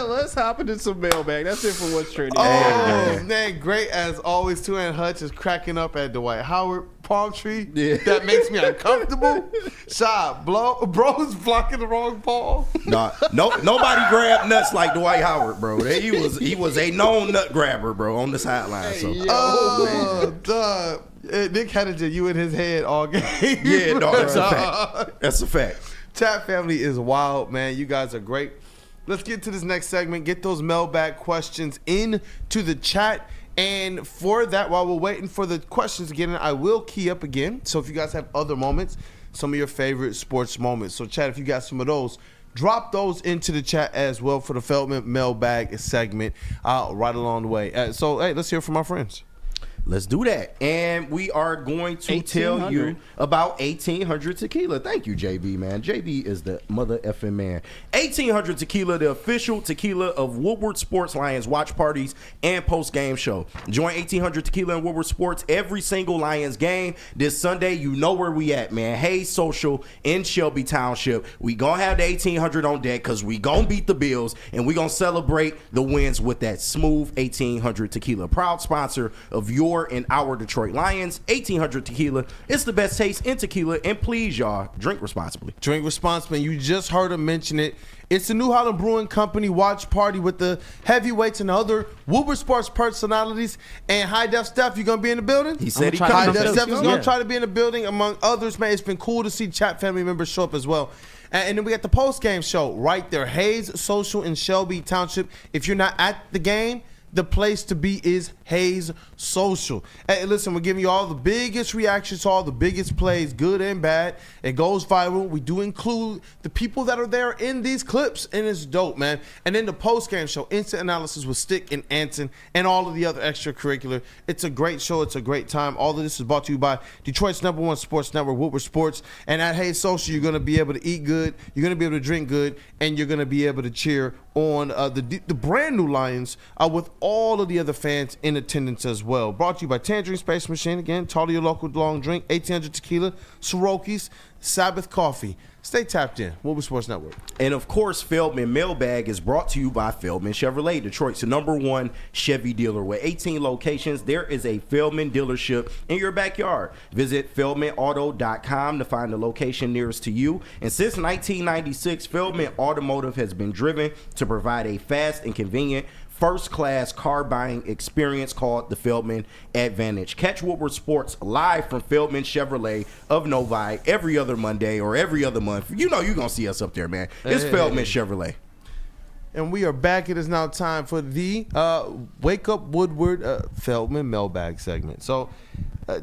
Let's hop into some mailbag. That's it for what's trending. Oh, man. Great as always. 2 and Hutch is cracking up at Dwight Howard palm tree. Yeah. That makes me uncomfortable. Shot, bro's blocking the wrong ball. Nah, nobody grabbed nuts like Dwight Howard, bro. He was a known nut grabber, bro, on the sideline. So. Duh. Nick had you in his head all game. Yeah, dog. That's a fact. That's a fact. Chat family is wild, man. You guys are great. let's get to this next segment. Get those mailbag questions into the chat. And for that, while we're waiting for the questions to get in, I will key up again. So if you guys have other moments, some of your favorite sports moments. So, chat, if you got some of those, drop those into the chat as well for the Feldman Mailbag segment right along the way. So, hey, let's hear from our friends. Let's do that. And we are going to tell you about 1800 Tequila. Thank you, JB, man. JB is the mother effing man. 1800 Tequila, the official tequila of Woodward Sports Lions watch parties and post-game show. Join 1800 Tequila and Woodward Sports every single Lions game. This Sunday, you know where we at, man. Hayes Social in Shelby Township. We gonna have the 1800 on deck because we gonna beat the Bills, and we gonna celebrate the wins with that smooth 1800 Tequila. Proud sponsor of your and our Detroit Lions. 1800 Tequila. It's the best taste in tequila, and please, y'all, drink responsibly. Drink responsibly. You just heard him mention it. It's the New Holland Brewing Company watch party with the heavyweights and other Woodward Sports personalities and High Def Steph. You gonna be in the building? He said he High Def Steph is gonna try to be in the building, among others. Man, it's been cool to see chat family members show up as well. And then we got the post-game show right there, Hayes Social in Shelby Township. If you're not at the game, the place to be is Hayes Social. Hey, listen, we're giving you all the biggest reactions to all the biggest plays, good and bad. It goes viral. We do include the people that are there in these clips, and it's dope, man. And then the post-game show, instant analysis with Stick and Anson, and all of the other extracurricular. It's a great show. It's a great time. All of this is brought to you by Detroit's #1 sports network, Woodward Sports. And at Hayes Social, you're going to be able to eat good, you're going to be able to drink good, and you're going to be able to cheer on the brand new Lions with all of the other fans in attendance as well. Brought to you by Tangerine Space Machine. Again, talk to your local long drink, 1800 Tequila, Soroki's, Sabbath Coffee. Stay tapped in. Woodward Sports Network. And, of course, Feldman Mailbag is brought to you by Feldman Chevrolet, Detroit's #1 Chevy dealer. With 18 locations, there is a Feldman dealership in your backyard. Visit feldmanauto.com to find the location nearest to you. And since 1996, Feldman Automotive has been driven to provide a fast and convenient first-class car buying experience called the Feldman Advantage. Catch Woodward Sports live from Feldman Chevrolet of Novi every other Monday or every other month. You know you're going to see us up there, man. It's Feldman Chevrolet. And we are back. It is now time for the Wake Up Woodward Feldman Mailbag segment. So,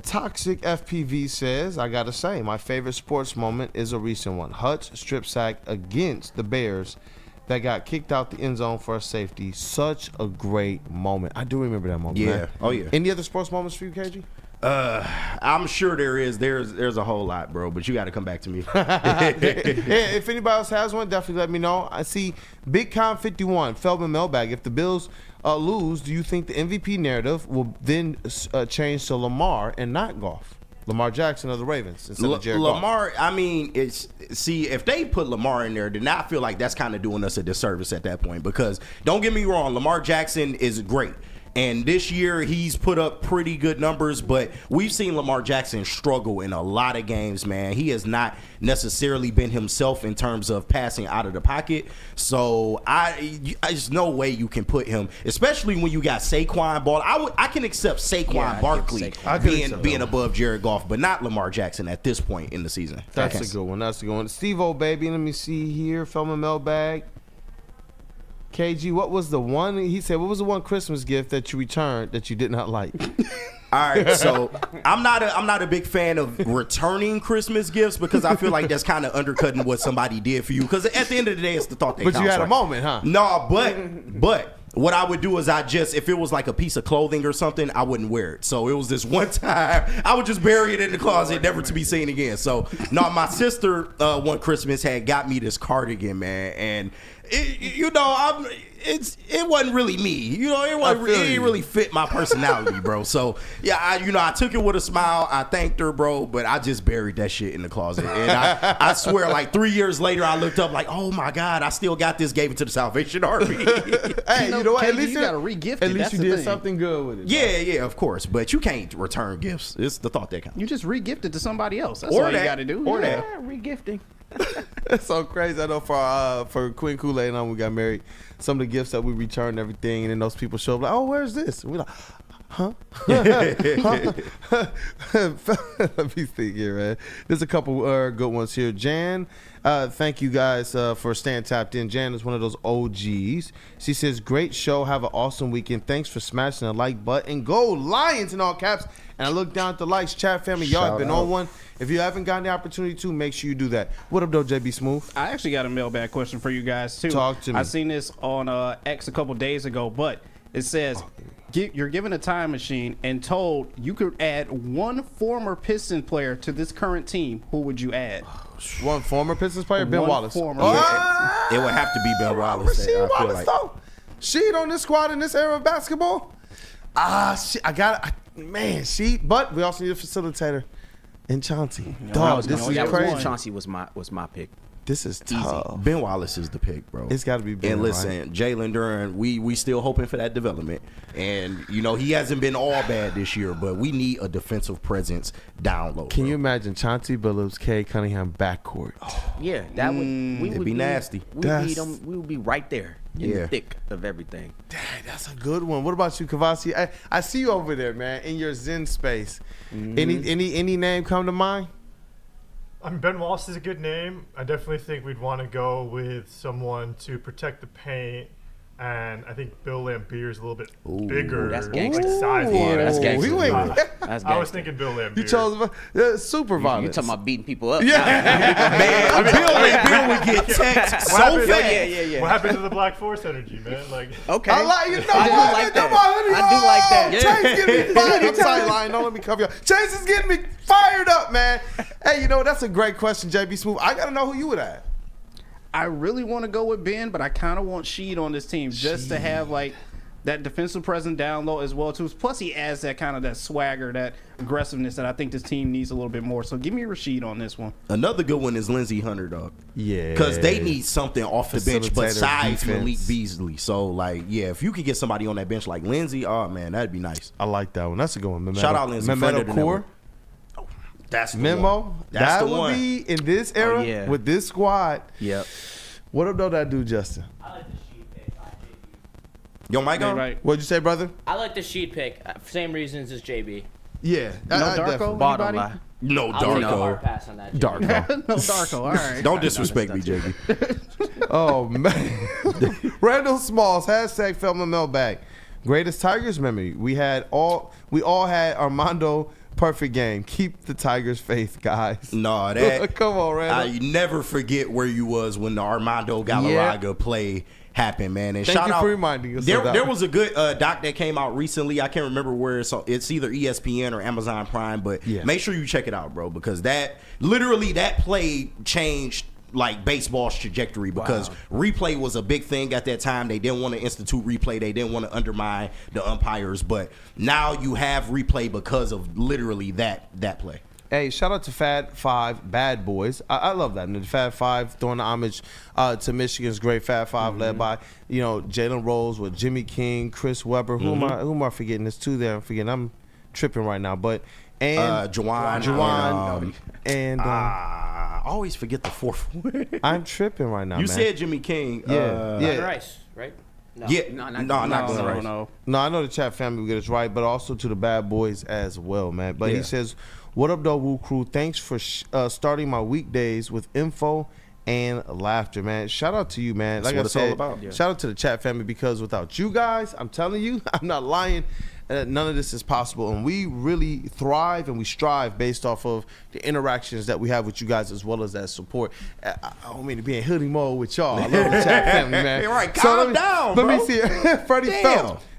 Toxic FPV says, I got to say, my favorite sports moment is a recent one. Hutch strip sack against the Bears that got kicked out the end zone for a safety. Such a great moment. I do remember that moment. Yeah. Man. Oh, yeah. Any other sports moments for you, KG? I'm sure there is. There's a whole lot, bro, but you got to come back to me. If anybody else has one, definitely let me know. I see Big Con 51, Feldman Mailbag. If the Bills lose, do you think the MVP narrative will then change to Lamar and not Goff? Lamar Jackson of the Ravens instead of Jared Lamar, Goff. I mean, if they put Lamar in there, then I feel like that's kind of doing us a disservice at that point, because don't get me wrong, Lamar Jackson is great. And this year, he's put up pretty good numbers, but we've seen Lamar Jackson struggle in a lot of games, man. He has not necessarily been himself in terms of passing out of the pocket. So there's no way you can put him, especially when you got Saquon Ball. I can accept Saquon Barkley being above Jared Goff, but not Lamar Jackson at this point in the season. That's a good one. That's a good one. Steve-O, baby, let me see here. Feldman Mailbag. KG, what was the one? He said, what was the one Christmas gift that you returned that you did not like? All right, so I'm not a big fan of returning Christmas gifts, because I feel like that's kind of undercutting what somebody did for you. Because at the end of the day, it's the thought that counts. But you had a moment, huh? No, but what I would do is if it was like a piece of clothing or something, I wouldn't wear it. So it was this one time, I would just bury it in the closet, never to be seen again. So no, my sister one Christmas had got me this cardigan, man, and it wasn't really me. You know, it didn't really fit my personality, bro. So yeah, I took it with a smile. I thanked her, bro, but I just buried that shit in the closet. And I swear, like 3 years later, I looked up like, oh my God, I still got this. Gave it to the Salvation Army. Hey, you know what? At least you gotta re-gift it. At least you did something good with it. Yeah, of course. But you can't return gifts. It's the thought that counts. You just re-gift it to somebody else. That's all you gotta do. Or that. Re-gifting. That's so crazy. I know for Queen Kool-Aid and we got married, some of the gifts that we returned, everything, and then those people show up like, oh, where's this? And we're like, Huh? Let me think here, man. There's a couple good ones here. Jan, thank you guys for staying tapped in. Jan is one of those OGs. She says, great show. Have an awesome weekend. Thanks for smashing the like button. Go Lions in all caps. And I look down at the likes. Chat family, y'all have been on one. If you haven't gotten the opportunity to, make sure you do that. What up, though, JB Smooth? I actually got a mailbag question for you guys, too. Talk to me. I seen this on X a couple days ago, but it says you're given a time machine and told you could add one former Piston player to this current team. Who would you add? One former Pistons player? Ben Wallace. It would have to be Ben Wallace. Rasheed Wallace, though. Sheed on this squad in this era of basketball? But we also need a facilitator. And Chauncey. Dog, this is crazy. Chauncey was my pick. This is tough. Ben Wallace is the pick, bro. It's got to be Ben. And listen, Jalen Duren, we still hoping for that development. And, he hasn't been all bad this year, but we need a defensive presence down low. Can you imagine Chauncey Billups, K. Cunningham backcourt? Yeah, that would be nasty. We would be right there in the thick of everything. Dang, that's a good one. What about you, Kavasi? I see you over there, man, in your Zen space. Any name come to mind? Ben Wallace is a good name. I definitely think we'd want to go with someone to protect the paint. And I think Bill Laimbeer is a little bit bigger. That's gangster. That's gangster. I was thinking Bill Laimbeer. You chose super violent. You talking about beating people up? Yeah. Man, Bill Laimbeer would get text so fast. Yeah. What happened to the Black Force energy, man? Like, okay. I like you. I do like that. Chase getting me fired up. Sideline. Don't let me cover you. Chase is getting me fired up, man. Hey, that's a great question, JB Smooth. I got to know who you would add. I really want to go with Ben, but I kind of want Sheed on this team just to have that defensive presence down low as well too. Plus he adds that kind of that swagger, that aggressiveness that I think this team needs a little bit more. So give me Rasheed on this one. Another good one is Lindsey Hunter, dog. Yeah, because they need something off the bench besides Malik Beasley. So if you could get somebody on that bench like Lindsey, oh man, that'd be nice. I like that one. That's a good one. Shout out Lindsey. Mehmet Core. That's the Memo. one. That's that the would one. be in this era with this squad. Yep. What up, though, that dude, Justin? I like the Sheed pick. Yo, Mike, right. What'd you say, brother? I like the Sheed pick. Same reasons as JB. Yeah. No Darko? Bottom line. No I'll take a Darko. hard pass on that. Darko. No Darko. All right. Don't disrespect me, JB. Oh, man. Randall Smalls, # Feldman Mailbag. Greatest Tigers memory. We all had Armando perfect game. Keep the Tigers' faith, guys. No, that come on, Randall. You never forget where you was when the Armando Galarraga play happened, man. And Thank you out, for reminding us. There was a good doc that came out recently. I can't remember where it's either ESPN or Amazon Prime, but make sure you check it out, bro, because that play changed baseball's trajectory, because replay was a big thing at that time. They didn't want to institute replay. They didn't want to undermine the umpires, but now you have replay because of literally that play. Hey, shout out to Fat Five Bad Boys. I love that. And the Fat Five throwing the homage to Michigan's great Fat Five, led by Jalen Rose with Jimmy King, Chris Webber. Who am I forgetting? There's two there. I'm forgetting. I'm tripping right now, but. And Juwan, and I always forget the fourth one. I'm tripping right now. You man. said Jimmy King. Glenn Rice, right? No. Yeah, not Glenn Rice. No, I know the chat family will get us right, but also to the Bad Boys as well, man. But he says, "What up, WUW Crew? Thanks for starting my weekdays with info and laughter, man. Shout out to you, man. That's like what I said, it's all about. Shout out to the chat family, because without you guys, I'm telling you, I'm not lying. None of this is possible, and we really thrive and we strive based off of the interactions that we have with you guys, as well as that support. I don't mean to be in hoodie mode with y'all. I love the chat family, man. All right, calm down, Let bro. me see. Freddie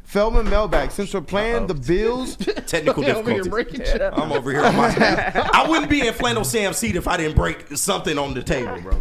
Feldman Mailbag. Since we're playing the Bills, technical difficulties. I'm over here. I wouldn't be in flannel Sam seat if I didn't break something on the table, bro.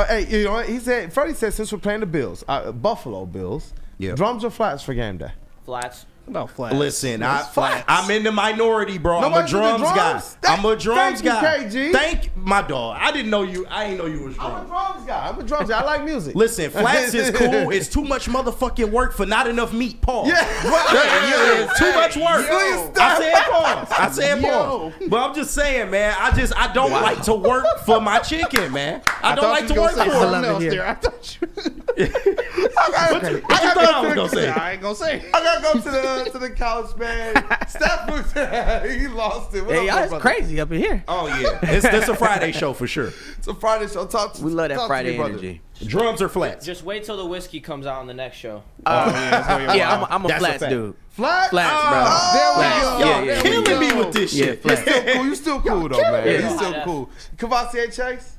Hey, you know what he said? Freddie said, since we're playing the Bills, Buffalo Bills, drums or flats for game day? Flats. No, flats. Listen, I'm in the minority, bro. I'm a drums guy. I'm a drums guy. Thank my dog. I didn't know you. I didn't know you was drums. I'm a drums guy. I like music. Listen, flats is cool. It's too much motherfucking work for not enough meat. Pause. Yeah. It's too much work. I I said pause. But I'm just saying, man. I don't like to work for my chicken, man. I don't like to work for it. I thought you. What you thought I was gonna say? I ain't gonna say. I gotta go to the couch, man. Steph was he lost it. Hey, y'all, it's crazy up in here. Oh yeah, it's a Friday show for sure. It's a Friday show. We love that Friday energy. Drums or flats? Just wait till the whiskey comes out on the next show. Yeah, I'm a flats dude. Flats, bro. There we go. Killing me with this shit. You still cool though, man. You still cool. Cavassier Chase.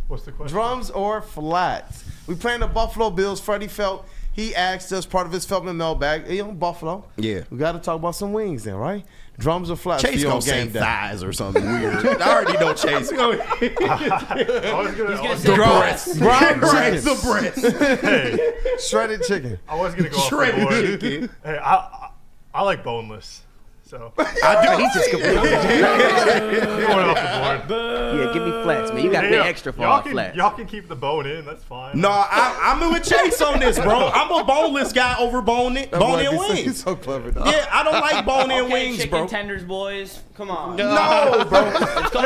What's the question? Drums or flats? We playing the Buffalo Bills. Freddie Felt. He asked us part of his Feldman Mailbag. Hey, on Buffalo. Yeah. We got to talk about some wings then, right? Drums or flats? Chase gonna say thighs or something weird. I already know Chase. He's gonna say breast. The breast. Hey, shredded chicken. I was gonna go off the Shredded board. chicken. Hey, I like boneless. So I do. He just completely. he went off the board. Yeah, give me flats, man. You got to pay extra for all flats. Y'all can keep the bone in. That's fine. No, I'm with Chase on this, bro. I'm a boneless guy over bone-in wings. He's so clever, dog. Yeah, I don't like bone-in wings, chicken bro. tenders, boys. Come on. No, bro.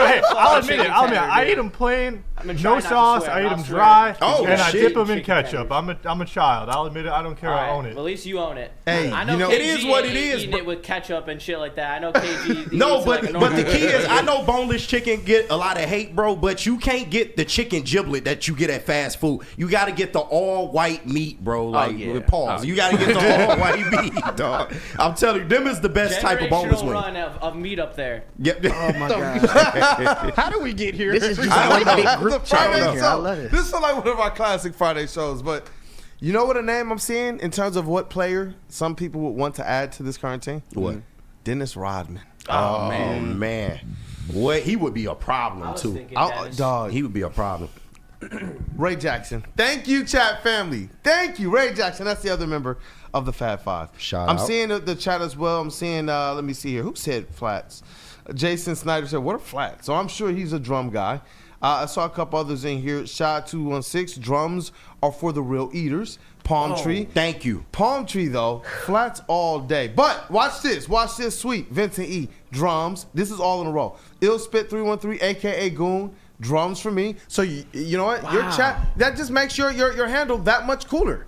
Hey, I'll admit it. I eat them plain, no sauce. I eat them dry, and I dip them in ketchup. I'm a child. I'll admit it. I don't care. I own it. At least you own it. Hey, I know you know, KG it is what it is, eating it with ketchup and shit like that. I know KG. No, eats but like a the normal key is, person. I know boneless chicken get a lot of hate, bro, but you can't get the chicken giblet that you get at fast food. You got to get the all white meat, bro. Like, with pause. You got to get the all white meat, dog. I'm telling you, them is the best type of boneless wing. Run of meat up there. Yep. Oh my God. How do we get here? This is just one big group chat Friday here. show. I love it. This is like one of our classic Friday shows, but you know what a name I'm seeing in terms of what player some people would want to add to this current team? What? Dennis Rodman. Oh, man. What? He would be a problem, too. Dog. He would be a problem. Ray Jackson. Thank you, chat family. Thank you, Ray Jackson. That's the other member of the Fab Five. Shout I'm out. seeing the chat as well. I'm seeing, let me see here. Who said flats? Jason Snyder said, what are flats? So I'm sure he's a drum guy. I saw a couple others in here. Shot 216. Drums are for the real eaters. Palm tree. Thank you. Palm tree, though. Flats all day. But watch this. Watch this. Sweet. Vincent E. Drums. This is all in a row. Ill Spit 313, a.k.a. Goon. Drums for me. So, you know what? Wow. Your chat, that just makes your handle that much cooler.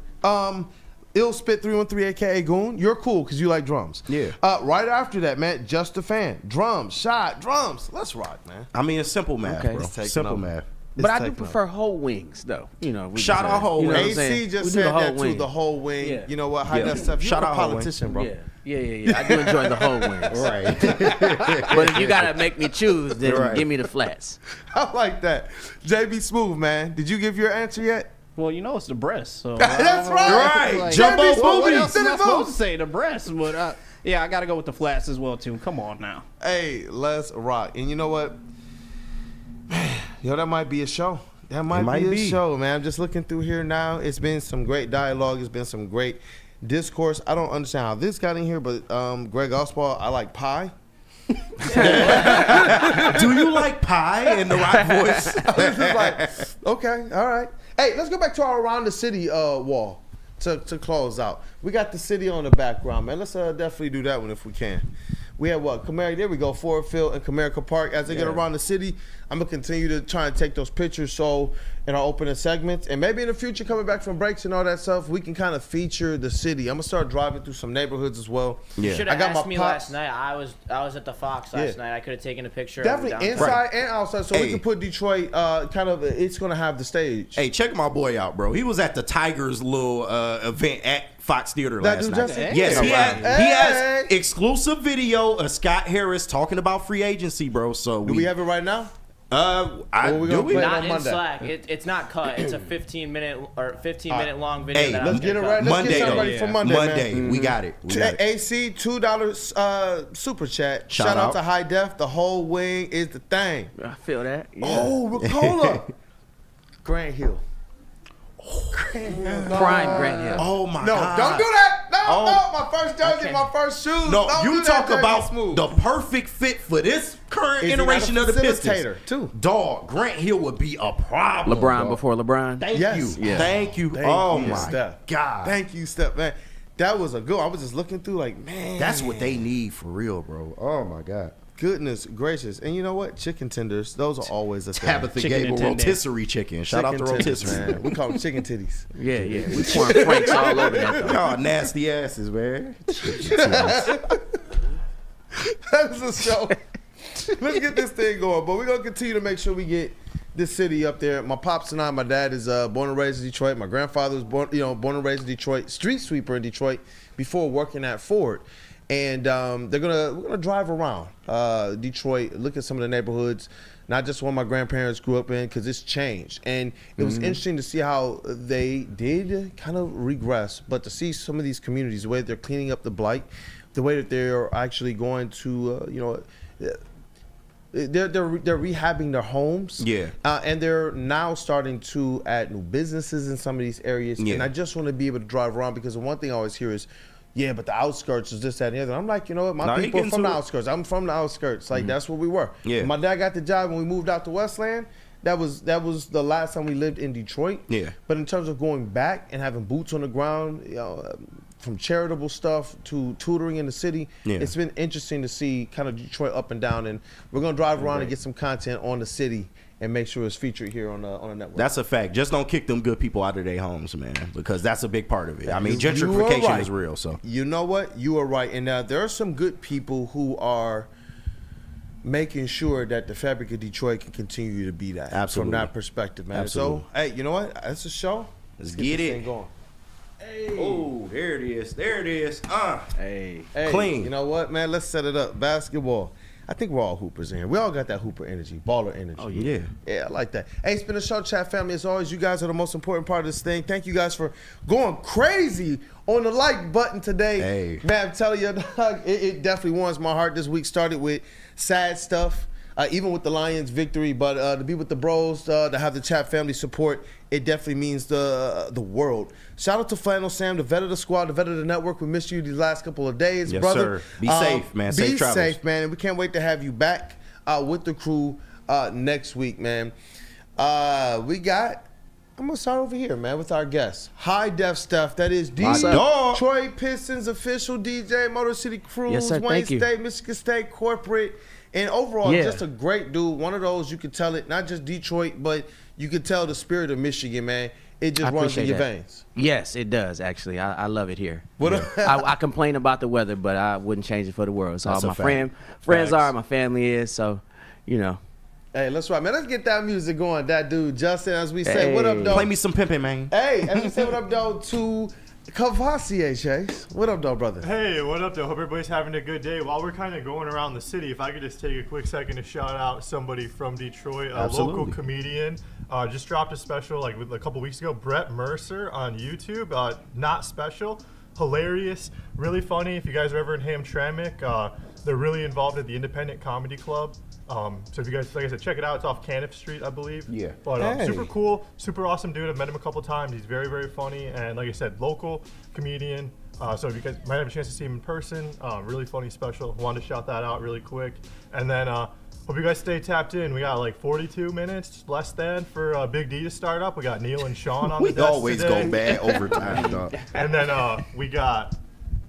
Ill Spit 313, a.k.a. Goon. You're cool because you like drums. Yeah. Right after that, man, Just a Fan. Drums. Shot. Drums. Let's rock, man. I mean, it's simple math, bro. Simple math. But I do prefer whole wings, though. You know, shout out whole wings. AC just said that too. The whole wing. Yeah. You know what? High that stuff. You're a politician, bro. Yeah. I do enjoy the whole wings. Right. But if you gotta make me choose, then give me the flats. I like that. JB Smooth, man. Did you give your answer yet? Well, you know it's the breast. So that's right. Like, Jumbo what else Boobies. am I supposed to say? The breast, but yeah, I gotta go with the flats as well too. Come on now. Hey, let's rock. And you know what? Yo, that might be a show. That might be a show, man. I'm just looking through here now. It's been some great dialogue. It's been some great discourse. I don't understand how this got in here, but Greg Oswald, I like pie. Do you like pie in the right voice? This is like, okay, all right. Hey, let's go back to our Around the City wall to close out. We got the city on the background, man. Let's definitely do that one if we can. We have what? Comerica, there we go. Ford Field and Comerica Park. As they get around the city, I'm going to continue to try and take those pictures so in our opening segments. And maybe in the future, coming back from breaks and all that stuff, we can kind of feature the city. I'm going to start driving through some neighborhoods as well. You should have asked me last night. I was at the Fox last night. I could have taken a picture. Definitely inside and outside so we can put Detroit it's going to have the stage. Hey, check my boy out, bro. He was at the Tigers' little event at Fox Theater last night. Yes, he has exclusive video of Scott Harris talking about free agency, bro. So do we have it right now? Do we? Not in Slack. It's not cut. It's a 15-minute long video. Hey, let's get it right. Let's get something ready for Monday, man. We got it. AC $2 super chat. Shout out to High Def. The whole wing is the thing. I feel that. Yeah. Oh, Ricola. Grant Hill. Prime Grant Hill. Oh my No, God. don't do that. No, my first jersey, my first shoes. No, don't you talk about smooth. the perfect fit for this current iteration of the Pistons. Too. Dog, Grant Hill would be a problem. LeBron before LeBron. Thank you. Yeah. Thank you. My God. Thank you, Steph, man. That was a good. I was just looking through like, man. That's what they need for real, bro. Oh my God. Goodness gracious. And you know what? Chicken tenders, those are always a thing. Tabitha Gable rotisserie chicken. Shout out to rotisserie. Man. We call them chicken titties. Yeah. We pouring Franks all over that, though. Y'all nasty asses, man. That's a show. Let's get this thing going. But we're going to continue to make sure we get this city up there. My pops and I, my dad is born and raised in Detroit. My grandfather was born and raised in Detroit, street sweeper in Detroit before working at Ford. And we're gonna drive around Detroit, look at some of the neighborhoods, not just one my grandparents grew up in, because it's changed. And it was interesting to see how they did kind of regress, but to see some of these communities, the way they're cleaning up the blight, the way that they're actually going to, they're rehabbing their homes. Yeah. And they're now starting to add new businesses in some of these areas. Yeah. And I just want to be able to drive around, because the one thing I always hear is, yeah, but the outskirts is this, that, and the other. I'm like, you know what? My people are from the outskirts. I'm from the outskirts. Like, that's where we were. Yeah. When my dad got the job when we moved out to Westland, that was the last time we lived in Detroit. Yeah. But in terms of going back and having boots on the ground, from charitable stuff to tutoring in the city, it's been interesting to see kind of Detroit up and down. And we're going to drive around and get some content on the city and make sure it's featured here on the network. That's a fact. Just don't kick them good people out of their homes, man, because that's a big part of it. I mean, gentrification is real. So you know what? You are right. And there are some good people who are making sure that the fabric of Detroit can continue to be that. Absolutely. From that perspective, man. Absolutely. So, hey, you know what? That's a show. Let's get it. Thing going. Hey. Oh, there it is. There it is. Hey. Clean. You know what, man? Let's set it up. Basketball. I think we're all hoopers in here. We all got that hooper energy, baller energy. Oh, yeah. Yeah, I like that. Hey, it's been a show, chat family. As always, you guys are the most important part of this thing. Thank you guys for going crazy on the like button today. Hey. Man, I'm telling you, dog, it definitely warms my heart. This week started with sad stuff, even with the Lions victory. But to be with the bros, to have the chat family support, it definitely means the world. Shout out to Flannel Sam, the vet of the squad, the vet of the network. We missed you these last couple of days, yes, brother. Sir. Be safe, man. Safe travels. Be safe, man. And we can't wait to have you back with the crew next week, man. I'm going to start over here, man, with our guest. High Def Steph. That is Detroit Pistons official DJ, Motor City Cruise, yes, sir. Wayne Thank State, Michigan State corporate. And overall, just a great dude. One of those, you could tell it, not just Detroit, but you could tell the spirit of Michigan, man. It just runs in your veins. Yes, it does, actually. I love it here. What I complain about the weather, but I wouldn't change it for the world. So all my friends are, my family is, so, you know. Hey, let's ride, man. Let's get that music going. That dude, Justin, as we say, what up, though? Play me some pimping, man. Hey, as we say, what up, though, to Cavassier, Chase. What up, though, brother? Hey, what up, though? Hope everybody's having a good day. While we're kind of going around the city, if I could just take a quick second to shout out somebody from Detroit, a local comedian. Just dropped a special like a couple weeks ago. Brett Mercer on YouTube. Not special. Hilarious. Really funny. If you guys are ever in Hamtramck, they're really involved at the Independent Comedy Club. So if you guys, like I said, check it out. It's off Caniff Street, I believe. Yeah. But super cool, super awesome dude. I've met him a couple times. He's very, very funny. And like I said, local comedian. So if you guys might have a chance to see him in person, really funny special. Wanted to shout that out really quick. And then hope you guys stay tapped in. We got like 42 minutes less than for Big D to start up. We got Neil and Sean on the desk We always today. go bad overtime, dog. And then we got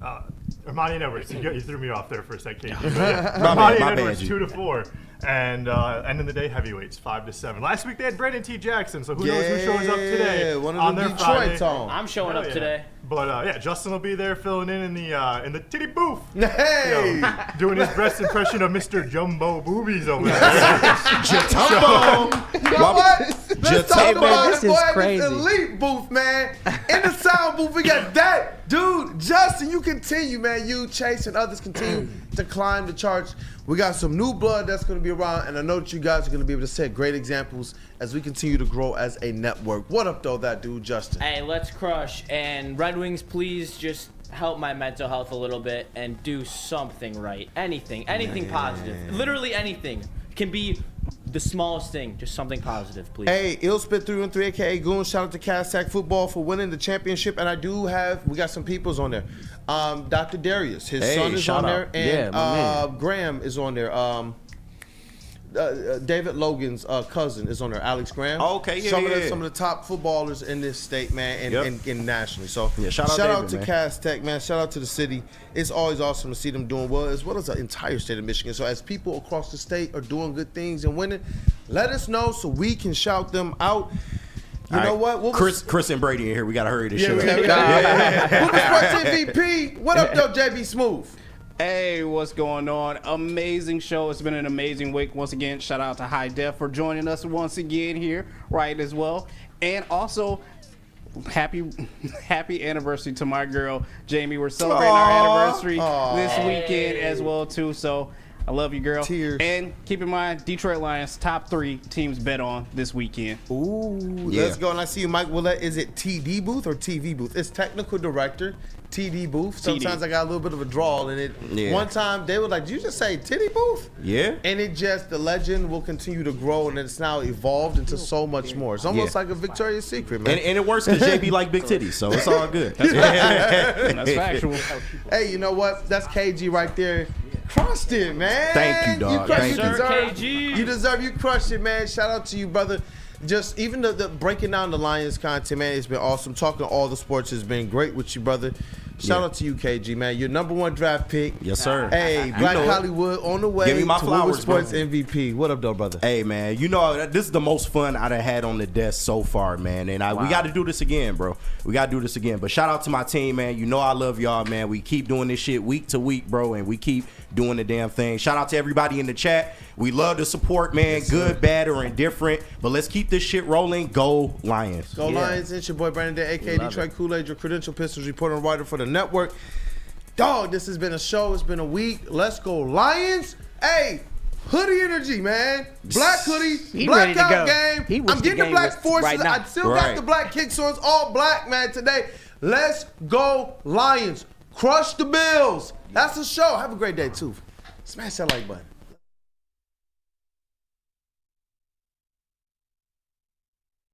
Ermanni and Edwards. You threw me off there for a second. Ermanni and Edwards 2 to 4. And end of the day heavyweights 5 to 7. Last week they had Brandon T. Jackson, so who knows who shows up today one of on the their Detroit Friday. I'm showing up today. But Justin will be there filling in the titty booth. Hey! Doing his best impression of Mr. Jumbo Boobies over there. Jatumbo! You know what? Let's talk about this it, boy. is crazy. This elite booth, man. In the sound booth, we got that dude. Justin, you continue, man. You, Chase, and others continue to climb the charts. We got some new blood that's going to be around, and I know that you guys are going to be able to set great examples as we continue to grow as a network. What up, though, that dude, Justin? Hey, let's crush. And Red Wings, please just help my mental health a little bit and do something right. Anything positive. Literally anything. It can be the smallest thing, just something positive, please. Hey, Illspit 313, aka Goon. Shout out to Castac Football for winning the championship, and we got some peoples on there. Dr. Darius, his son is on there, and Graham is on there. David Logan's cousin is on there, Alex Graham. Oh, okay, yeah, Some of the top footballers in this state, man, and nationally. So shout out to man. Cass Tech, man. Shout out to the city. It's always awesome to see them doing well as the entire state of Michigan. So as people across the state are doing good things and winning, let us know so we can shout them out. You know what? Chris and Brady in here. We got to hurry this shit. Sports MVP. What up, though, JB Smooth? Hey, what's going on? Amazing show. It's been an amazing week. Once again, shout out to High Def for joining us once again here, right, as well. And also, happy anniversary to my girl, Jamie. We're celebrating our anniversary this weekend as well, too. So I love you, girl. Tears. And keep in mind, Detroit Lions, top 3 teams bet on this weekend. Ooh, let's go. And I see you, Mike Willett. Is it TD booth or TV booth? It's technical director. TD booth. Sometimes I got a little bit of a drawl in it. Yeah. One time they were like, "Did you just say TD booth?" Yeah. And the legend will continue to grow, and it's now evolved into so much more. It's almost like a Victoria's Secret, man. And it works because JB like big titties, so it's all good. That's factual. Hey, you know what? That's KG right there. Crushed it, man. Thank you, dog. You deserve. You crushed it, man. Shout out to you, brother. Just even the breaking down the Lions content, man, it's been awesome. Talking all the sports has been great with you, brother. Shout out to you, KG, man. Your #1 draft pick. Yes, sir. Hey, Black Hollywood on the way. Give me my to flowers, Sports bro. MVP. What up, though, brother? Hey, man. You know, this is the most fun I've had on the desk so far, man. And we got to do this again, bro. We got to do this again. But shout out to my team, man. You know I love y'all, man. We keep doing this shit week to week, bro. And we keep doing the damn thing. Shout out to everybody in the chat. We love the support, man. Yes, good, bad, or indifferent. But let's keep this shit rolling. Go Lions. Go Lions. It's your boy Brandon, a.k.a. Detroit Kool-Aid, your credential Pistons reporter and writer for the network. Dog, this has been a show. It's been a week. Let's go Lions. Hey, hoodie energy, man. Black hoodie, blackout game. I'm getting the black forces. Right, I still got the black kicks on. It's all black, man, today. Let's go Lions. Crush the Bills. That's the show. Have a great day, too. Smash that like button.